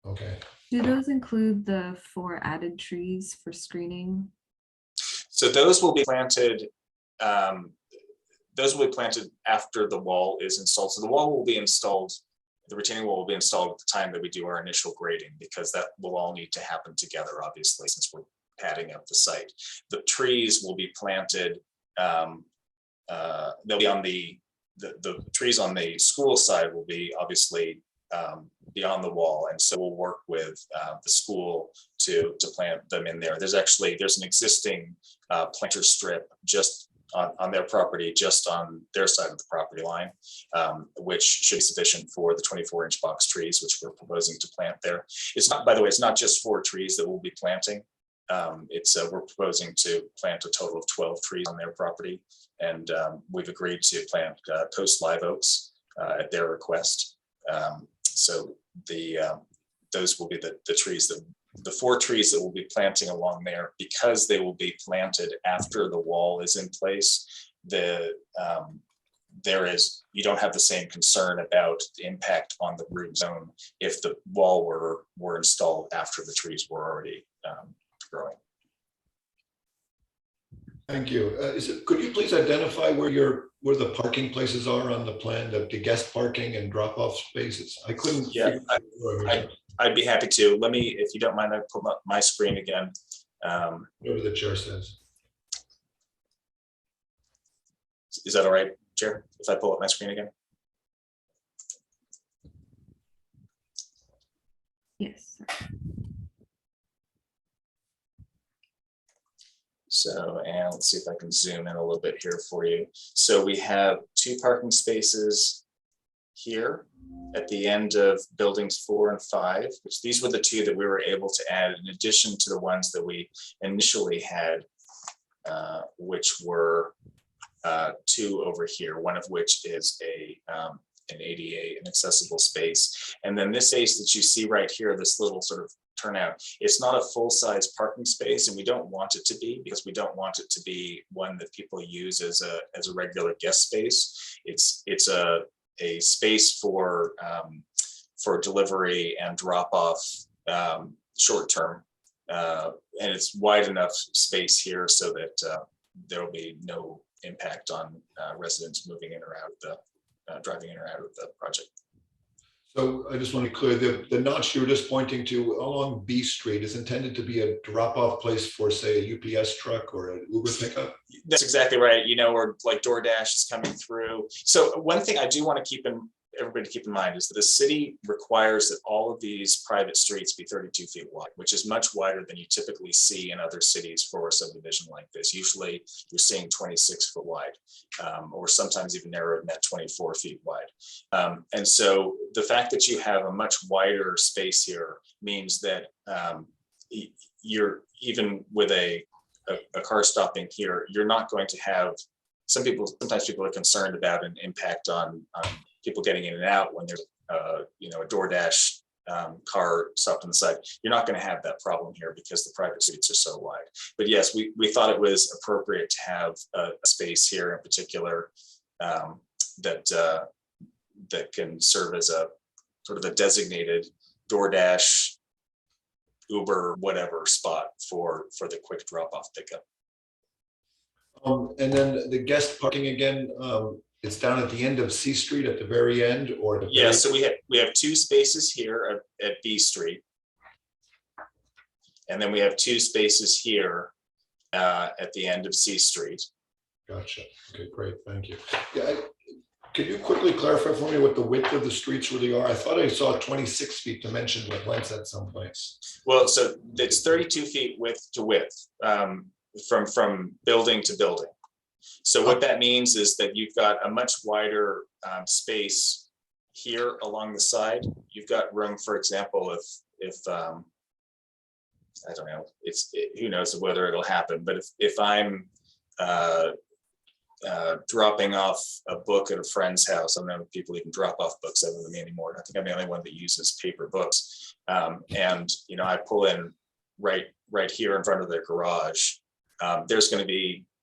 Okay. Do those include the 4 added trees for screening? So those will be planted. Those will be planted after the wall is installed. So the wall will be installed. The retaining wall will be installed at the time that we do our initial grading, because that will all need to happen together, obviously, since we're padding up the site. The trees will be planted. They'll be on the trees on the school side will be obviously beyond the wall, and so we'll work with the school to plant them in there. There's an existing planter strip just on their property, just on their side of the property line, which should be sufficient for the 24-inch box trees, which we're proposing to plant there. It's not, by the way, it's not just 4 trees that we'll be planting. We're proposing to plant a total of 12 trees on their property, and we've agreed to plant coast live oaks at their request. So those will be the trees that the 4 trees that we'll be planting along there, because they will be planted after the wall is in place. You don't have the same concern about the impact on the root zone if the wall were installed after the trees were already growing. Thank you. Could you please identify where the parking places are on the plan, the guest parking and drop-off spaces? I couldn't. Yeah, I'd be happy to. Let me, if you don't mind, I pull up my screen again. Whatever the chair says. Is that all right, Chair, if I pull up my screen again? Yes. So, and let's see if I can zoom in a little bit here for you. So we have 2 parking spaces here at the end of buildings 4 and 5, which these were the 2 that we were able to add in addition to the ones that we initially had, which were 2 over here, one of which is an ADA, an accessible space. And then this space that you see right here, this little sort of turnout, it's not a full-size parking space, and we don't want it to be, because we don't want it to be one that people use as a regular guest space. It's a space for delivery and drop-off short term, and it's wide enough space here so that there will be no impact on residents moving in or out of the driving in or out of the project. So I just want to be clear, the notch you were just pointing to along B Street is intended to be a drop-off place for, say, a UPS truck or an Uber pickup? That's exactly right. You know, or like DoorDash is coming through. So one thing I do want to everybody keep in mind is that the city requires that all of these private streets be 32 feet wide, which is much wider than you typically see in other cities for a subdivision like this. Usually you're seeing 26 foot wide, or sometimes even narrower than that, 24 feet wide. And so the fact that you have a much wider space here means that you're, even with a car stopping here, you're not going to have, sometimes people are concerned about an impact on people getting in and out when there's a DoorDash car stopped on the side. You're not going to have that problem here because the private streets are so wide. But yes, we thought it was appropriate to have a space here in particular that can serve as a sort of a designated DoorDash, Uber, whatever spot for the quick drop-off pickup. And then the guest parking again, it's down at the end of C Street at the very end, or yeah. So we have 2 spaces here at B Street, and then we have 2 spaces here at the end of C Street. Gotcha. Okay, great. Thank you. Yeah, could you quickly clarify for me what the width of the streets really are? I thought I saw 26 feet dimension with length at some place. Well, so it's 32 feet width to width from building to building. So what that means is that you've got a much wider space here along the side. You've got room, for example, if I don't know, who knows whether it'll happen, but if I'm dropping off a book at a friend's house, I don't know if people even drop off books other than me anymore. I think I'm the only one that uses paper books. And I pull in right here in front of their garage.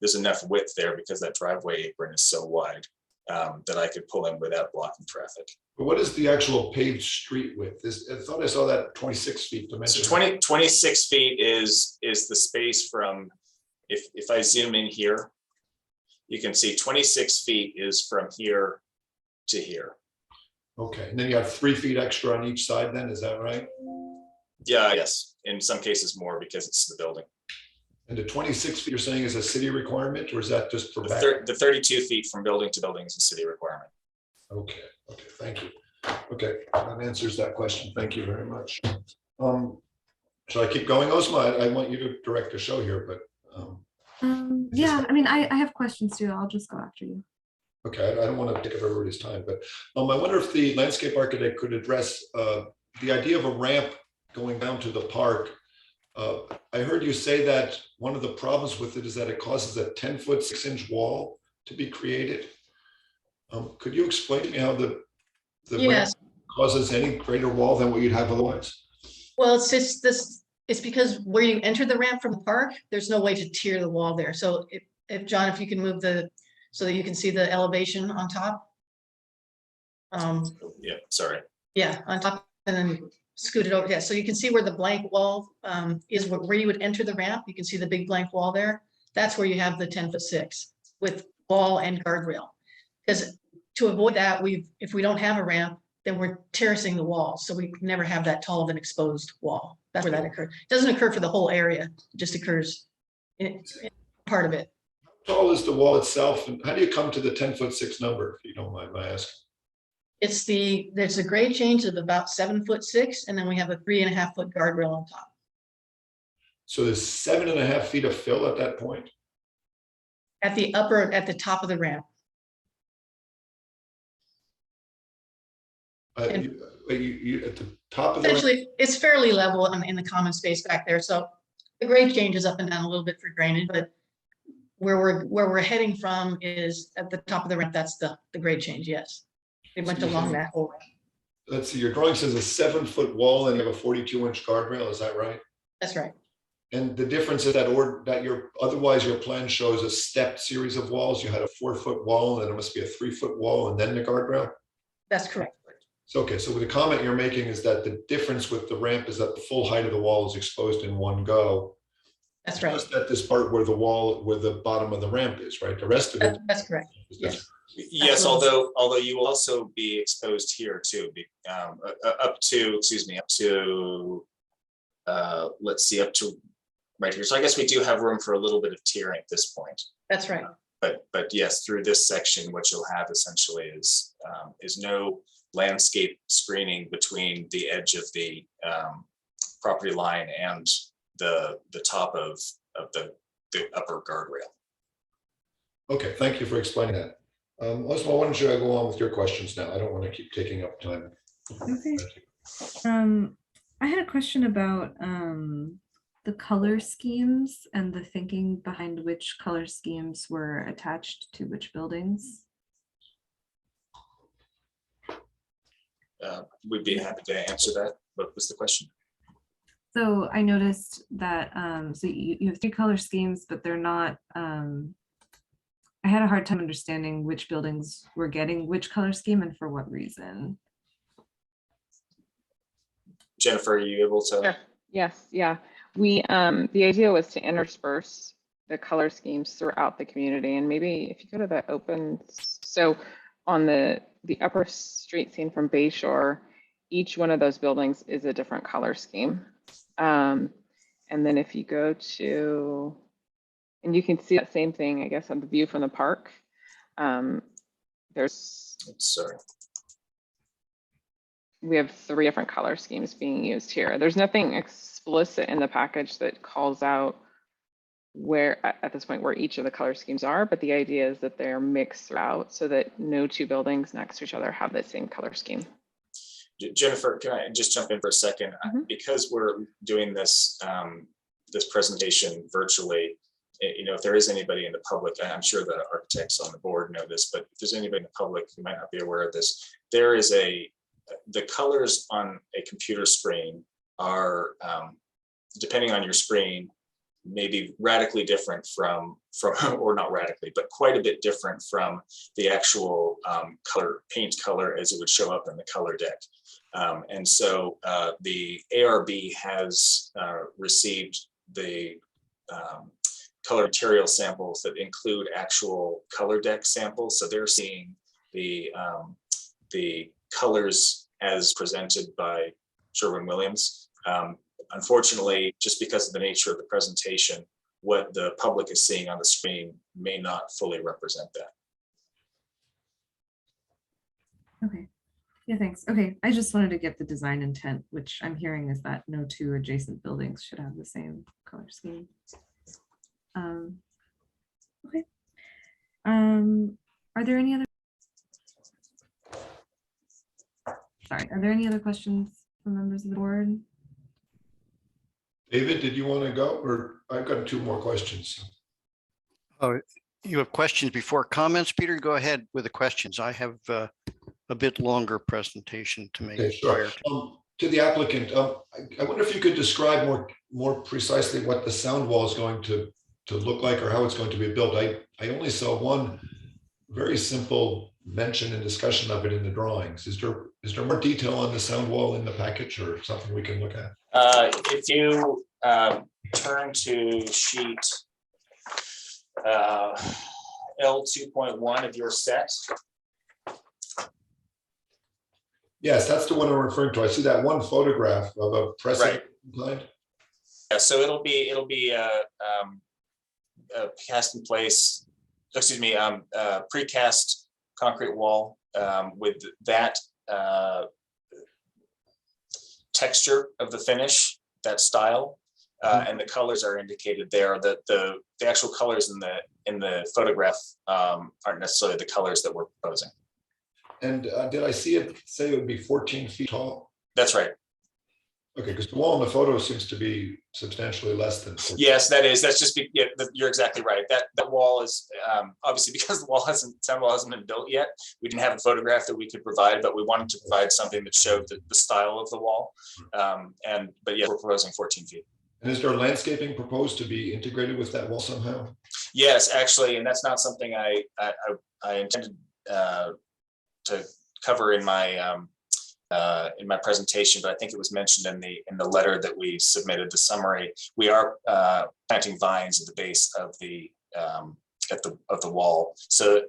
There's enough width there because that driveway apron is so wide that I could pull in without blocking traffic. But what is the actual paved street width? I thought I saw that 26 feet dimension. So 26 feet is the space from, if I zoom in here, you can see 26 feet is from here to here. Okay, and then you have 3 feet extra on each side then, is that right? Yeah, yes, in some cases more because it's the building. And the 26 feet you're saying is a city requirement, or is that just for back? The 32 feet from building to building is a city requirement. Okay, thank you. Okay, that answers that question. Thank you very much. Shall I keep going, Osma? I want you to direct the show here, but Yeah, I mean, I have questions too. I'll just go after you. Okay, I don't want to take up everybody's time, but I wonder if the landscape architect could address the idea of a ramp going down to the park. I heard you say that one of the problems with it is that it causes a 10-foot 6-inch wall to be created. Could you explain to me how the ramp Yes, causes any greater wall than what you'd have otherwise? well, it's just this, it's because where you enter the ramp from the park, there's no way to tier the wall there. So if John, if you can move so that you can see the elevation on top. Yeah, sorry. Yeah, on top and then scoot it over. Yeah, so you can see where the blank wall is where you would enter the ramp. You can see the big blank wall there. That's where you have the 10'6" with wall and guardrail. Because to avoid that, if we don't have a ramp, then we're terracing the wall. So we never have that tall of an exposed wall. That's where that occurs. It doesn't occur for the whole area. It just occurs in part of it. How tall is the wall itself, and how do you come to the 10'6" number, if you don't mind my asking? There's a grade change of about 7'6", and then we have a 3.5-foot guardrail on top. So there's 7.5 feet of fill at that point? At the top of the ramp. You at the top of the ramp? Essentially, it's fairly level in the common space back there. So the grade changes up and down a little bit for drainage, but where we're heading from is at the top of the ramp. That's the grade change. Yes, it went along that whole ramp. Let's see, your drawing says a 7-foot wall and you have a 42-inch guardrail. Is that right? That's right. And the difference is that otherwise your plan shows a stepped series of walls. You had a 4-foot wall, and it must be a 3-foot wall, and then the guardrail. That's correct. So, okay, so the comment you're making is that the difference with the ramp is that the full height of the wall is exposed in one go. That's right. Just at this part where the bottom of the ramp is, right? The rest of it. That's correct. Yes. Yes, although you will also be exposed here too, up to let's see, up to right here. So I guess we do have room for a little bit of tiering at this point. That's right. But yes, through this section, what you'll have essentially is no landscape screening between the edge of the property line and the top of the upper guardrail. Okay, thank you for explaining that. Oswald, why don't you go on with your questions now? I don't want to keep taking up time. Okay. I had a question about the color schemes and the thinking behind which color schemes were attached to which buildings. We'd be happy to answer that. What was the question? So I noticed that so you have 3 color schemes, but they're not. I had a hard time understanding which buildings were getting which color scheme and for what reason. Jennifer, are you able to? Sure. Yes, yeah. The idea was to intersperse the color schemes throughout the community, and maybe if you go to the open, so on the upper street scene from Bayshore, each one of those buildings is a different color scheme. And then if you go to, and you can see that same thing, I guess, on the view from the park. We have 3 different color schemes being used here. There's nothing explicit in the package that calls out where, at this point, where each of the color schemes are, but the idea is that they're mixed throughout so that no 2 buildings next to each other have the same color scheme. Jennifer, can I just jump in for a second? Mm-hmm. Because we're doing this this presentation virtually, if there is anybody in the public, and I'm sure the architects on the board know this, but if there's anybody in the public who might not be aware of this, there is the colors on a computer screen are, depending on your screen, maybe radically different from or not radically, but quite a bit different from the actual paint color as it would show up in the color deck. And so the ARB has received the color material samples that include actual color deck samples. So they're seeing the colors as presented by Sherwin-Williams. Unfortunately, just because of the nature of the presentation, what the public is seeing on the screen may not fully represent that. Okay. Yeah, thanks. Okay, I just wanted to get the design intent, which I'm hearing is that no 2 adjacent buildings should have the same color scheme. Are there any other? Sorry, are there any other questions from members of the board? David, did you want to go, or I've got two more questions? Oh, you have questions before comments, Peter? Go ahead with the questions. I have a bit longer presentation to make. Okay, sure. prior To the applicant, I wonder if you could describe more precisely what the sound wall is going to look like, or how it's going to be built. I only saw one very simple mention and discussion of it in the drawings. Is there more detail on the sound wall in the package, or something we can look at? If you turn to sheet L2.1 of your set. Yes, that's the one I'm referring to. I see that one photograph of a precedent. Right. Yeah, so it'll be a cast in place, excuse me, precast concrete wall with that texture of the finish, that style, and the colors are indicated there. That the actual colors in the photograph aren't necessarily the colors that we're proposing. And did I see it say it would be 14 feet tall? That's right. Okay, because the wall in the photo seems to be substantially less than 14. Yes, that is. That's just, yeah, you're exactly right. That wall is obviously, because the sound wall hasn't been built yet. We didn't have a photograph that we could provide, but we wanted to provide something that showed the style of the wall. But yeah, we're proposing 14 feet. And is there landscaping proposed to be integrated with that wall somehow? Yes, actually, and that's not something I intended to cover in my presentation, but I think it was mentioned in the letter that we submitted, the summary. We are planting vines at the base of the wall, so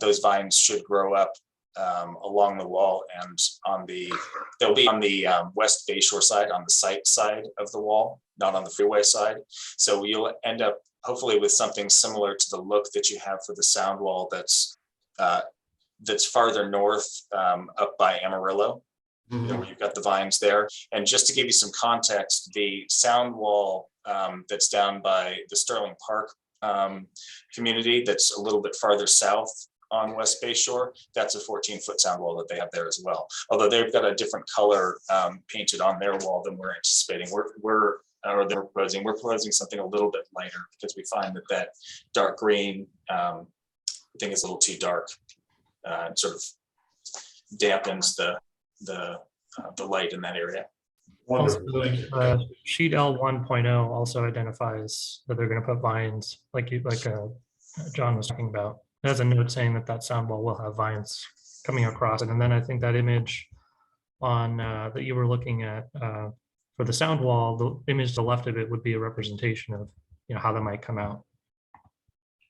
those vines should grow up along the wall and they'll be on the west bayshore side, on the site side of the wall, not on the freeway side. So you'll end up hopefully with something similar to the look that you have for the sound wall that's farther north up by Amarillo. Where you've got the vines there. And just to give you some context, the sound wall that's down by the Sterling Park community, that's a little bit farther south on West Bayshore, that's a 14-foot sound wall that they have there as well. Although they've got a different color painted on their wall than we're anticipating. We're proposing something a little bit lighter, because we find that dark green thing is a little too dark. And sort of dampens the light in that area. Also, sheet L 1.0 also identifies that they're going to put vines, like John was talking about. It has a note saying that sound wall will have vines coming across it. And then I think that image on that you were looking at for the sound wall, the image to the left of it would be a representation of how that might come out.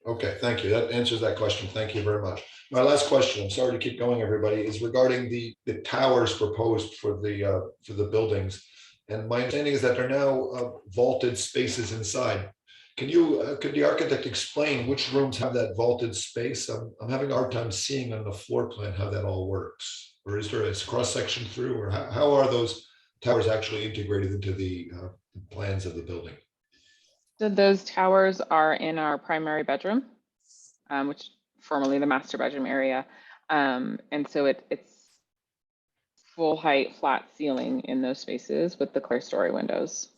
Okay, thank you. That answers that question. Thank you very much. My last question, I'm sorry to keep going, everybody, is regarding the towers proposed for the buildings. And my understanding is that they're now vaulted spaces inside. Could the architect explain which rooms have that vaulted space? I'm having a hard time seeing on the floor plan how that all works. Or is there a cross section through, or how are those towers actually integrated into the plans of the building? So those towers are in our primary bedroom, which formerly the master bedroom area. And so it's full height, flat ceiling in those spaces with the clear story windows.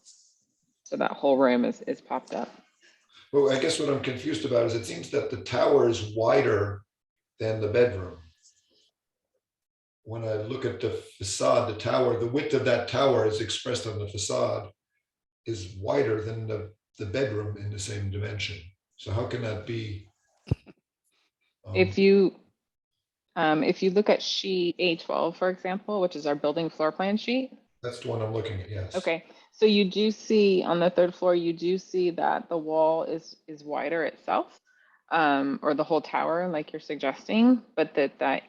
So that whole room is popped up. Well, I guess what I'm confused about is it seems that the tower is wider than the bedroom. When I look at the facade, the width of that tower is expressed on the facade is wider than the bedroom in the same dimension. So how can that be? If you look at sheet A12, for example, which is our building floor plan sheet. That's the one I'm looking at, yes. Okay, so you do see on the third floor, you do see that the wall is wider itself, or the whole tower, like you're suggesting, but that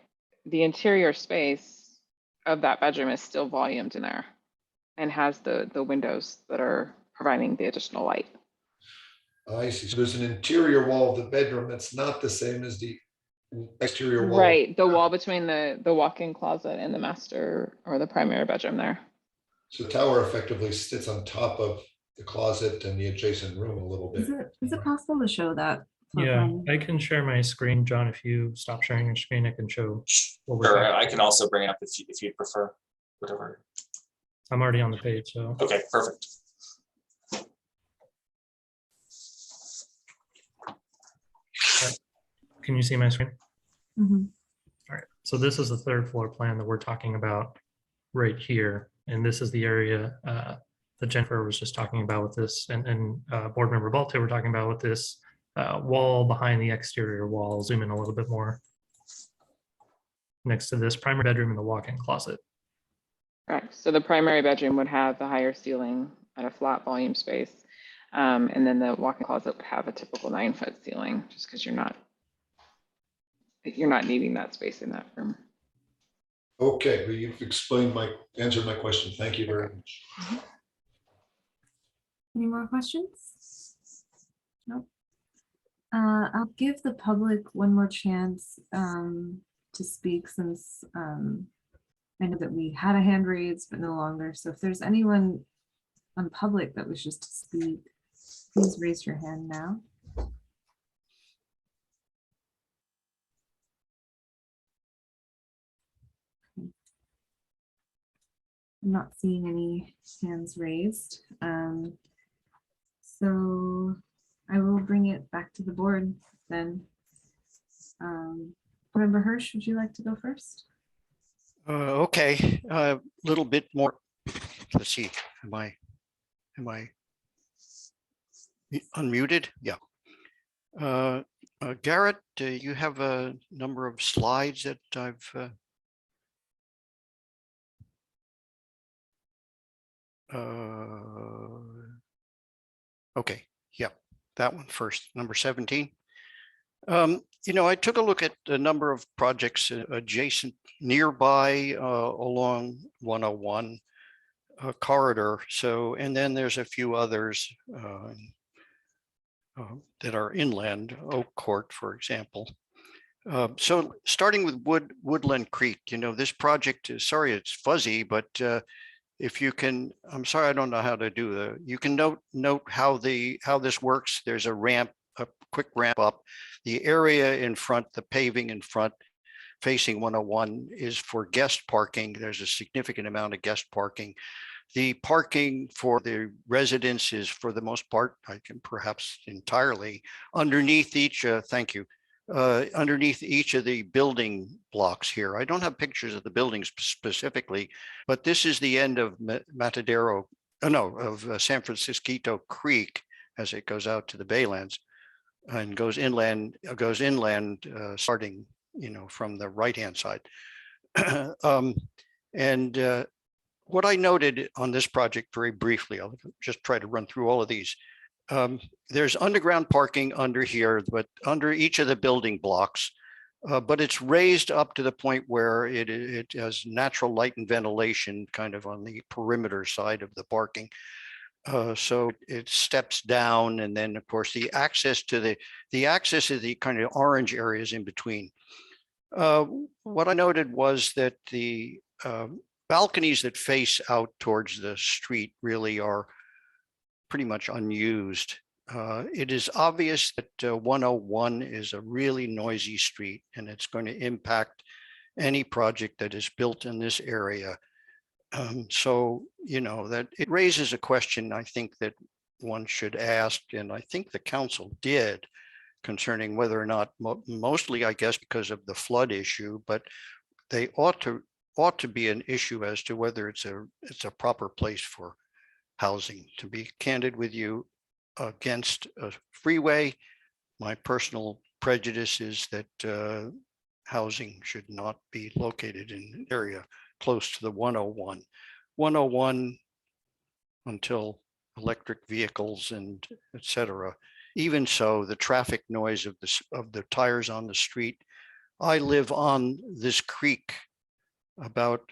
the interior space of that bedroom is still volumed in there and has the windows that are providing the additional light. I see. So there's an interior wall of the bedroom that's not the same as the exterior wall. Right, the wall between the walk-in closet and the master or the primary bedroom there. So the tower effectively sits on top of the closet and the adjacent room a little bit. Is it possible to show that floor Yeah, plan? I can share my screen, John. If you stop sharing your screen, I can show what we're Sure, talking I can also bring it up if you'd prefer, whatever. I'm already on the page, so. Okay, perfect. Can you see my screen? Mhm. All right, so this is the third floor plan that we're talking about right here. And this is the area that Jennifer was just talking about with this, and board member Balte were talking about with this wall behind the exterior wall. I'll zoom in a little bit more. Next to this primary bedroom and the walk-in closet. Correct. So the primary bedroom would have the higher ceiling at a flat volume space. And then the walk-in closet would have a typical 9-foot ceiling, just because you're not needing that space in that room. Okay, well, you've answered my question. Thank you very much. Any more questions? Nope. I'll give the public one more chance to speak, since I know that we had a hand raised, but no longer. So if there's anyone on public that wishes to speak, please raise your hand now. I'm not seeing any hands raised. So I will bring it back to the board then. Member Hirsch, would you like to go first? Okay, a little bit more. Let's see. Am I unmuted? Yeah. Garrett, you have a number of slides that I've okay, yeah, that one first, number 17. I took a look at a number of projects adjacent nearby along 101 corridor. So, and then there's a few others that are inland, Oak Court, for example. So starting with Woodland Creek, this project is, sorry, it's fuzzy, but if you can, I'm sorry, I don't know how to do you can note how this works. There's a ramp, a quick ramp up. The area in front, the paving in front facing 101 is for guest parking. There's a significant amount of guest parking. The parking for the residents is, for the most part, I can perhaps entirely, underneath each, thank you, underneath each of the building blocks here. I don't have pictures of the buildings specifically, but this is the end of San Francisco Creek as it goes out to the Baylands and goes inland, starting, from the right-hand side. What I noted on this project very briefly, I'll just try to run through all of these. There's underground parking under here, but under each of the building blocks, but it's raised up to the point where it has natural light and ventilation kind of on the perimeter side of the parking. So it steps down, and then of course the access to the access is the kind of orange areas in between. What I noted was that the balconies that face out towards the street really are pretty much unused. It is obvious that 101 is a really noisy street, and it's going to impact any project that is built in this area. So, that it raises a question, I think, that one should ask, and I think the council did, concerning whether or not, mostly, I guess, because of the flood issue, but they ought to be an issue as to whether it's a proper place for housing. To be candid with you, against a freeway, my personal prejudice is that housing should not be located in an area close to the 101. 101 until electric vehicles and etc. Even so, the traffic noise of the tires on the street. I live on this creek about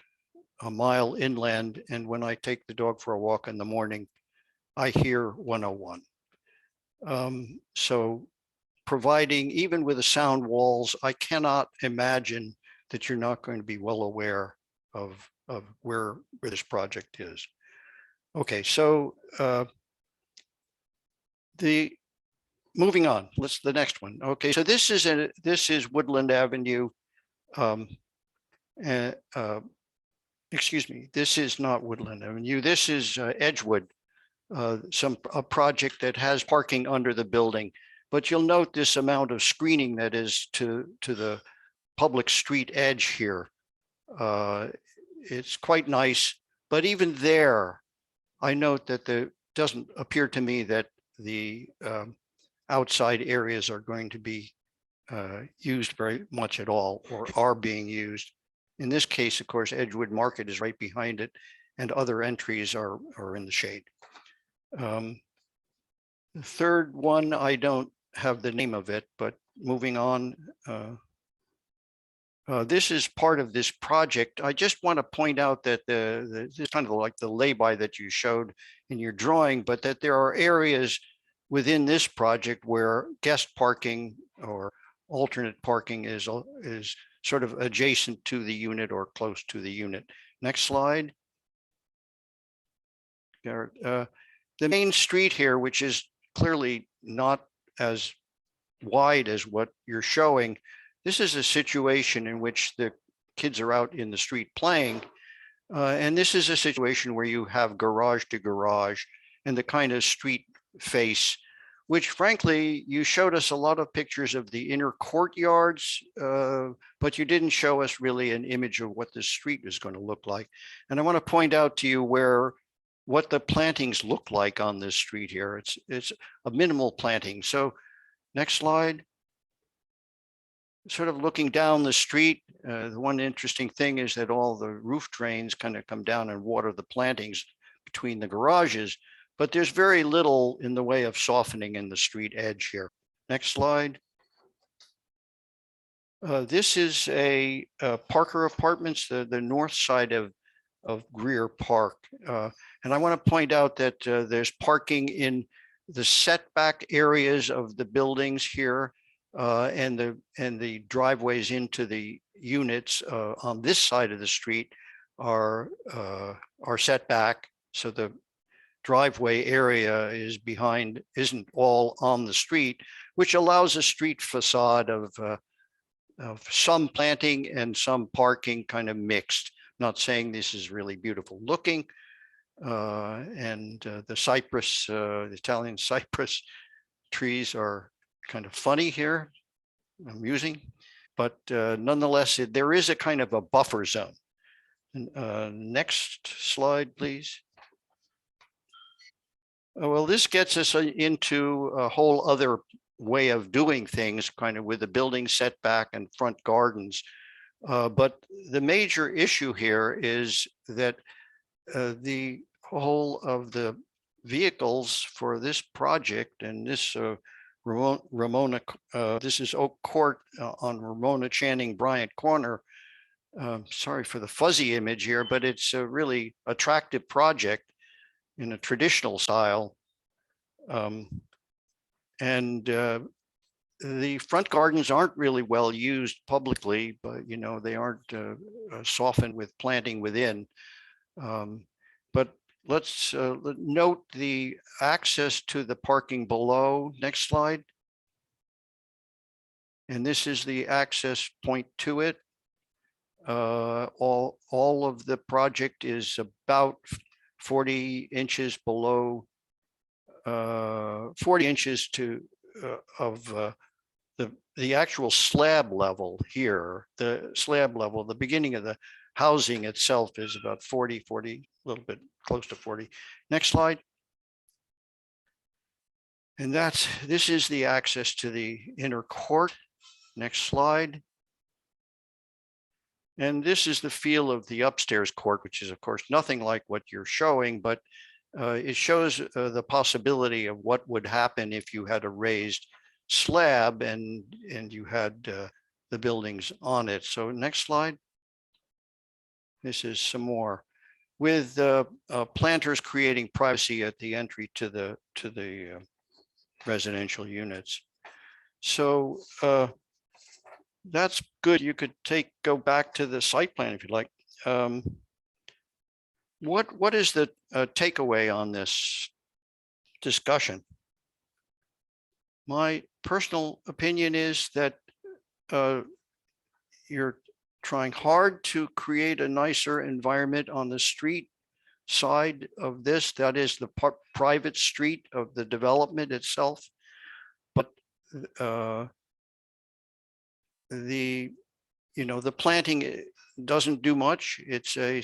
a mile inland, and when I take the dog for a walk in the morning, I hear 101. So providing, even with the sound walls, I cannot imagine that you're not going to be well aware of where this project is. Okay, so the moving on, let's the next one. Okay, so this is Woodland Avenue. Excuse me, this is not Woodland Avenue. This is Edgewood, a project that has parking under the building. But you'll note this amount of screening that is to the public street edge here. It's quite nice, but even there, I note that there doesn't appear to me that the outside areas are going to be used very much at all, or are being used. In this case, of course, Edgewood Market is right behind it, and other entries are in the shade. The third one, I don't have the name of it, but moving on. This is part of this project. I just want to point out that this is kind of like the lay-by that you showed in your drawing, but that there are areas within this project where guest parking or alternate parking is sort of adjacent to the unit or close to the unit. Next slide. The main street here, which is clearly not as wide as what you're showing, this is a situation in which the kids are out in the street playing. And this is a situation where you have garage to garage and the kind of street face, which frankly, you showed us a lot of pictures of the inner courtyards, but you didn't show us really an image of what the street is going to look like. And I want to point out to you what the plantings look like on this street here. It's a minimal planting. So next slide. Sort of looking down the street, the one interesting thing is that all the roof drains kind of come down and water the plantings between the garages, but there's very little in the way of softening in the street edge here. Next slide. This is a Parker Apartments, the north side of Greer Park. And I want to point out that there's parking in the setback areas of the buildings here. And the driveways into the units on this side of the street are set back, so the driveway area isn't all on the street, which allows a street facade of some planting and some parking kind of mixed. Not saying this is really beautiful looking, and the cypress, the Italian cypress trees are kind of funny here, amusing, but nonetheless, there is a kind of a buffer zone. And, next slide, please. Well, this gets us into a whole other way of doing things, kind of with the building setback and front gardens. But the major issue here is that the whole of the vehicles for this project and this Ramona, this is Oak Court on Ramona Channing Bryant Corner. Sorry for the fuzzy image here, but it's a really attractive project in a traditional style. And the front gardens aren't really well used publicly, but they aren't softened with planting within. But let's note the access to the parking below. Next slide. And this is the access point to it. All of the project is about 40 inches below, 40 inches of the actual slab level here. The slab level, the beginning of the housing itself is about 40, a little bit close to 40. Next slide. And this is the access to the inner court. Next slide. And this is the feel of the upstairs court, which is of course nothing like what you're showing, but it shows the possibility of what would happen if you had a raised slab and you had the buildings on it. So next slide. This is some more with planters creating privacy at the entry to the residential units. So that's good. You could go back to the site plan if you'd like. What is the takeaway on this discussion? my personal opinion is that you're trying hard to create a nicer environment on the street side of this, that is the private street of the development itself. But the planting doesn't do much. It's a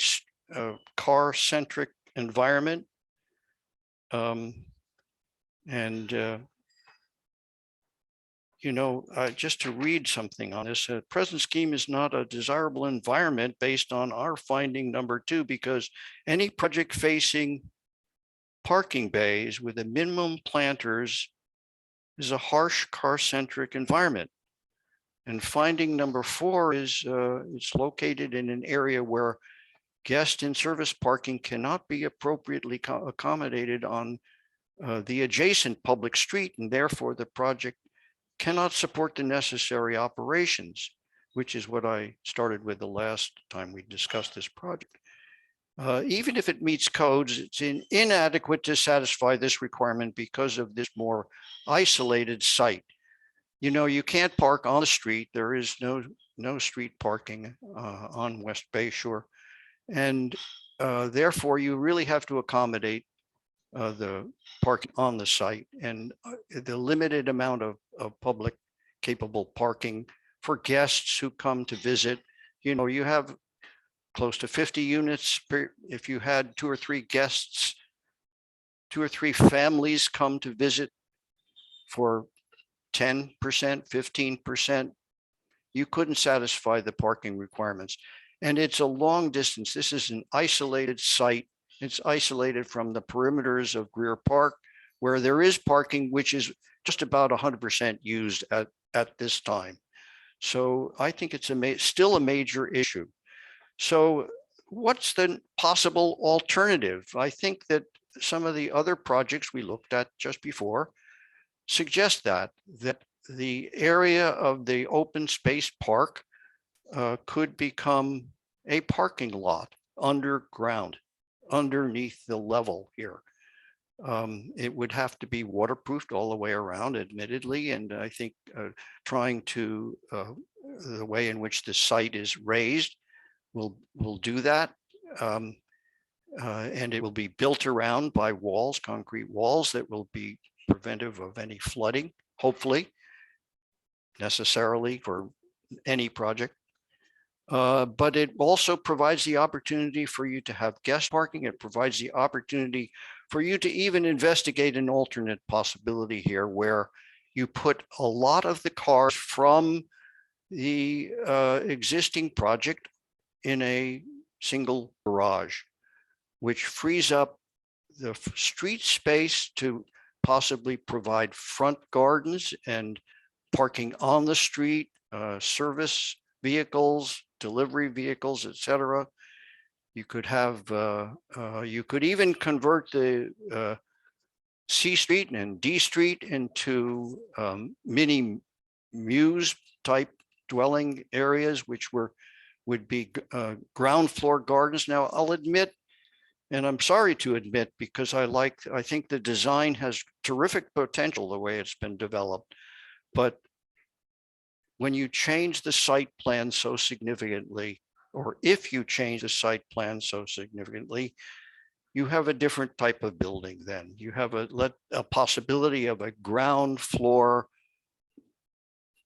car-centric environment. Just to read something on this, present scheme is not a desirable environment based on our finding number 2, because any project facing parking bays with a minimum planters is a harsh car-centric environment. And finding number 4 is it's located in an area where guest and service parking cannot be appropriately accommodated on the adjacent public street, and therefore the project cannot support the necessary operations, which is what I started with the last time we discussed this project. Even if it meets codes, it's inadequate to satisfy this requirement because of this more isolated site. You can't park on the street. There is no street parking on West Bay Shore. And therefore, you really have to accommodate the parking on the site and the limited amount of public capable parking for guests who come to visit. You have close to 50 units per, if you had 2 or 3 guests, 2 or 3 families come to visit for 10%, 15%, you couldn't satisfy the parking requirements. And it's a long distance. This is an isolated site. It's isolated from the perimeters of Greer Park, where there is parking, which is just about 100% used at this time. So I think it's still a major issue. So what's the possible alternative? I think that some of the other projects we looked at just before suggest that the area of the open space park could become a parking lot underground, underneath the level here. It would have to be waterproofed all the way around, admittedly, and I think trying to the way in which the site is raised will do that. And it will be built around by walls, concrete walls that will be preventive of any flooding, hopefully, necessarily for any project. But it also provides the opportunity for you to have guest parking. It provides the opportunity for you to even investigate an alternate possibility here where you put a lot of the cars from the existing project in a single garage, which frees up the street space to possibly provide front gardens and parking on the street, service vehicles, delivery vehicles, etc. You could have, you could even convert the C Street and D Street into mini mews type dwelling areas, which would be ground floor gardens. Now, I'll admit, and I'm sorry to admit, because I think the design has terrific potential the way it's been developed, but when you change the site plan so significantly, or if you change the site plan so significantly, you have a different type of building then. You have a possibility of a ground floor,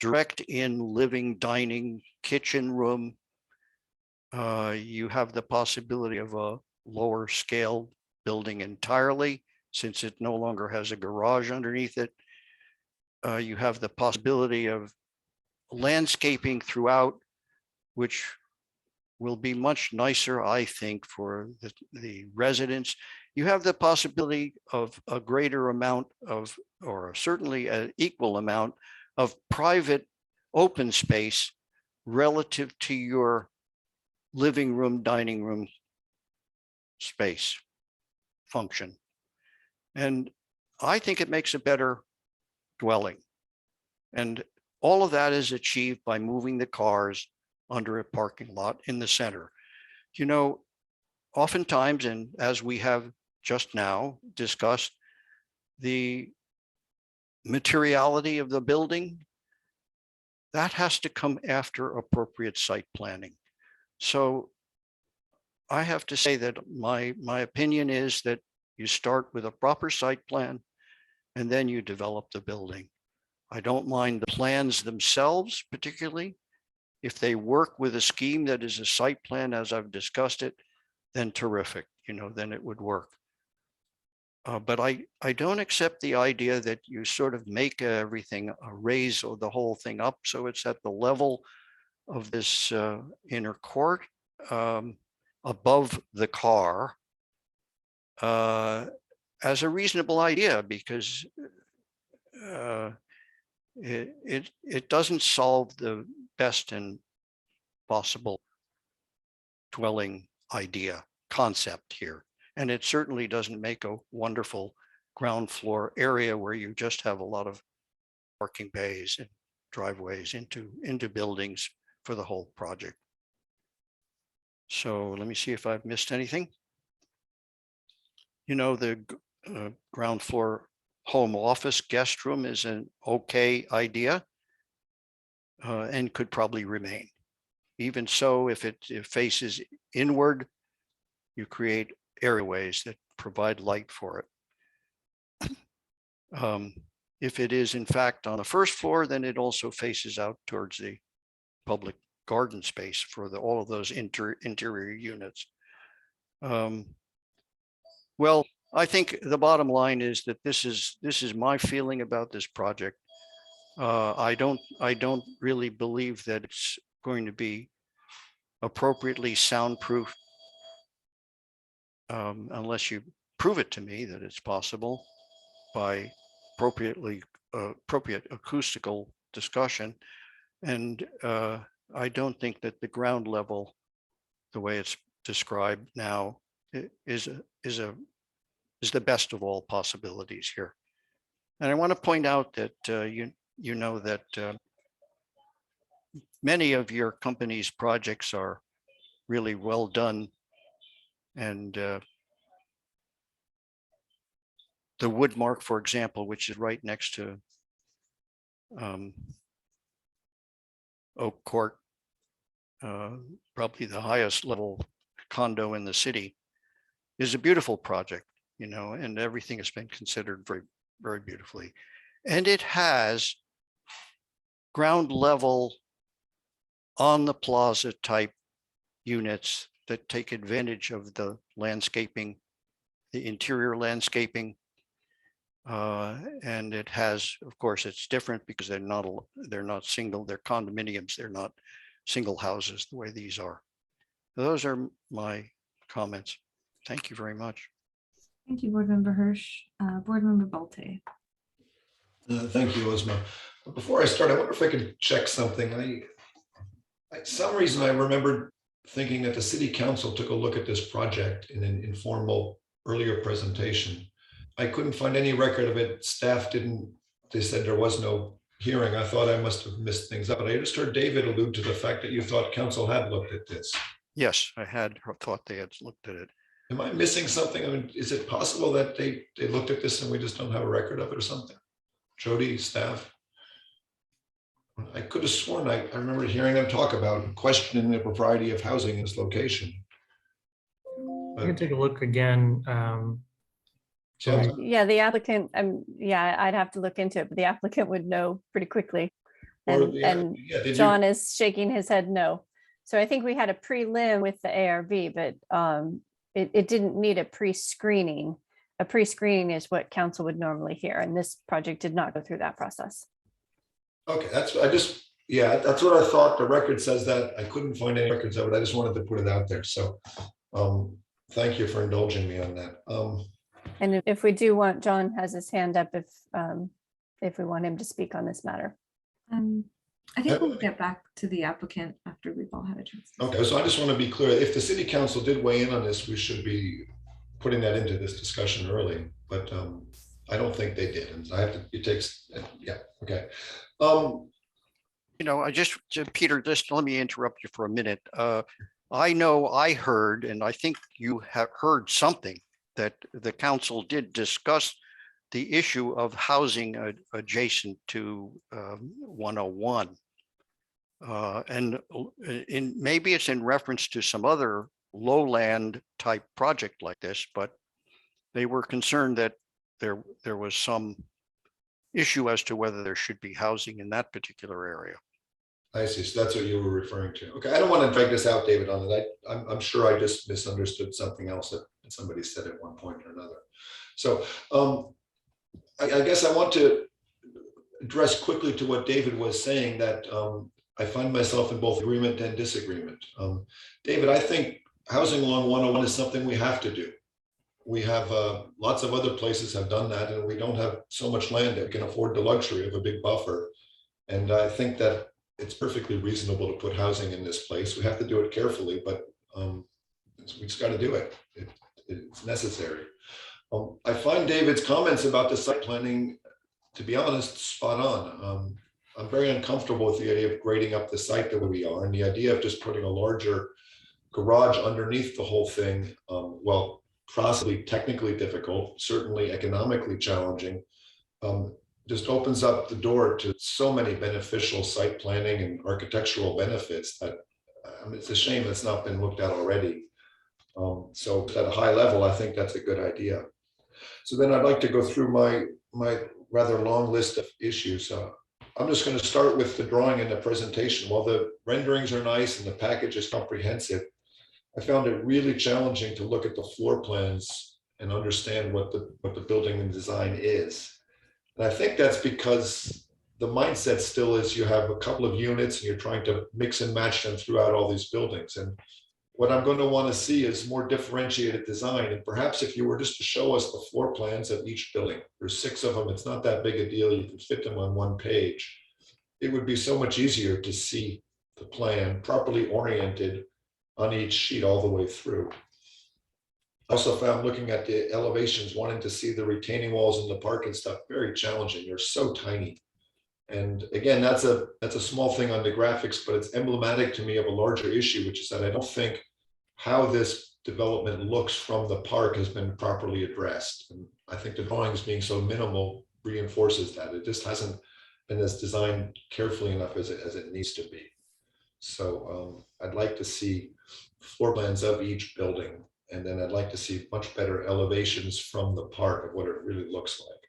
direct in living, dining, kitchen room. You have the possibility of a lower scale building entirely, since it no longer has a garage underneath it. You have the possibility of landscaping throughout, which will be much nicer, I think, for the residents. You have the possibility of a greater amount of, or certainly an equal amount of private open space relative to your living room, dining room space function. And I think it makes a better dwelling. And all of that is achieved by moving the cars under a parking lot in the center. You know, oftentimes, and as we have just now discussed, the materiality of the building, that has to come after appropriate site planning. So I have to say that my opinion is that you start with a proper site plan and then you develop the building. I don't mind the plans themselves particularly. If they work with a scheme that is a site plan as I've discussed it, then terrific, then it would work. But I don't accept the idea that you sort of make everything raise the whole thing up so it's at the level of this inner court above the car as a reasonable idea, because it doesn't solve the best and possible dwelling idea concept here. And it certainly doesn't make a wonderful ground floor area where you just have a lot of parking bays and driveways into buildings for the whole project. So let me see if I've missed anything. The ground floor home office guest room is an okay idea and could probably remain. Even so, if it faces inward, you create areaways that provide light for it. If it is in fact on the first floor, then it also faces out towards the public garden space for all of those interior units. Well, I think the bottom line is that this is my feeling about this project. I don't really believe that it's going to be appropriately soundproof unless you prove it to me that it's possible by appropriate acoustical discussion. And I don't think that the ground level, the way it's described now, is the best of all possibilities here. And I want to point out that you know that many of your company's projects are really well done, and the Woodmark, for example, which is right next to Oak Court, probably the highest level condo in the city, is a beautiful project, and everything has been considered very, very beautifully. And it has ground level on the plaza type units that take advantage of the landscaping, the interior landscaping. And it has, of course, it's different because they're not single, they're condominiums, they're not single houses the way these are. Those are my comments. Thank you very much. Thank you, Board Member Hirsch. Board Member Balte. Thank you, Ozma. Before I start, I wonder if I could check something. Some reason I remembered thinking that the city council took a look at this project in an informal earlier presentation. I couldn't find any record of it. Staff didn't, they said there was no hearing. I thought I must have missed things up, but I just heard David allude to the fact that you thought council had looked at this. Yes, I had thought they had looked at it. Am I missing something? I mean, is it possible that they looked at this and we just don't have a record of it or something? Jody, staff? I could have sworn I remember hearing them talk about questioning the propriety of housing in this location. I can take a look again. So, Yeah, the applicant, yeah, I'd have to look into it, but the applicant would know pretty quickly. And John is shaking his head no. So I think we had a prelim with the ARB, but it didn't need a pre-screening. A pre-screening is what council would normally hear, and this project did not go through that process. okay, that's what I thought. The record says that. I couldn't find any records of it. I just wanted to put it out there. So thank you for indulging me on that. And if we do want, John has his hand up if we want him to speak on this matter. I think we'll get back to the applicant after we've all had a chance. Okay, so I just want to be clear. If the city council did weigh in on this, we should be putting that into this discussion early, but I don't think they did. And I have to, it takes, yeah, okay. Peter, just let me interrupt you for a minute. I know I heard, and I think you have heard something, that the council did discuss the issue of housing adjacent to 101. And maybe it's in reference to some other lowland type project like this, but they were concerned that there was some issue as to whether there should be housing in that particular area. I see. So that's what you were referring to. Okay, I don't want to drag this out, David, on it. I'm sure I just misunderstood something else that somebody said at one point or another. So I guess I want to address quickly to what David was saying, that I find myself in both agreement and disagreement. David, I think housing along 101 is something we have to do. We have lots of other places have done that, and we don't have so much land that can afford the luxury of a big buffer. And I think that it's perfectly reasonable to put housing in this place. We have to do it carefully, but we just got to do it. It's necessary. I find David's comments about the site planning, to be honest, spot on. I'm very uncomfortable with the idea of grading up the site the way we are, and the idea of just putting a larger garage underneath the whole thing, well, possibly technically difficult, certainly economically challenging, just opens up the door to so many beneficial site planning and architectural benefits that it's a shame it's not been looked at already. So at a high level, I think that's a good idea. So then I'd like to go through my rather long list of issues. I'm just going to start with the drawing and the presentation. While the renderings are nice and the package is comprehensive, I found it really challenging to look at the floor plans and understand what the building and design is. And I think that's because the mindset still is you have a couple of units and you're trying to mix and match them throughout all these buildings. And what I'm going to want to see is more differentiated design. And perhaps if you were just to show us the floor plans of each building, there's 6 of them, it's not that big a deal, you can fit them on one page. It would be so much easier to see the plan properly oriented on each sheet all the way through. I also found looking at the elevations, wanting to see the retaining walls in the park and stuff, very challenging. They're so tiny. And again, that's a small thing on the graphics, but it's emblematic to me of a larger issue, which is that I don't think how this development looks from the park has been properly addressed. And I think the drawings being so minimal reinforces that. It just hasn't been as designed carefully enough as it needs to be. So I'd like to see floor plans of each building, and then I'd like to see much better elevations from the park of what it really looks like.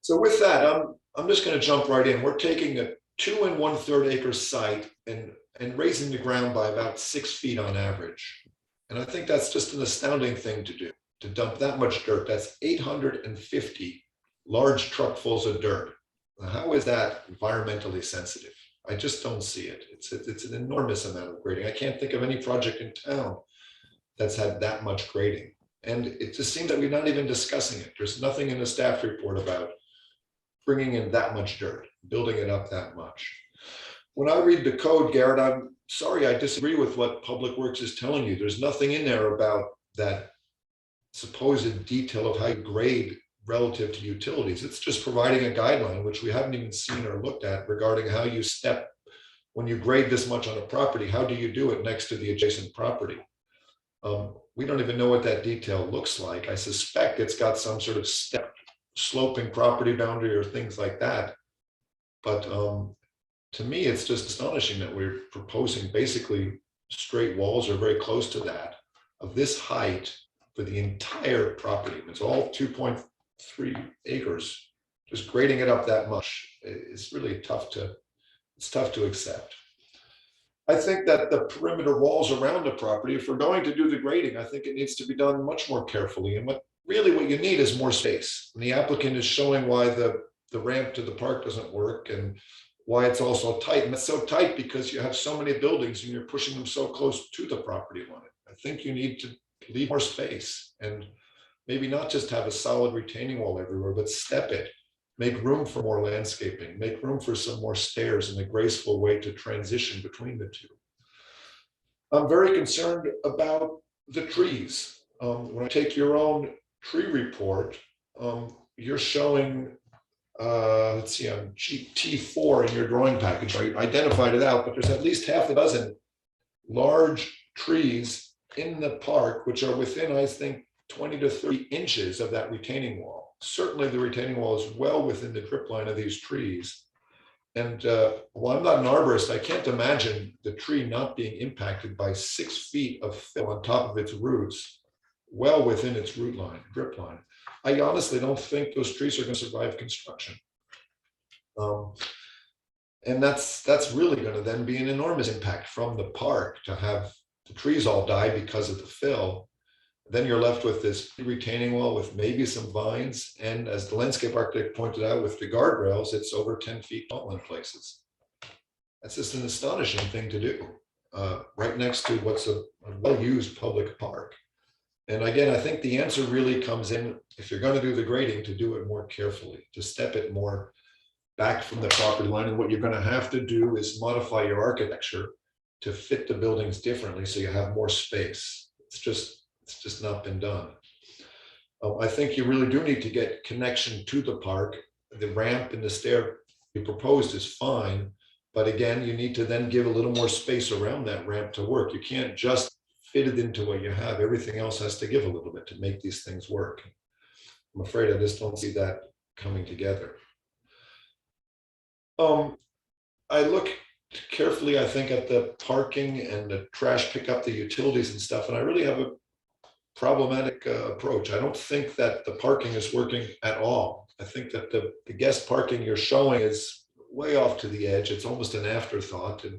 So with that, I'm just going to jump right in. We're taking a 2 1/3 acre site and raising the ground by about 6 feet on average. And I think that's just an astounding thing to do, to dump that much dirt. That's 850 large truckfuls of dirt. Now, how is that environmentally sensitive? I just don't see it. It's an enormous amount of grading. I can't think of any project in town that's had that much grading. And it just seems that we're not even discussing it. There's nothing in the staff report about bringing in that much dirt, building it up that much. When I read the code, Garrett, I'm sorry, I disagree with what Public Works is telling you. There's nothing in there about that supposed detail of how you grade relative to utilities. It's just providing a guideline, which we haven't even seen or looked at, regarding how you step, when you grade this much on a property, how do you do it next to the adjacent property? We don't even know what that detail looks like. I suspect it's got some sort of step sloping property boundary or things like that. But to me, it's just astonishing that we're proposing basically straight walls or very close to that of this height for the entire property. It's all 2.3 acres. Just grading it up that much is really tough to accept. I think that the perimeter walls around the property, if we're going to do the grading, I think it needs to be done much more carefully. And what you need is more space. And the applicant is showing why the ramp to the park doesn't work and why it's also tight. And it's so tight because you have so many buildings and you're pushing them so close to the property line. I think you need to leave more space and maybe not just have a solid retaining wall everywhere, but step it. Make room for more landscaping, make room for some more stairs and a graceful way to transition between the two. I'm very concerned about the trees. When I take your own tree report, you're showing, let's see, on sheet T4 in your drawing package, I identified it out, but there's at least half a dozen large trees in the park, which are within, I think, 20 to 30 inches of that retaining wall. certainly the retaining wall is well within the drip line of these trees. And while I'm not an arborist, I can't imagine the tree not being impacted by 6 feet of fill on top of its roots, well within its root line, drip line. I honestly don't think those trees are going to survive construction. And that's really going to then be an enormous impact from the park to have the trees all die because of the fill. Then you're left with this retaining wall with maybe some vines. And as the landscape architect pointed out with the guardrails, it's over 10 feet tall in places. That's just an astonishing thing to do, right next to what's a well-used public park. And again, I think the answer really comes in, if you're going to do the grading, to do it more carefully, to step it more back from the property line. And what you're going to have to do is modify your architecture to fit the buildings differently so you have more space. It's just not been done. I think you really do need to get connection to the park. The ramp and the stair you proposed is fine, but again, you need to then give a little more space around that ramp to work. You can't just fit it into what you have. Everything else has to give a little bit to make these things work. I'm afraid I just don't see that coming together. I look carefully, I think, at the parking and the trash pickup, the utilities and stuff, and I really have a problematic approach. I don't think that the parking is working at all. I think that the guest parking you're showing is way off to the edge. It's almost an afterthought. And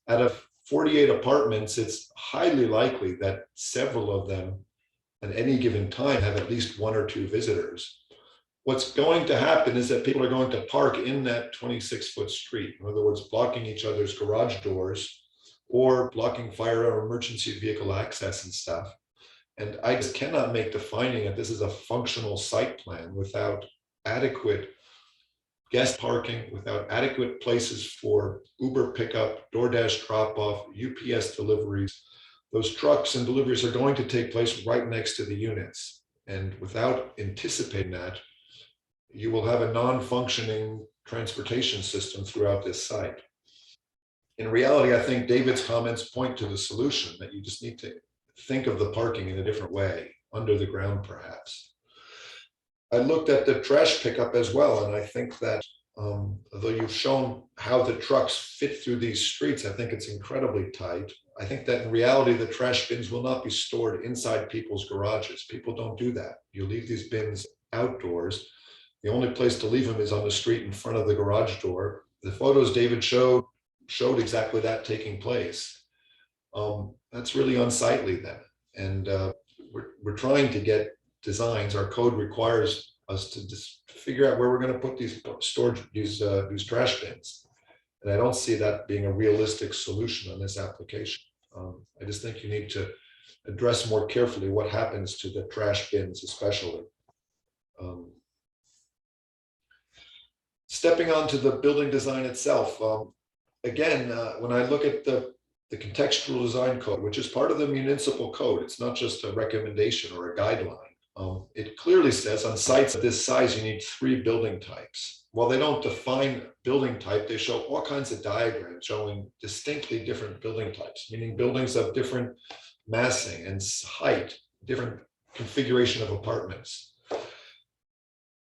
out of 48 apartments, it's highly likely that several of them at any given time have at least 1 or 2 visitors. What's going to happen is that people are going to park in that 26-foot street. In other words, blocking each other's garage doors or blocking fire or emergency vehicle access and stuff. And I just cannot make the finding that this is a functional site plan without adequate guest parking, without adequate places for Uber pickup, DoorDash drop-off, UPS deliveries. Those trucks and deliveries are going to take place right next to the units. And without anticipating that, you will have a non-functioning transportation system throughout this site. In reality, I think David's comments point to the solution, that you just need to think of the parking in a different way, under the ground perhaps. I looked at the trash pickup as well, and I think that although you've shown how the trucks fit through these streets, I think it's incredibly tight. I think that in reality, the trash bins will not be stored inside people's garages. People don't do that. You leave these bins outdoors. The only place to leave them is on the street in front of the garage door. The photos David showed exactly that taking place. That's really unsightly then. And we're trying to get designs. Our code requires us to just figure out where we're going to put these trash bins. And I don't see that being a realistic solution on this application. I just think you need to address more carefully what happens to the trash bins, especially. Stepping onto the building design itself, again, when I look at the contextual design code, which is part of the municipal code, it's not just a recommendation or a guideline. It clearly says on sites of this size, you need 3 building types. While they don't define building type, they show all kinds of diagrams showing distinctly different building types, meaning buildings of different massing and height, different configuration of apartments.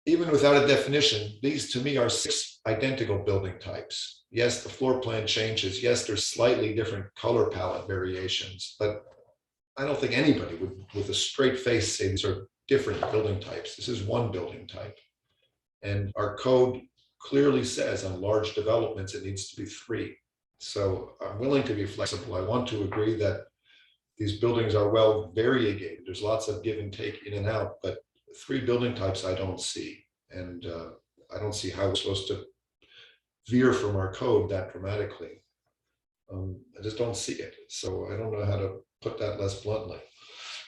Even without a definition, these to me are 6 identical building types. Yes, the floor plan changes. Yes, there's slightly different color palette variations, but I don't think anybody would, with a straight face, say these are different building types. This is one building type. And our code clearly says on large developments, it needs to be 3. So I'm willing to be flexible. I want to agree that these buildings are well variegated. There's lots of give and take in and out, but 3 building types I don't see. And I don't see how we're supposed to veer from our code that dramatically. I just don't see it. So I don't know how to put that less bluntly.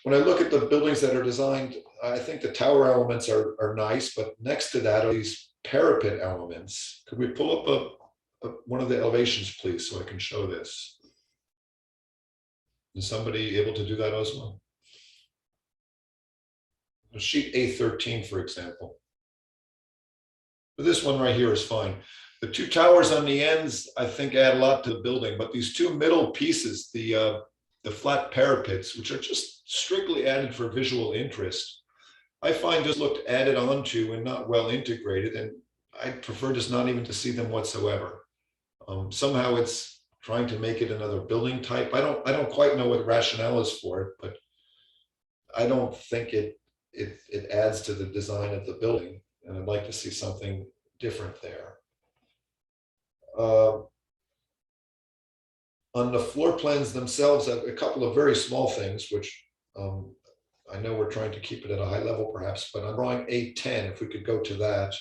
When I look at the buildings that are designed, I think the tower elements are nice, but next to that are these parapet elements. Could we pull up one of the elevations, please, so I can show this? Is somebody able to do that, Osmo? Sheet A13, for example. But this one right here is fine. The 2 towers on the ends, I think, add a lot to the building, but these 2 middle pieces, the flat parapets, which are just strictly added for visual interest, I find just looked added onto and not well integrated, and I prefer just not even to see them whatsoever. Somehow it's trying to make it another building type. I don't quite know what rationale is for it, but I don't think it adds to the design of the building, and I'd like to see something different there. On the floor plans themselves, a couple of very small things, which I know we're trying to keep it at a high level perhaps, but I'm drawing A10, if we could go to that.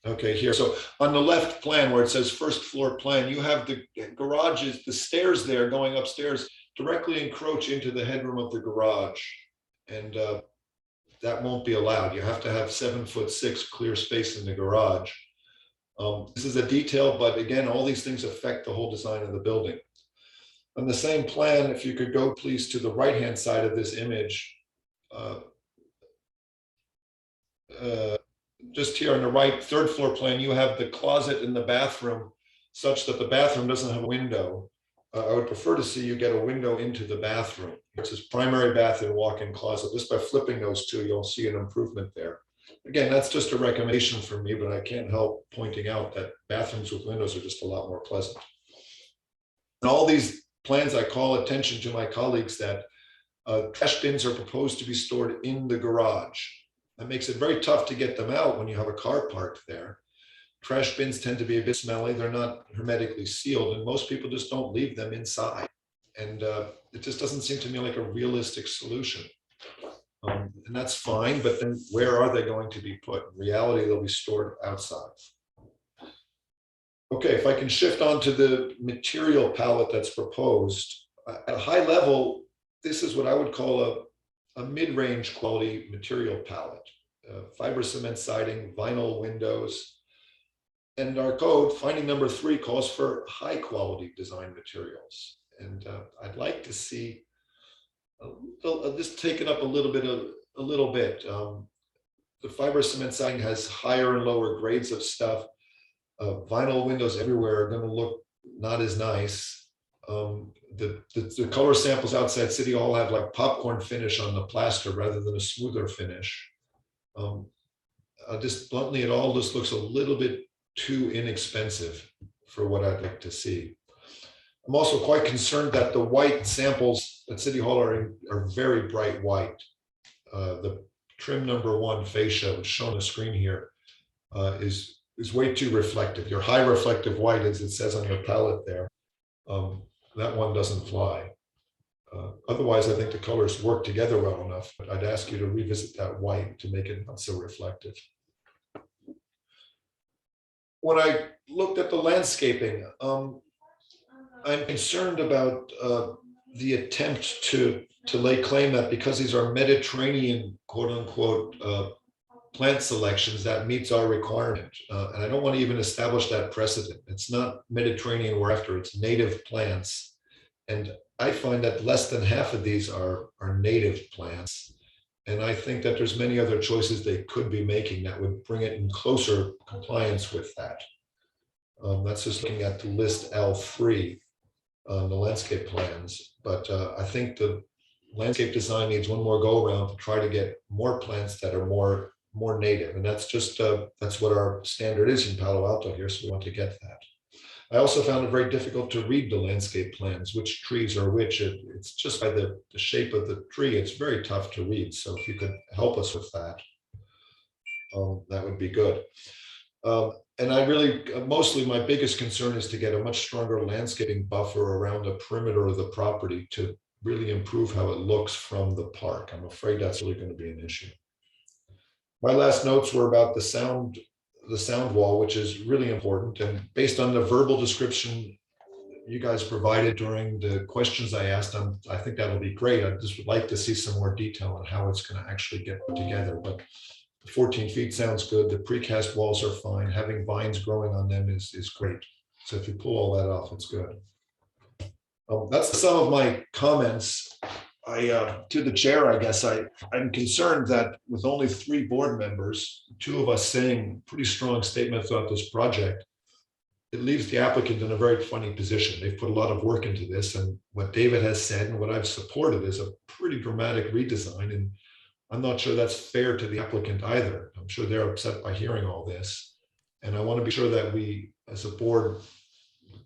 Okay, here. So on the left plan where it says first floor plan, you have the garages, the stairs there going upstairs directly encroach into the headroom of the garage. And that won't be allowed. You have to have 7'6" clear space in the garage. This is a detail, but again, all these things affect the whole design of the building. On the same plan, if you could go please to the right-hand side of this image, just here on the right, third floor plan, you have the closet in the bathroom such that the bathroom doesn't have a window. I would prefer to see you get a window into the bathroom. It says primary bath and walk-in closet. Just by flipping those two, you'll see an improvement there. Again, that's just a recommendation from me, but I can't help pointing out that bathrooms with windows are just a lot more pleasant. In all these plans, I call attention to my colleagues that trash bins are proposed to be stored in the garage. That makes it very tough to get them out when you have a car parked there. Trash bins tend to be a bit smelly. They're not hermetically sealed, and most people just don't leave them inside. And it just doesn't seem to me like a realistic solution. And that's fine, but then where are they going to be put? In reality, they'll be stored outside. Okay, if I can shift on to the material palette that's proposed. At a high level, this is what I would call a mid-range quality material palette. Fiber cement siding, vinyl windows. And our code, finding number 3, calls for high quality design materials. And I'd like to see this taken up a little bit. The fiber cement siding has higher and lower grades of stuff. Vinyl windows everywhere are going to look not as nice. The color samples outside City Hall have like popcorn finish on the plaster rather than a smoother finish. Just bluntly, it all just looks a little bit too inexpensive for what I'd like to see. I'm also quite concerned that the white samples at City Hall are very bright white. The trim number 1 fascia, which is shown on the screen here, is way too reflective. Your high reflective white, as it says on your palette there, that one doesn't fly. Otherwise, I think the colors work together well enough, but I'd ask you to revisit that white to make it not so reflective. When I looked at the landscaping, I'm concerned about the attempt to lay claim that because these are Mediterranean, quote unquote, plant selections, that meets our requirement. And I don't want to even establish that precedent. It's not Mediterranean we're after, it's native plants. And I find that less than half of these are native plants. And I think that there's many other choices they could be making that would bring it in closer compliance with that. That's just looking at the list L3 on the landscape plans. But I think the landscape design needs one more go around to try to get more plants that are more native. And that's just, that's what our standard is in Palo Alto here. So we want to get that. I also found it very difficult to read the landscape plans, which trees are which. It's just by the shape of the tree, it's very tough to read. So if you could help us with that, that would be good. And I really, mostly my biggest concern is to get a much stronger landscaping buffer around the perimeter of the property to really improve how it looks from the park. I'm afraid that's really going to be an issue. My last notes were about the sound wall, which is really important. And based on the verbal description you guys provided during the questions I asked, I think that'll be great. I just would like to see some more detail on how it's going to actually get put together. But 14 feet sounds good. The precast walls are fine. Having vines growing on them is great. So if you pull all that off, it's good. That's some of my comments. To the chair, I guess I'm concerned that with only 3 board members, 2 of us saying pretty strong statements about this project, it leaves the applicant in a very funny position. They've put a lot of work into this, and what David has said and what I've supported is a pretty dramatic redesign. And I'm not sure that's fair to the applicant either. I'm sure they're upset by hearing all this. And I want to be sure that we, as a board,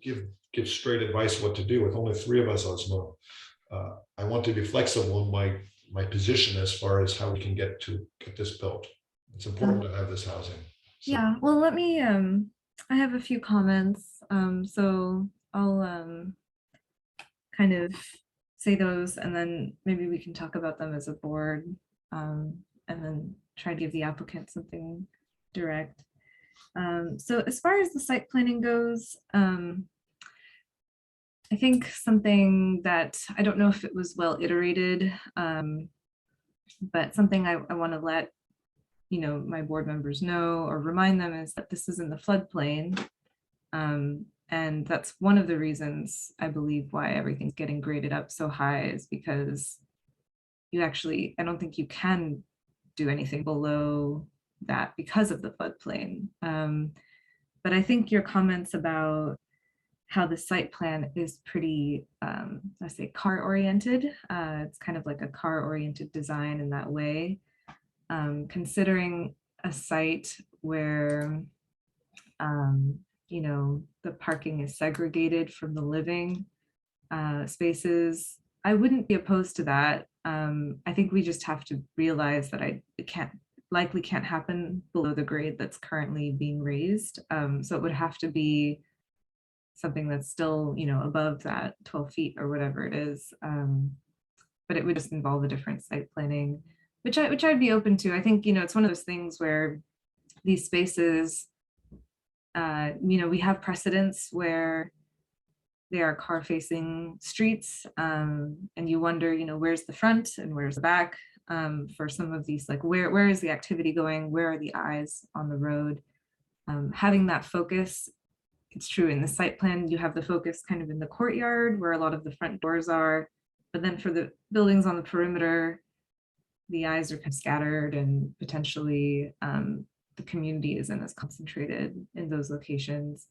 give straight advice what to do. With only 3 of us, Osmo, I want to be flexible in my position as far as how we can get this built. It's important to have this housing. So. Yeah, well, let me, I have a few comments, so I'll kind of say those, and then maybe we can talk about them as a board, and then try to give the applicant something direct. So as far as the site planning goes, I think something that, I don't know if it was well iterated, but something I want to let my board members know or remind them is that this is in the floodplain. And that's one of the reasons I believe why everything's getting graded up so high, is because I don't think you can do anything below that because of the floodplain. But I think your comments about how the site plan is pretty, I say car oriented. It's kind of like a car oriented design in that way. Considering a site where, the parking is segregated from the living spaces, I wouldn't be opposed to that. I think we just have to realize that it likely can't happen below the grade that's currently being raised. So it would have to be something that's still, above that 12 feet or whatever it is. But it would just involve a different site planning, which I'd be open to. I think, it's one of those things where these spaces, we have precedents where they are car facing streets, and you wonder, where's the front and where's the back for some of these, like where is the activity going? Where are the eyes on the road? Having that focus, it's true in the site plan, you have the focus kind of in the courtyard where a lot of the front doors are, but then for the buildings on the perimeter, the eyes are kind of scattered, and potentially the community isn't as concentrated in those locations.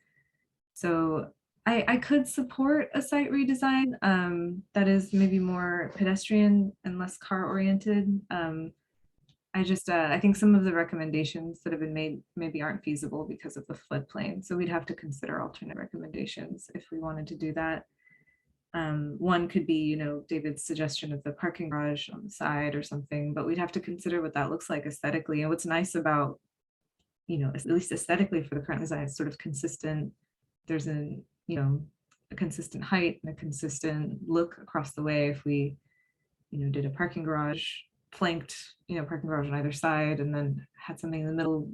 So I could support a site redesign that is maybe more pedestrian and less car oriented. I think some of the recommendations that have been made maybe aren't feasible because of the floodplain. So we'd have to consider alternate recommendations if we wanted to do that. One could be, David's suggestion of the parking garage on the side or something, but we'd have to consider what that looks like aesthetically. And what's nice about, at least aesthetically for the current design, it's sort of consistent. There's a consistent height and a consistent look across the way. If we, did a parking garage, flanked, parking garage on either side, and then had something in the middle,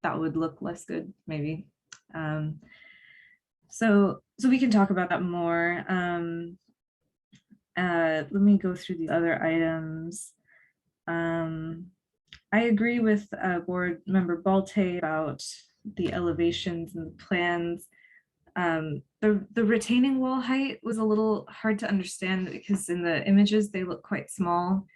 that would look less good, maybe. So we can talk about that more. Let me go through the other items. I agree with board member Balte about the elevations and the plans. The retaining wall height was a little hard to understand because in the images they look quite small.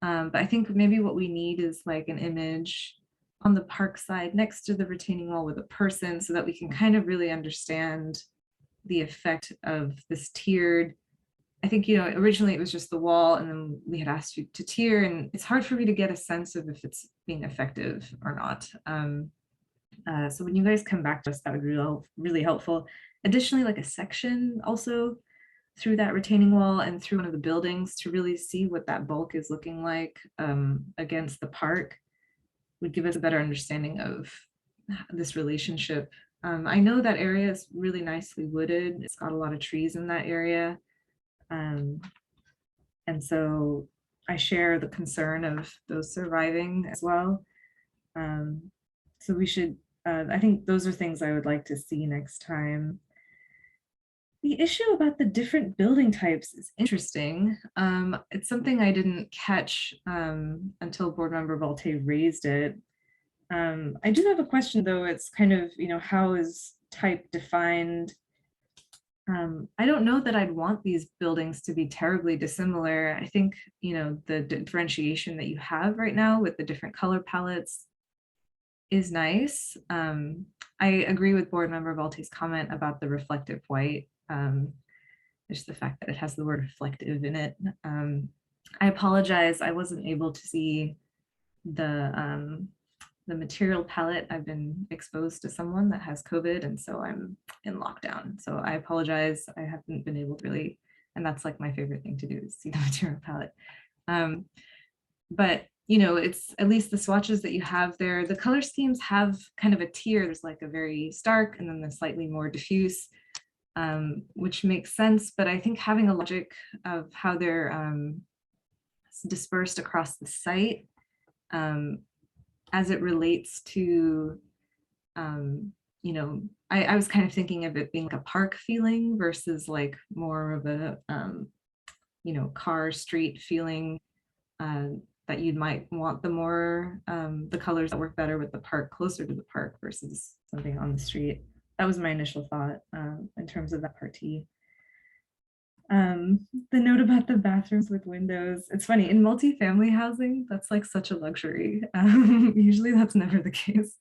But I think maybe what we need is like an image on the park side next to the retaining wall with a person, so that we can kind of really understand the effect of this tiered. I think, originally it was just the wall, and then we had asked you to tier, and it's hard for me to get a sense of if it's being effective or not. So when you guys come back to us, that would be really helpful. Additionally, like a section also through that retaining wall and through one of the buildings to really see what that bulk is looking like against the park would give us a better understanding of this relationship. I know that area is really nicely wooded. It's got a lot of trees in that area. And so I share the concern of those surviving as well. So we should, I think those are things I would like to see next time. The issue about the different building types is interesting. It's something I didn't catch until board member Balte raised it. I do have a question though. It's kind of, how is type defined I don't know that I'd want these buildings to be terribly dissimilar. I think, you know, the differentiation that you have right now with the different color palettes is nice. I agree with board member Valte's comment about the reflective white. Just the fact that it has the word reflective in it. I apologize, I wasn't able to see the material palette. I've been exposed to someone that has COVID, and so I'm in lockdown. So I apologize. I haven't been able to really, and that's like my favorite thing to do is see the material palette. But you know, it's at least the swatches that you have there. The color schemes have kind of a tier. There's like a very stark and then the slightly more diffuse, which makes sense. But I think having a logic of how they're dispersed across the site as it relates to, you know, I was kind of thinking of it being like a park feeling versus like more of a, you know, car street feeling, that you might want the more, the colors that work better with the park, closer to the park versus something on the street. That was my initial thought in terms of that party. The note about the bathrooms with windows, it's funny, in multifamily housing, that's like such a luxury. Usually that's never the case.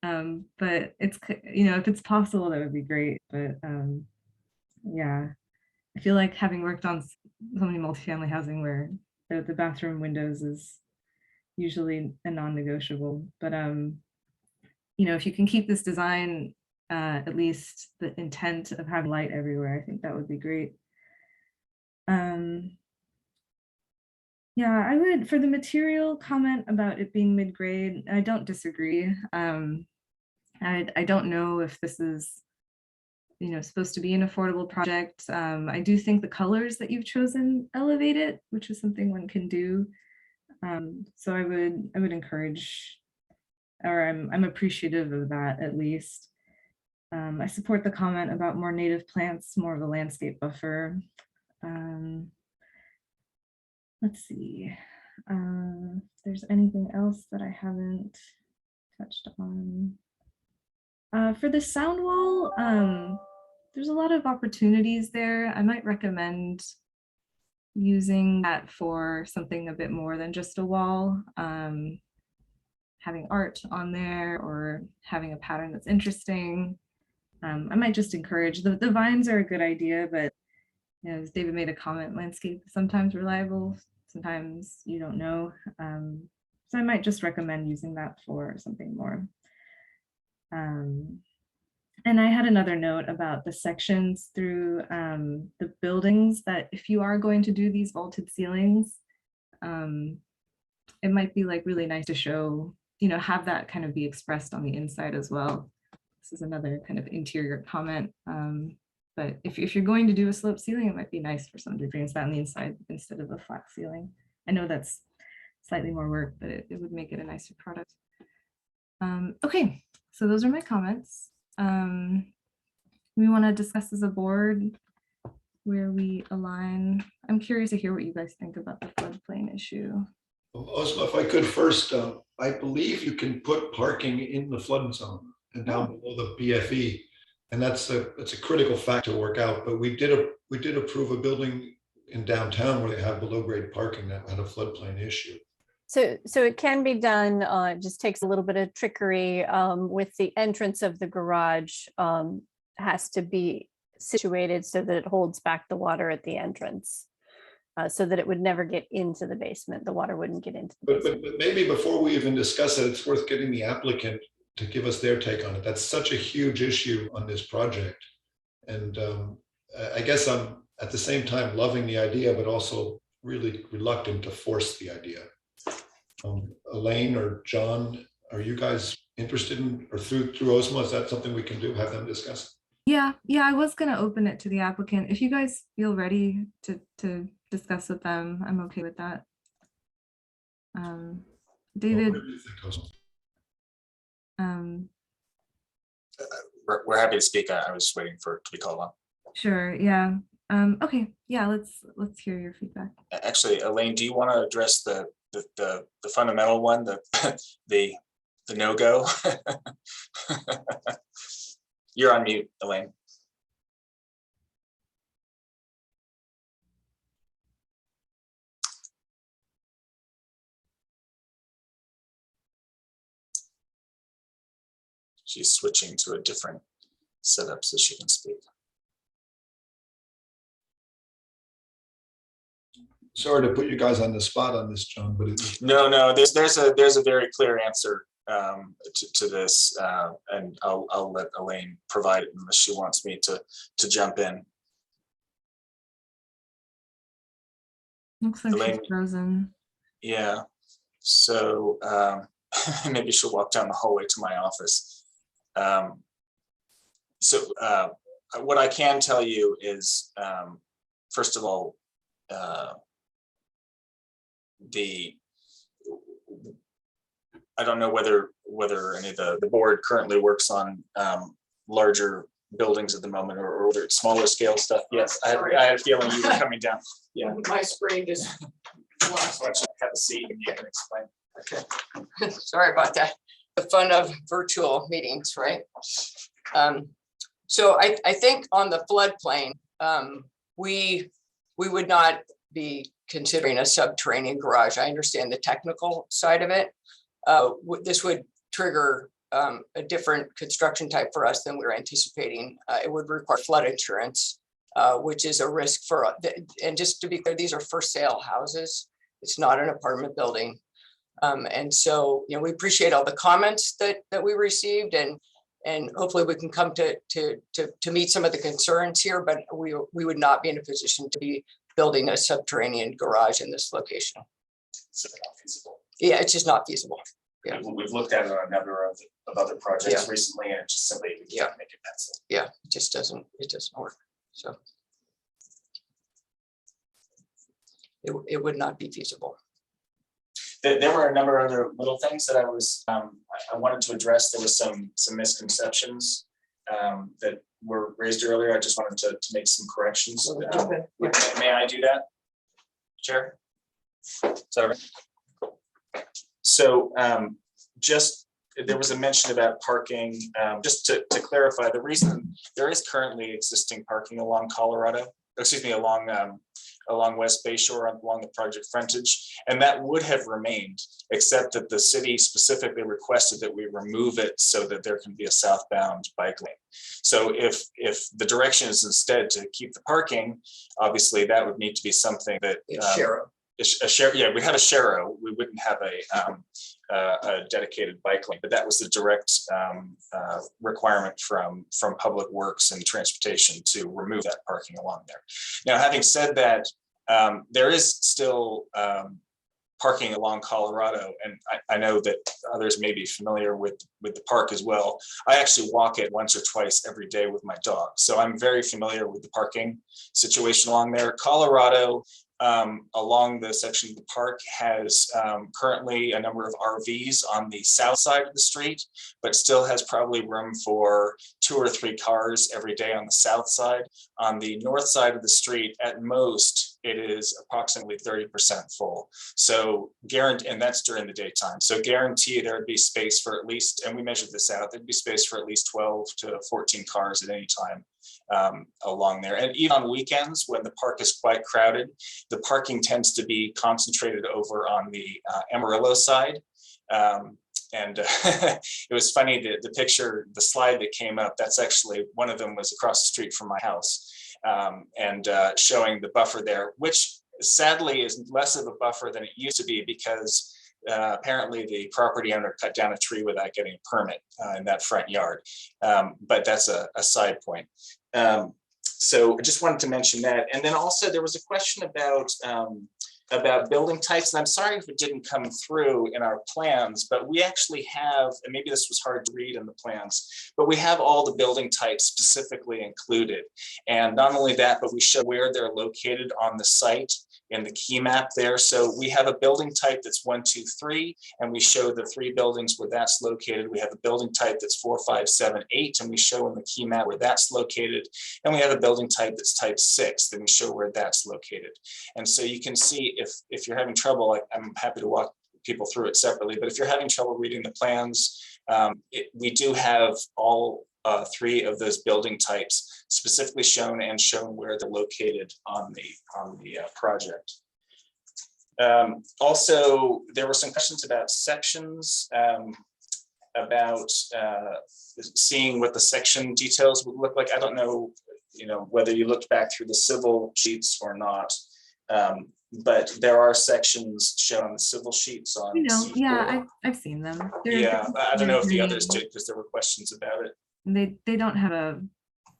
But it's, you know, if it's possible, that would be great. But yeah, I feel like having worked on so many multifamily housing where the bathroom windows is usually a non-negotiable. But you know, if you can keep this design, at least the intent of having light everywhere, I think that would be great. Yeah, I would, for the material comment about it being mid-grade, I don't disagree. I don't know if this is, you know, supposed to be an affordable project. I do think the colors that you've chosen elevate it, which is something one can do. So I would encourage, or I'm appreciative of that at least. I support the comment about more native plants, more of a landscape buffer. Let's see if there's anything else that I haven't touched on. For the sound wall, there's a lot of opportunities there. I might recommend using that for something a bit more than just a wall. Having art on there or having a pattern that's interesting. I might just encourage, the vines are a good idea, but you know, as David made a comment, landscape is sometimes reliable, sometimes you don't know. So I might just recommend using that for something more. And I had another note about the sections through the buildings, that if you are going to do these vaulted ceilings, it might be like really nice to show, you know, have that kind of be expressed on the inside as well. This is another kind of interior comment. But if you're going to do a sloped ceiling, it might be nice for someone to experience that on the inside instead of a flat ceiling. I know that's slightly more work, but it would make it a nicer product. Okay, so those are my comments. We want to discuss as a board where we align. I'm curious to hear what you guys think about the floodplain issue. Osma, if I could first, I believe you can put parking in the flood zone and down below the BFE. And that's a critical fact to work out. But we did approve a building in downtown where they have below grade parking that had a floodplain issue. So it can be done. It just takes a little bit of trickery with the entrance of the garage. Has to be situated so that it holds back the water at the entrance, so that it would never get into the basement. The water wouldn't get into the basement. But maybe before we even discuss it, it's worth getting the applicant to give us their take on it. That's such a huge issue on this project. And I guess I'm at the same time loving the idea, but also really reluctant to force the idea. Elaine or John, are you guys interested in, or through OSMA, is that something we can do, have them discuss? Yeah, I was gonna open it to the applicant. If you guys feel ready to discuss with them, I'm okay with that. David. What do you think, OSMA? We're happy to speak. I was waiting for it to be called on. Sure, yeah. Okay, yeah, let's hear your feedback. Actually, Elaine, do you want to address the fundamental one, the no-go? You're on mute, Elaine. she's switching to a different setup so she can speak. Sorry to put you guys on the spot on this, John, but No, there's a very clear answer to this, and I'll let Elaine provide it unless she wants me to jump in. Looks like Elaine. she's frozen. Yeah, so maybe she'll walk down the hallway to my office. What I can tell you is, first of all, I don't know whether any of the board currently works on larger buildings at the moment, or whether it's smaller scale stuff. Yes, I had a feeling you were coming down. Yeah. My screen just lost. Have a seat and you can explain. Okay. Sorry about that. The fun of virtual meetings, right? So I think on the floodplain, we would not be considering a subterranean garage. I understand the technical side of it. This would trigger a different construction type for us than we were anticipating. It would require flood insurance, which is a risk for, and just to be clear, these are for sale houses. It's not an apartment building. And so, we appreciate all the comments that we received, and hopefully we can come to meet some of the concerns here, but we would not be in a position to be building a subterranean garage in this location. So not feasible. Yeah, it's just not feasible. Yeah, We've looked at it on a number of other projects recently, and it just simply we can't make it pencil. Yeah, it just doesn't work. So it would not be feasible. There were a number of other little things that I wanted to address. There was some misconceptions that were raised earlier. I just wanted to make some corrections. May I do that, Chair? Sorry. So just there was a mention about parking. Just to clarify, the reason there is currently existing parking along along West Bayshore, along the project frontage, and that would have remained, except that the city specifically requested that we remove it so that there can be a southbound bike lane. So if the direction is instead to keep the parking, obviously that would need to be something that we have a Sharrow. We wouldn't have a dedicated bike lane, but that was the direct requirement from Public Works and Transportation to remove that parking along there. Now, having said that, there is still parking along Colorado, and I know that others may be familiar with the park as well. I actually walk it once or twice every day with my dog, so I'm very familiar with the parking situation along there. Colorado, along the section of the park, has currently a number of RVs on the south side of the street, but still has probably room for 2 or 3 cars every day on the south side. On the north side of the street, at most, it is approximately 30% full. So and that's during the daytime. So guarantee there would be space for at least, and we measured this out, there'd be space for at least 12 to 14 cars at any time along there. And even on weekends, when the park is quite crowded, the parking tends to be concentrated over on the Amarillo side. It was funny, the picture, the slide that came up, that's actually, one of them was across the street from my house, showing the buffer there, which sadly is less of a buffer than it used to be, because apparently the property owner cut down a tree without getting a permit in that front yard. But that's a side point. So I just wanted to mention that. And then also there was a question about building types, and I'm sorry if it didn't come through in our plans, but we actually have, and maybe this was hard to read in the plans, but we have all the building types specifically included. And not only that, but we show where they're located on the site in the key map there. So we have a building type that's 1, 2, 3, and we show the 3 buildings where that's located. We have a building type that's 4, 5, 7, 8, and we show in the key map where that's located. And we have a building type that's type 6, then we show where that's located. And so you can see if you're having trouble, I'm happy to walk people through it separately, but if you're having trouble reading the plans, we do have all 3 of those building types specifically shown, and shown where they're located on the project. Also, there were some questions about sections. about seeing what the section details would look like. I don't know, whether you looked back through the civil sheets or not, but there are sections shown on the civil sheets on. Yeah, I've seen them. Yeah, I don't know if the others did because there were questions about it. They don't have a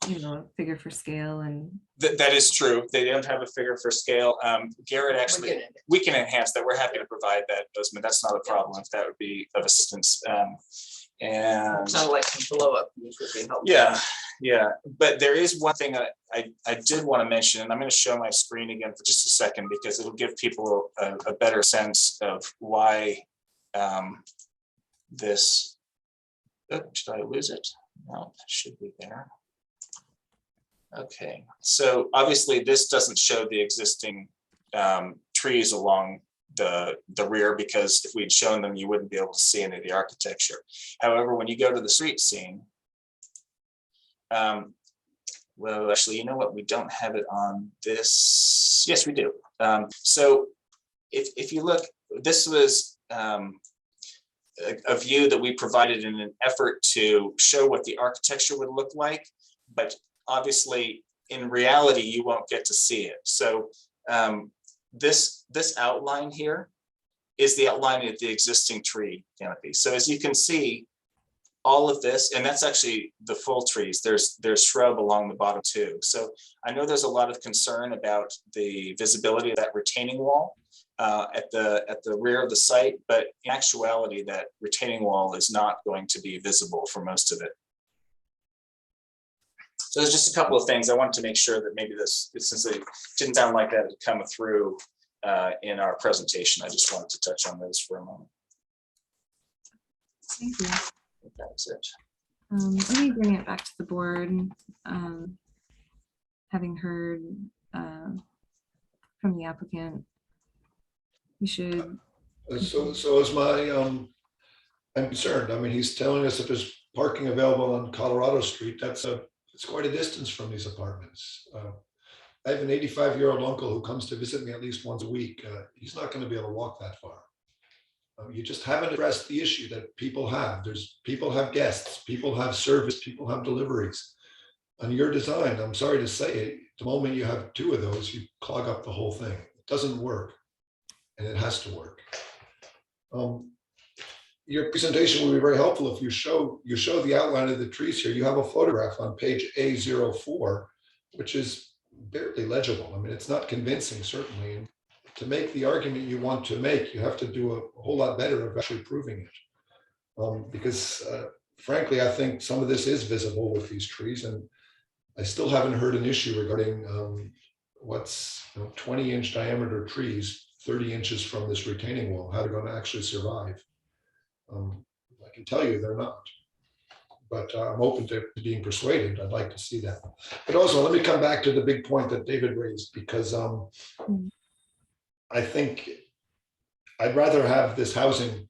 a figure for scale, and That is true. They don't have a figure for scale. Garrett, actually, we can enhance that. We're happy to provide that, Osman. That's not a problem if that would be of assistance. And Sound like some blow up would be helpful. yeah. But there is one thing I did want to mention, and I'm going to show my screen again for just a second because it'll give people a better sense of why this. Oh, should I lose it? No, it should be there. Okay, so obviously this doesn't show the existing trees along the rear, because if we'd shown them, you wouldn't be able to see any of the architecture. However, when you go to the street scene, well, actually, you know what? We don't have it on this. Yes, we do. So if you look, this was a view that we provided in an effort to show what the architecture would look like, but obviously, in reality, you won't get to see it. So this outline here is the outline of the existing tree canopy. So as you can see, all of this, and that's actually the full trees. There's shrub along the bottom too. So I know there's a lot of concern about the visibility of that retaining wall at the rear of the site, but in actuality, that retaining wall is not going to be visible for most of it. So there's just a couple of things I wanted to make sure that maybe since it didn't sound like that had come through in our presentation, I just wanted to touch on those for a moment. thank you. That's it. Let me bring it back to the board. Having heard from the applicant, we should. So is I'm concerned. I mean, he's telling us that there's parking available on Colorado Street. It's quite a distance from these apartments. I have an 85-year-old uncle who comes to visit me at least once a week. He's not going to be able to walk that far. You just haven't addressed the issue that people have. People have guests, people have service, people have deliveries. On your design, I'm sorry to say it, the moment you have two of those, you clog up the whole thing. It doesn't work, and it has to work. Your presentation will be very helpful if you show the outline of the trees here. You have a photograph on page A04, which is barely legible. I mean, it's not convincing, certainly. And to make the argument you want to make, you have to do a whole lot better of actually proving it. Because frankly, I think some of this is visible with these trees, and I still haven't heard an issue regarding what's 20-inch diameter trees 30 inches from this retaining wall, how they're going to actually survive. I can tell you they're not, but I'm open to being persuaded. I'd like to see that. But also, let me come back to the big point that David raised, because I think I'd rather have this housing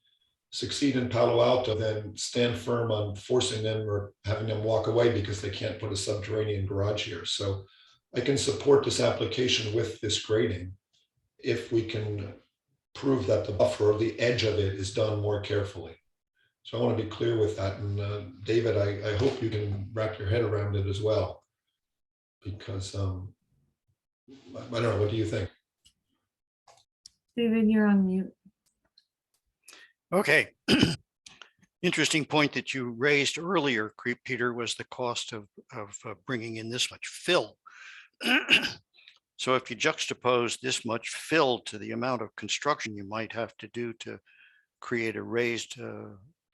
succeed in Palo Alto than stand firm on forcing them or having them walk away because they can't put a subterranean garage here. So I can support this application with this grading if we can prove that the buffer of the edge of it is done more carefully. So I want to be clear with that. And David, I hope you can wrap your head around it as well, because I don't know, what do you think? David, you're on mute. Okay. Interesting point that you raised earlier, Peter, was the cost of bringing in this much fill. So if you juxtapose this much fill to the amount of construction you might have to do to create a raised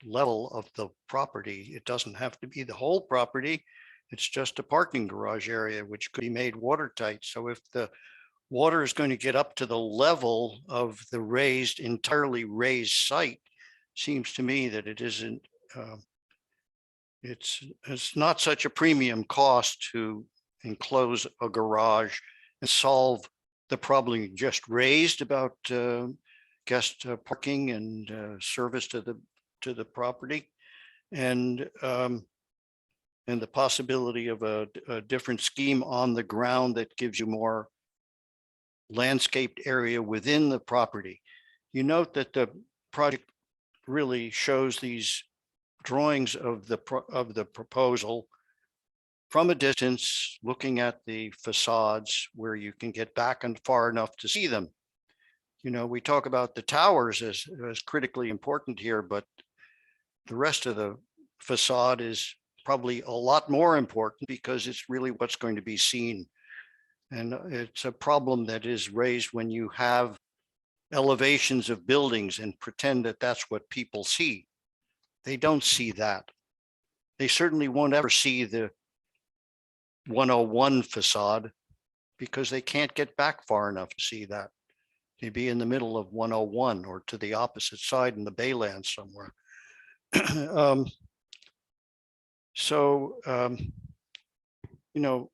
level of the property, it doesn't have to be the whole property. It's just a parking garage area, which could be made watertight. So if the water is going to get up to the level of the entirely raised site, seems to me that it isn't, it's not such a premium cost to enclose a garage and solve the problem you just raised about guest parking and service to the property, and the possibility of a different scheme on the ground that gives you more landscaped area within the property. You note that the project really shows these drawings of the proposal from a distance, looking at the facades where you can get back and far enough to see them. You know, we talk about the towers as critically important here, but the rest of the facade is probably a lot more important because it's really what's going to be seen. And it's a problem that is raised when you have elevations of buildings and pretend that that's what people see. They don't see that. They certainly won't ever see the 101 facade because they can't get back far enough to see that. They'd be in the middle of 101 or to the opposite side in the Baylands somewhere. You know,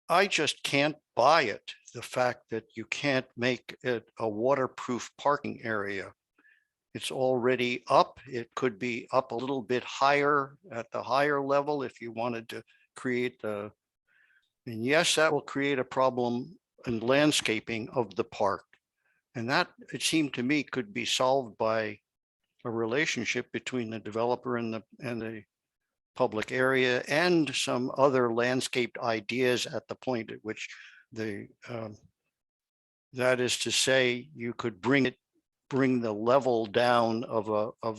I just can't buy it, the fact that you can't make it a waterproof parking area. It's already up. It could be up a little bit higher at the higher level if you wanted to create and yes, that will create a problem in landscaping of the park. And that, it seemed to me, could be solved by a relationship between the developer and the public area and some other landscaped ideas at the point at which that is to say, you could bring the level down of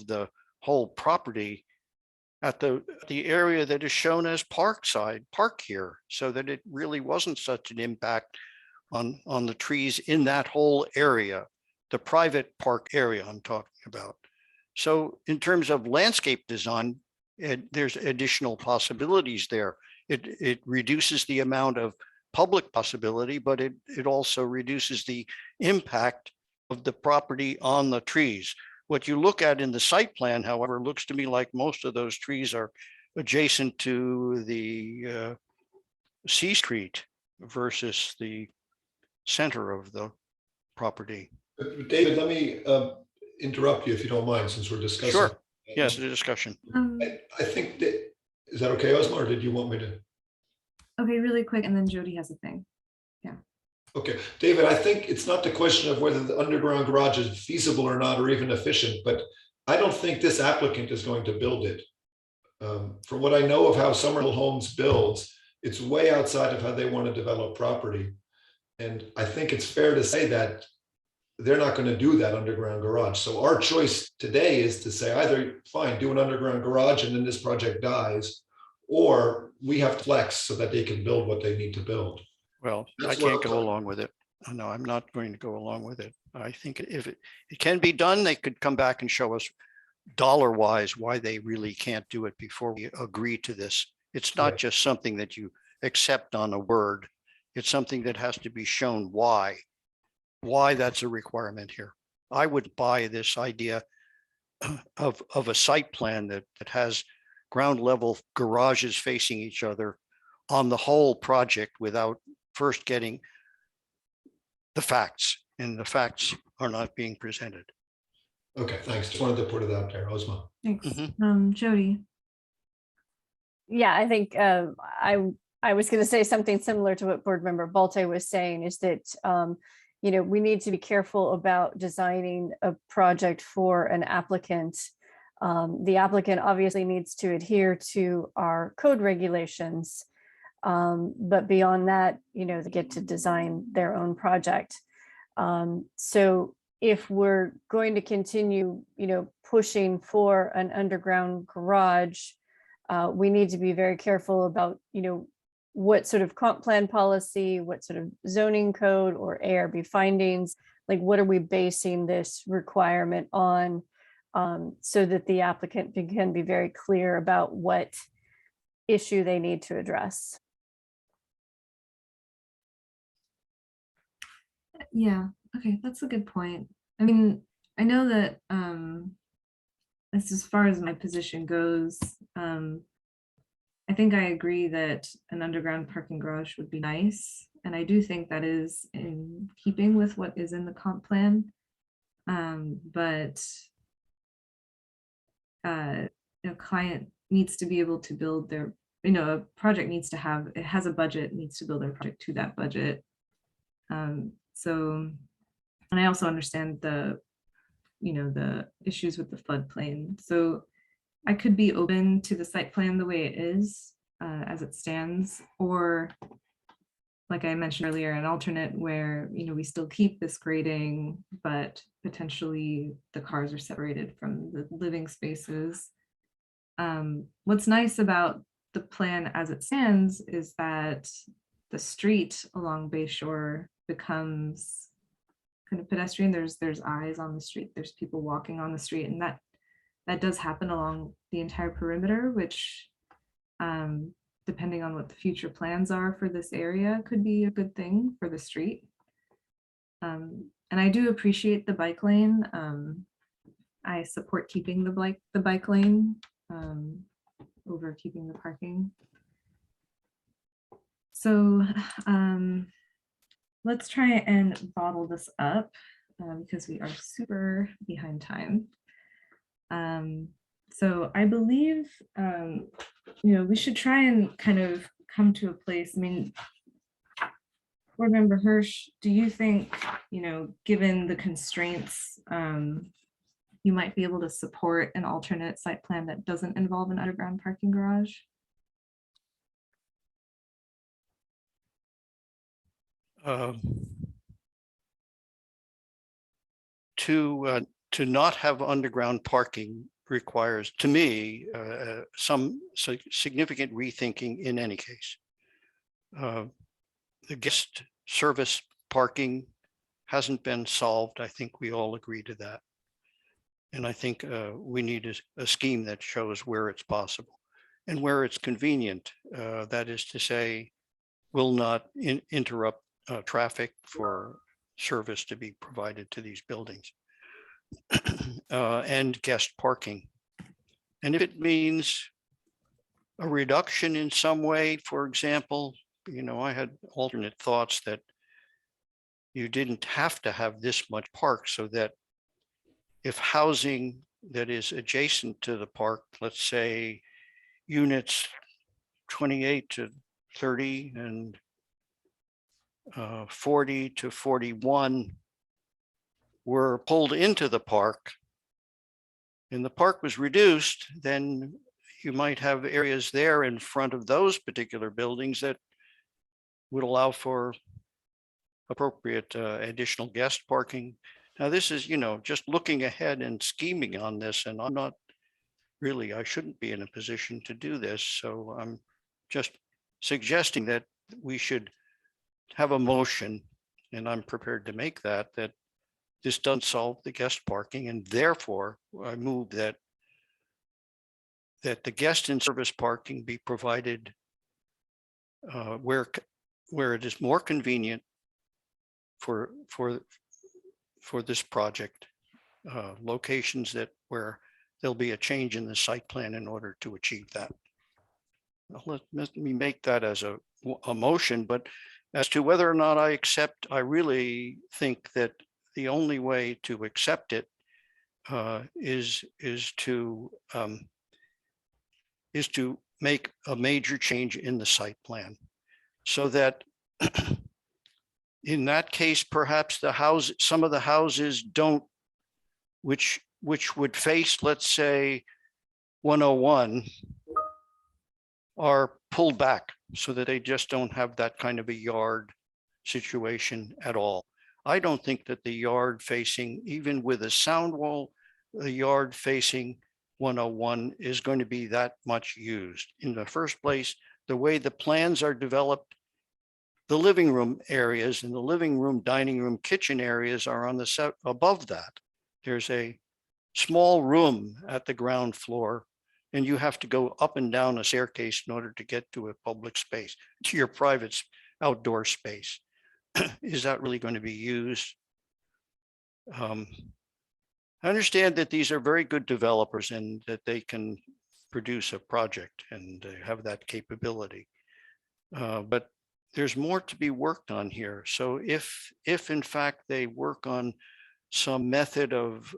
the whole property at the area that is shown as park here, so that it really wasn't such an impact on the trees in that whole area, the private park area I'm talking about. So in terms of landscape design, there's additional possibilities there. It reduces the amount of public possibility, but it also reduces the impact of the property on the trees. What you look at in the site plan, however, looks to me like most of those trees are adjacent to the C Street versus the center of the property. David, let me interrupt you if you don't mind, since we're discussing. Sure. Yes, the discussion. I think that, is that okay, Ozma, or did you want me to? Okay, really quick, and then Jody has a thing. Yeah. Okay, David, I think it's not the question of whether the underground garage is feasible or not, or even efficient, but I don't think this applicant is going to build it. From what I know of how Summerhill Homes builds, it's way outside of how they want to develop property. And I think it's fair to say that they're not going to do that underground garage. So our choice today is to say either, fine, do an underground garage and then this project dies, or we have to flex so that they can build what they need to build. Well, I can't go along with it. No, I'm not going to go along with it. I think if it can be done, they could come back and show us dollar-wise why they really can't do it before we agree to this. It's not just something that you accept on a word. It's something that has to be shown why that's a requirement here. I would buy this idea of a site plan that has ground level garages facing each other on the whole project without first getting the facts, and the facts are not being presented. Okay, thanks. Just wanted to put it out there, Ozma. Thanks. Jody. Yeah, I think I was going to say something similar to what Board Member Balte was saying, is that you know, we need to be careful about designing a project for an applicant. The applicant obviously needs to adhere to our code regulations, but beyond that, you know, they get to design their own project. So if we're going to continue, you know, pushing for an underground garage, we need to be very careful about, you know, what sort of comp plan policy, what sort of zoning code or ARB findings, like what are we basing this requirement on, so that the applicant can be very clear about what issue they need to address. Yeah, okay, that's a good point. I mean, I know that as far as my position goes, I think I agree that an underground parking garage would be nice. And I do think that is in keeping with what is in the comp plan. But a client needs to be able to build their, you know, a project needs to have, it has a budget, needs to build their project to that budget. So, and I also understand the, you know, the issues with the floodplain. So I could be open to the site plan the way it is as it stands, or like I mentioned earlier, an alternate where, you know, we still keep this grading, but potentially the cars are separated from the living spaces. What's nice about the plan as it stands is that the street along Bayshore becomes kind of pedestrian. There's eyes on the street, there's people walking on the street, and that does happen along the entire perimeter, which depending on what the future plans are for this area could be a good thing for the street. And I do appreciate the bike lane. I support keeping the bike lane over keeping the parking. So let's try and bottle this up because we are super behind time. So I believe, you know, we should try and kind of come to a place. I mean, Board Member Hirsch, do you think, you know, given the constraints, you might be able to support an alternate site plan that doesn't involve an underground parking garage? To not have underground parking requires, to me, some significant rethinking in any case. The guest service parking hasn't been solved. I think we all agree to that. And I think we need a scheme that shows where it's possible and where it's convenient. That is to say, will not interrupt traffic for service to be provided to these buildings. And guest parking. And if it means a reduction in some way, for example, you know, I had alternate thoughts that you didn't have to have this much park, so that if housing that is adjacent to the park, let's say units 28 to 30 and 40 to 41 were pulled into the park and the park was reduced, then you might have areas there in front of those particular buildings that would allow for appropriate additional guest parking. Now, this is, you know, just looking ahead and scheming on this, and I'm not really, I shouldn't be in a position to do this. So I'm just suggesting that we should have a motion, and I'm prepared to make that this doesn't solve the guest parking, and therefore I move that the guest and service parking be provided where it is more convenient for this project, locations that where there'll be a change in the site plan in order to achieve that. Let me make that as a motion, but as to whether or not I accept, I really think that the only way to accept it is to make a major change in the site plan, so that in that case, perhaps some of the houses don't, which would face, let's say, 101, are pulled back so that they just don't have that kind of a yard situation at all. I don't think that the yard facing, even with a sound wall, the yard facing 101 is going to be that much used. In the first place, the way the plans are developed, the living room areas and the living room, dining room, kitchen areas are on the set above that. There's a small room at the ground floor, and you have to go up and down a staircase in order to get to a public space, to your private outdoor space. Is that really going to be used? I understand that these are very good developers and that they can produce a project and have that capability. But there's more to be worked on here. So if in fact they work on some method of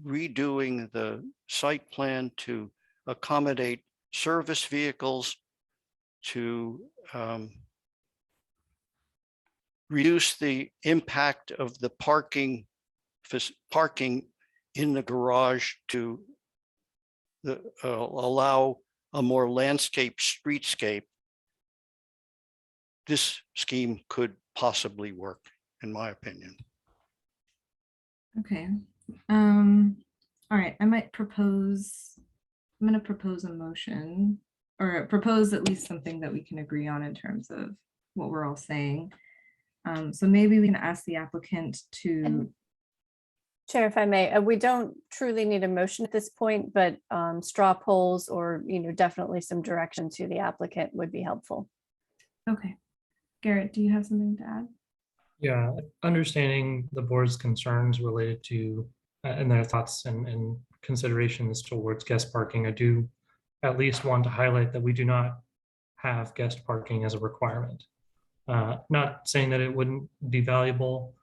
redoing the site plan to accommodate service vehicles, to reduce the impact of the parking in the garage to allow a more landscape streetscape, this scheme could possibly work, in my opinion. Okay. All right, I'm going to propose a motion, or propose at least something that we can agree on in terms of what we're all saying. So maybe we can ask the applicant to. Chair, if I may, we don't truly need a motion at this point, but straw polls or, definitely some direction to the applicant would be helpful. Okay. Garrett, do you have something to add? Yeah, understanding the board's concerns related to and their thoughts and considerations towards guest parking, I do at least want to highlight that we do not have guest parking as a requirement. Not saying that it wouldn't be valuable,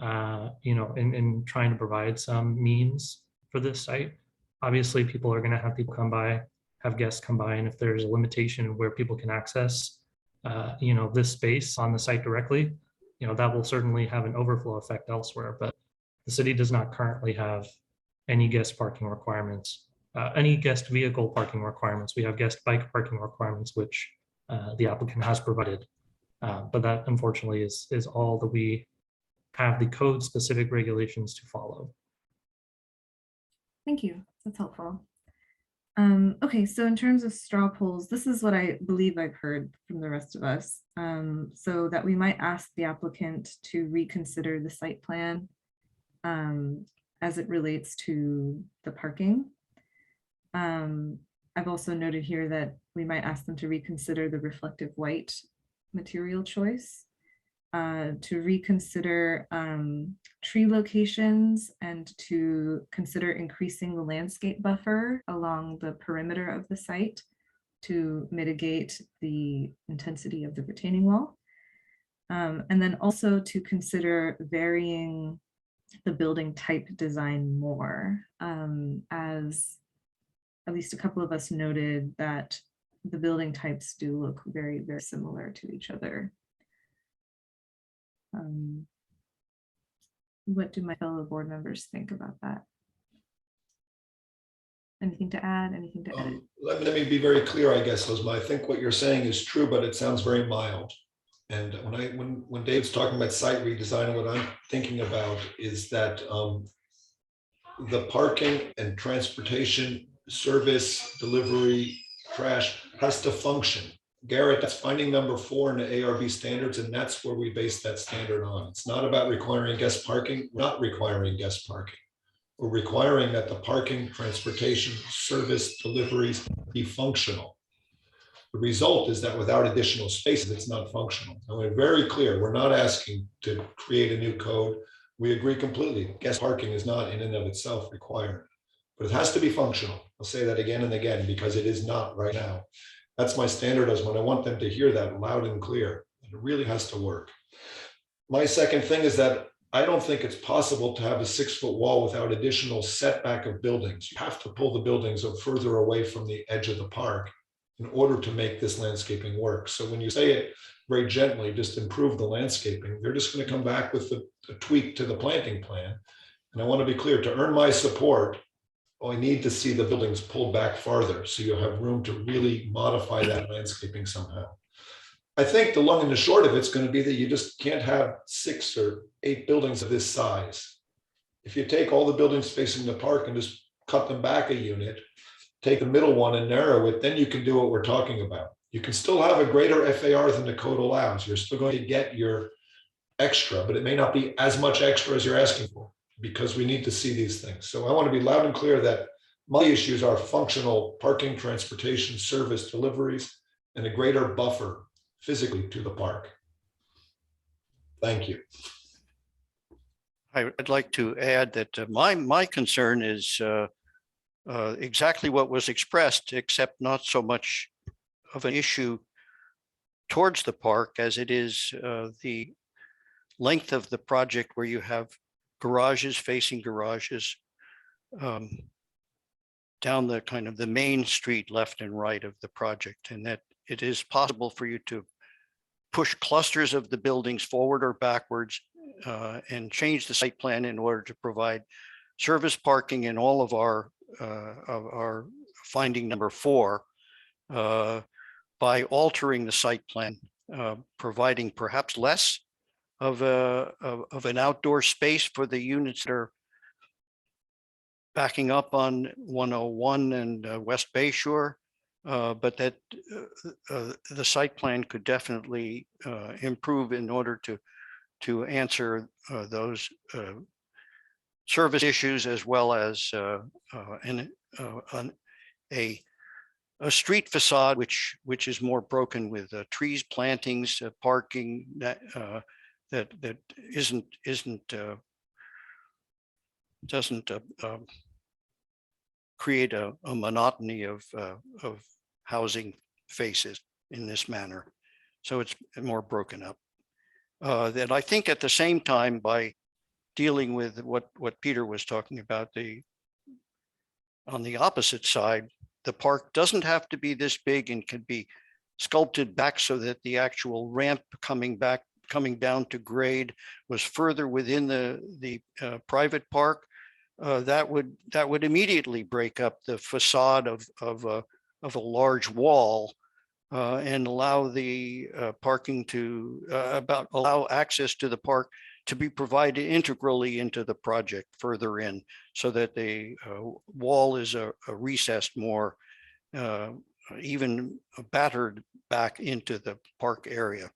in trying to provide some means for this site. Obviously, people are going to have people come by, have guests come by, and if there's a limitation where people can access, this space on the site directly, that will certainly have an overflow effect elsewhere. But the city does not currently have any guest parking requirements, any guest vehicle parking requirements. We have guest bike parking requirements, which the applicant has provided. But that unfortunately is all that we have the code specific regulations to follow. Thank you. That's helpful. Okay, so in terms of straw polls, this is what I believe I've heard from the rest of us. So that we might ask the applicant to reconsider the site plan as it relates to the parking. I've also noted here that we might ask them to reconsider the reflective white material choice, to reconsider tree locations, and to consider increasing the landscape buffer along the perimeter of the site to mitigate the intensity of the retaining wall. And then also to consider varying the building type design more, as at least a couple of us noted that the building types do look very, very similar to each other. What do my fellow board members think about that? Anything to add? Anything to edit? Let me be very clear, I guess, Lizma. I think what you're saying is true, but it sounds very mild. And when Dave's talking about site redesign, what I'm thinking about is that the parking and transportation, service, delivery, trash has to function. Garrett, that's finding number 4 in the ARB standards, and that's where we base that standard on. It's not about requiring guest parking. We're not requiring guest parking. We're requiring that the parking, transportation, service, deliveries be functional. The result is that without additional spaces, it's not functional. And we're very clear, we're not asking to create a new code. We agree completely. Guest parking is not in and of itself required, but it has to be functional. I'll say that again and again, because it is not right now. That's my standard as when I want them to hear that loud and clear. And it really has to work. My second thing is that I don't think it's possible to have a 6-foot wall without additional setback of buildings. You have to pull the buildings further away from the edge of the park in order to make this landscaping work. So when you say it very gently, just improve the landscaping, they're just going to come back with a tweak to the planting plan. And I want to be clear, to earn my support, I need to see the buildings pulled back farther so you'll have room to really modify that landscaping somehow. I think the long and the short of it's going to be that you just can't have 6 or 8 buildings of this size. If you take all the buildings facing the park and just cut them back a unit, take the middle one and narrow it, then you can do what we're talking about. You can still have a greater FAR than the code allows. You're still going to get your extra, but it may not be as much extra as you're asking for, because we need to see these things. So I want to be loud and clear that my issues are functional parking, transportation, service, deliveries, and a greater buffer physically to the park. Thank you. I'd like to add that my concern is exactly what was expressed, except not so much of an issue towards the park as it is the length of the project, where you have garages facing garages down the kind of the main street left and right of the project, and that it is possible for you to push clusters of the buildings forward or backwards and change the site plan in order to provide service parking in all of our finding number 4, by altering the site plan, providing perhaps less of an outdoor space for the units that are backing up on 101 and West Bay Shore, but that the site plan could definitely improve in order to answer those service issues, as well as a street facade which is more broken with trees, plantings, parking that doesn't create a monotony of housing faces in this manner. So it's more broken up. That I think at the same time, by dealing with what Peter was talking about, on the opposite side, the park doesn't have to be this big and can be sculpted back so that the actual ramp coming down to grade was further within the private park. That would immediately break up the facade of a large wall and allow the parking to allow access to the park to be provided integrally into the project further in, so that the wall is recessed more, even battered back into the park area.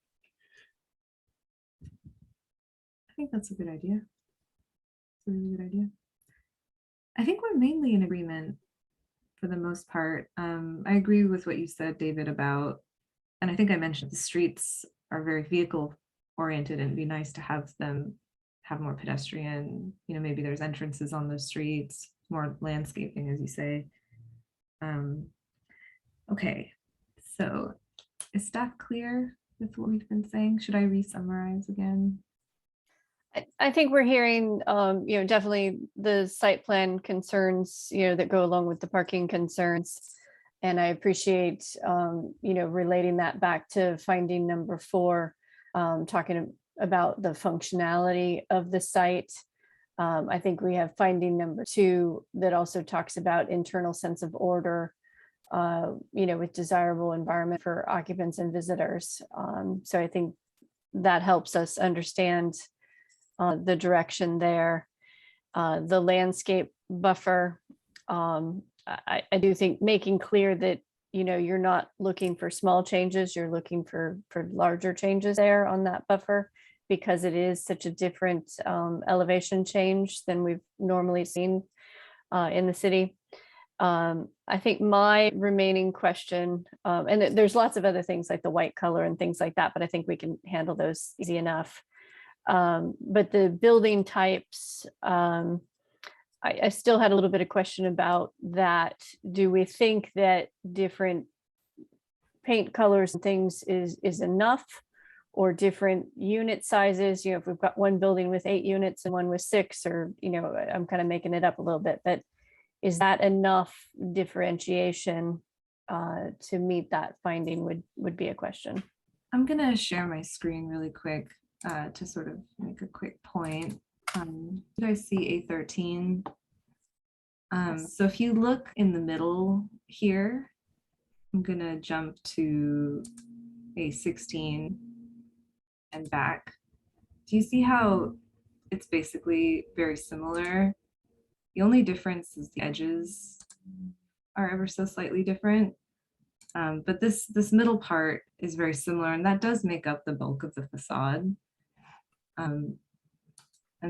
I think that's a good idea. It's a really good idea. I think we're mainly in agreement for the most part. I agree with what you said, David, about, and I think I mentioned the streets are very vehicle oriented, and it'd be nice to have them have more pedestrian, maybe there's entrances on those streets, more landscaping, as you say. Okay, so is staff clear with what we've been saying? Should I re-summarize again? I think we're hearing, definitely the site plan concerns, that go along with the parking concerns. And I appreciate, relating that back to finding number 4, talking about the functionality of the site. I think we have finding number 2 that also talks about internal sense of order, with desirable environment for occupants and visitors. So I think that helps us understand the direction there. The landscape buffer, I do think making clear that you're not looking for small changes, you're looking for larger changes there on that buffer, because it is such a different elevation change than we've normally seen in the city. I think my remaining question, and there's lots of other things like the white color and things like that, but I think we can handle those easy enough. But the building types, I still had a little bit of question about that. Do we think that different paint colors and things is enough, or different unit sizes? If we've got one building with 8 units and one with 6, or, I'm kind of making it up a little bit, but is that enough differentiation to meet that finding would be a question. I'm gonna share my screen really quick to sort of make a quick point. You guys see A13? So if you look in the middle here, I'm gonna jump to A16 and back. Do you see how it's basically very similar? The only difference is the edges are ever so slightly different. But this middle part is very similar, and that does make up the bulk of the facade. And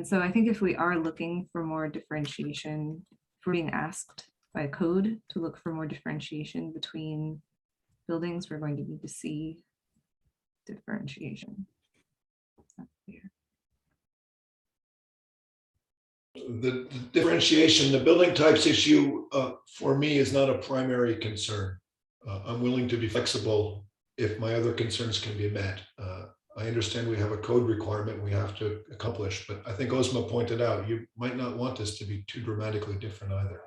so I think if we are looking for more differentiation, if we're being asked by code to look for more differentiation between buildings, we're going to need to see differentiation. That's clear. The differentiation, the building types issue for me is not a primary concern. I'm willing to be flexible if my other concerns can be met. I understand we have a code requirement we have to accomplish, but I think Ozma pointed out, you might not want this to be too dramatically different either.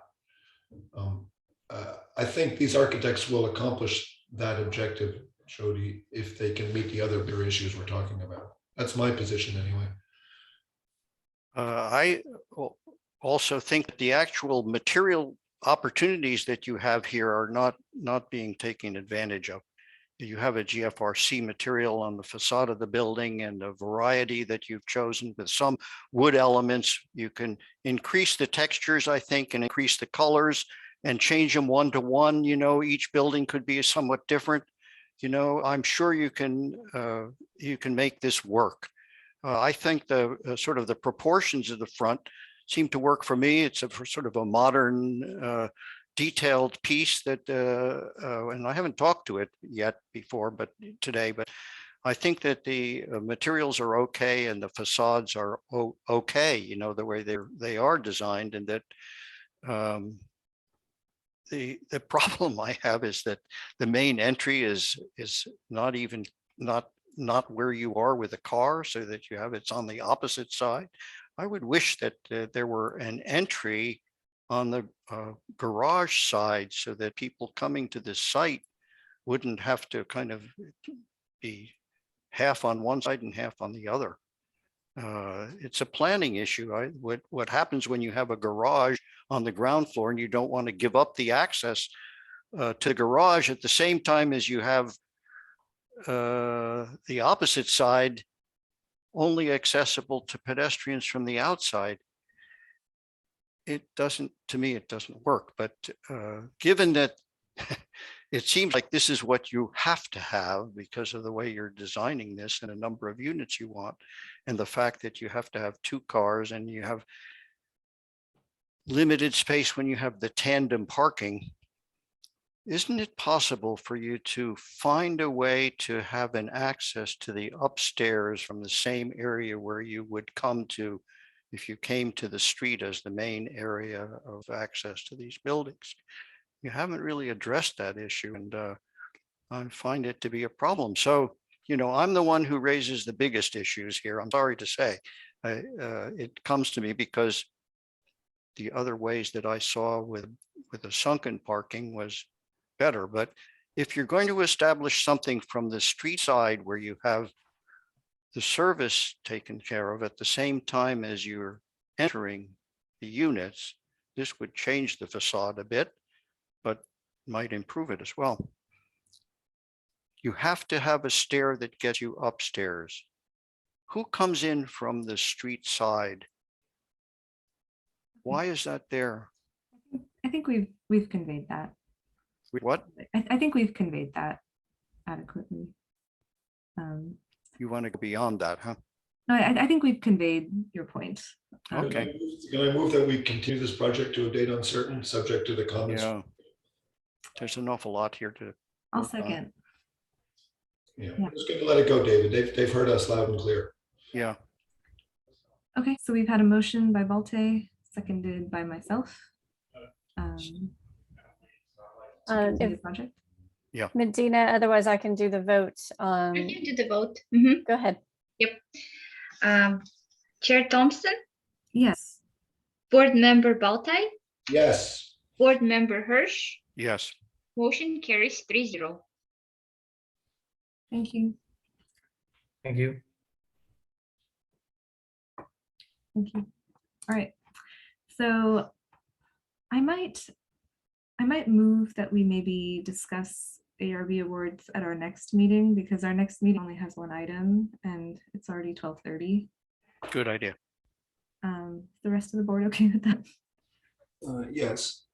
I think these architects will accomplish that objective, Jody, if they can meet the other bigger issues we're talking about. That's my position anyway. I also think that the actual material opportunities that you have here are not being taken advantage of. You have a GFRC material on the facade of the building and a variety that you've chosen with some wood elements. You can increase the textures, I think, and increase the colors and change them one to one. You know, each building could be somewhat different. You know, I'm sure you can make this work. I think the sort of the proportions of the front seem to work for me. It's a sort of a modern detailed piece that, and I haven't talked to it yet before, but today, but I think that the materials are okay and the facades are okay, you know, the way they are designed, and that the problem I have is that the main entry is not where you are with a car, so that you have it's on the opposite side. I would wish that there were an entry on the garage side so that people coming to this site wouldn't have to kind of be half on one side and half on the other. It's a planning issue. What happens when you have a garage on the ground floor and you don't want to give up the access to the garage at the same time as you have the opposite side only accessible to pedestrians from the outside? It doesn't, to me, it doesn't work. But given that it seems like this is what you have to have because of the way you're designing this and a number of units you want, and the fact that you have to have two cars and you have limited space when you have the tandem parking, isn't it possible for you to find a way to have an access to the upstairs from the same area where you would come to if you came to the street as the main area of access to these buildings? You haven't really addressed that issue, and I find it to be a problem. So, you know, I'm the one who raises the biggest issues here. I'm sorry to say. It comes to me because the other ways that I saw with the sunken parking was better. But if you're going to establish something from the street side where you have the service taken care of at the same time as you're entering the units, this would change the facade a bit, but might improve it as well. You have to have a stair that gets you upstairs. Who comes in from the street side? Why is that there? I think we've conveyed that. What? I think we've conveyed that adequately. You want to go beyond that, huh? No, I think we've conveyed your point. Okay. Can I move that we continue this project to a date uncertain, subject to the comments? Yeah. There's an awful lot here to. I'll work on. second. Yeah, I'm just going to let it go, David. They've heard us loud and clear. Yeah. Okay, so we've had a motion by Balte, seconded by myself. To continue the project. Yeah. Medina, otherwise I can do the vote. I can do the vote. Go ahead. Yep. Chair Thompson, Yes. Board Member Baltai, Yes. Board Member Hirsch, Yes. motion carries 3-0. Thank you. Thank you. Thank you. All right. So I might move that we maybe discuss ARB awards at our next meeting, because our next meeting only has one item and it's already 12:30. Good idea. The rest of the board okay with that? Yes.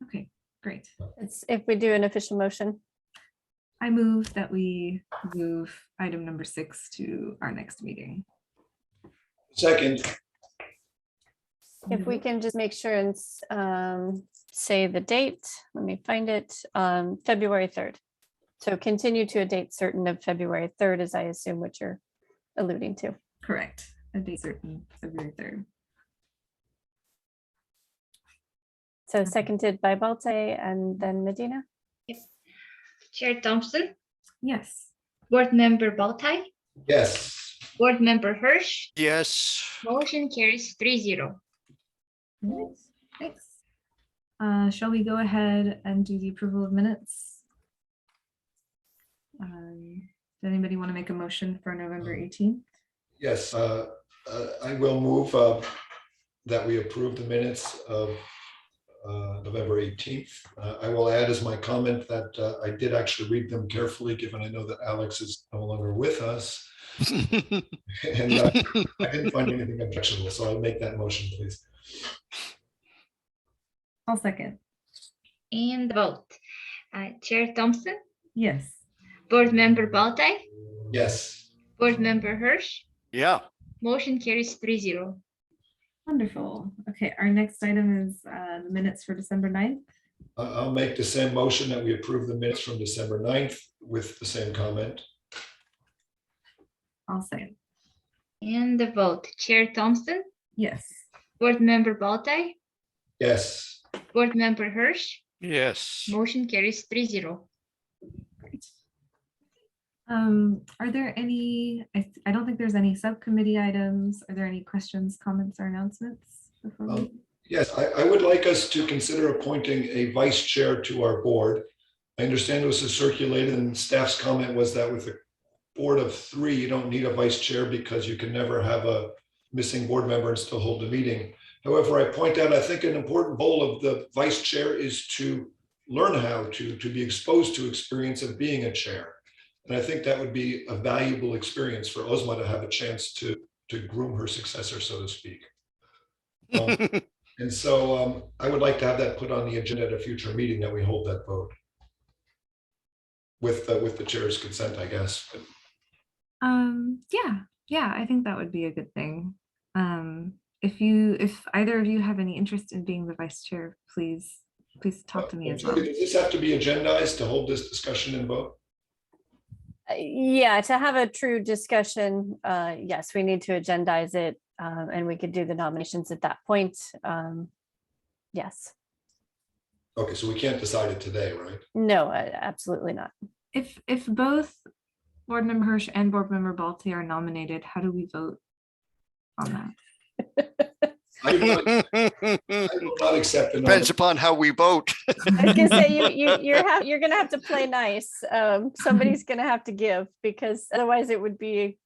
Okay, great. It's if we do an official motion. I move that we move item number 6 to our next meeting. Second. If we can just make sure and say the date, let me find it, February 3rd. So continue to a date certain of February 3rd, as I assume what you're alluding to. Correct. A date certain, February 3rd. So seconded by Balte and then Medina. Chair Thompson, Yes. Board Member Baltai, Yes. Board Member Hirsch, Yes. motion carries 3-0. Nice. Thanks. Shall we go ahead and do the approval of minutes? Does anybody want to make a motion for November 18th? Yes. I will move that we approve the minutes of November 18th. I will add as my comment that I did actually read them carefully, given I know that Alex is no longer with us. And I didn't find anything objectionable, so I'll make that motion, please. I'll second. And the vote. Chair Thompson, Yes. Board Member Baltai, Yes. Board Member Hirsch, Yeah. motion carries 3-0. Wonderful. Okay, our next item is the minutes for December 9th. I'll make the same motion that we approve the minutes from December 9th with the same comment. I'll say. And the vote. Chair Thompson, Yes. Board Member Baltai, Yes. Board Member Hirsch, Yes. motion carries 3-0. Great. Are there any, I don't think there's any subcommittee items. Are there any questions, comments, or announcements before we? Yes, I would like us to consider appointing a vice chair to our board. I understand it was circulated and staff's comment was that with a board of 3, you don't need a vice chair because you can never have a missing board member and still hold the meeting. However, I point out, I think an important goal of the vice chair is to learn how to be exposed to experience of being a chair. And I think that would be a valuable experience for Ozma to have a chance to groom her successor, so to speak. And so I would like to have that put on the agenda at a future meeting that we hold that vote. With the chair's consent, I guess. Yeah, I think that would be a good thing. If either of you have any interest in being the vice chair, please talk to me as well. Does this have to be agendized to hold this discussion and vote? Yeah, to have a true discussion, yes, we need to agendize it, and we could do the nominations at that point. Yes. Okay, so we can't decide it today, right? No, absolutely not. If both Board Member Hirsch and Board Member Balti are nominated, how do we vote on that? I will not accept the Depends upon how we vote. I was gonna say you're gonna have to play nice. Somebody's gonna have to give, because otherwise it would be,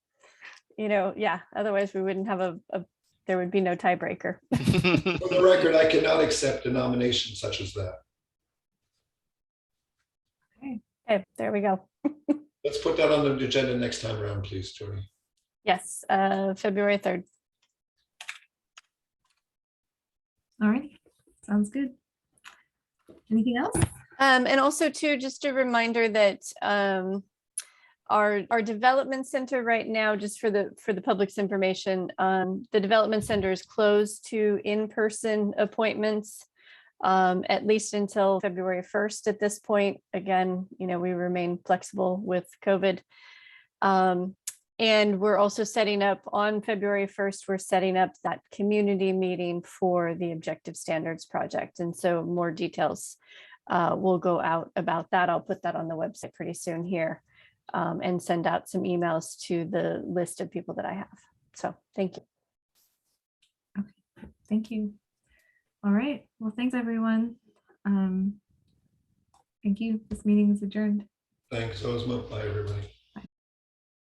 otherwise we wouldn't have there would be no tiebreaker. For the record, I cannot accept a nomination such as that. Okay, there we go. Let's put that on the agenda next time around, please, Tony. Yes, February 3rd. All right, sounds good. Anything else? And also too, just a reminder that our development center right now, just for the public's information, the development center is closed to in-person appointments, at least until February 1st at this point. Again, we remain flexible with COVID. And we're also setting up on February 1st, we're setting up that community meeting for the Objective Standards Project. And so more details will go out about that. I'll put that on the website pretty soon here, and send out some emails to the list of people that I have. So thank you. Okay, thank you. All right, well, thanks everyone. Thank you. This meeting is adjourned. Thanks, Ozma. Bye, everybody.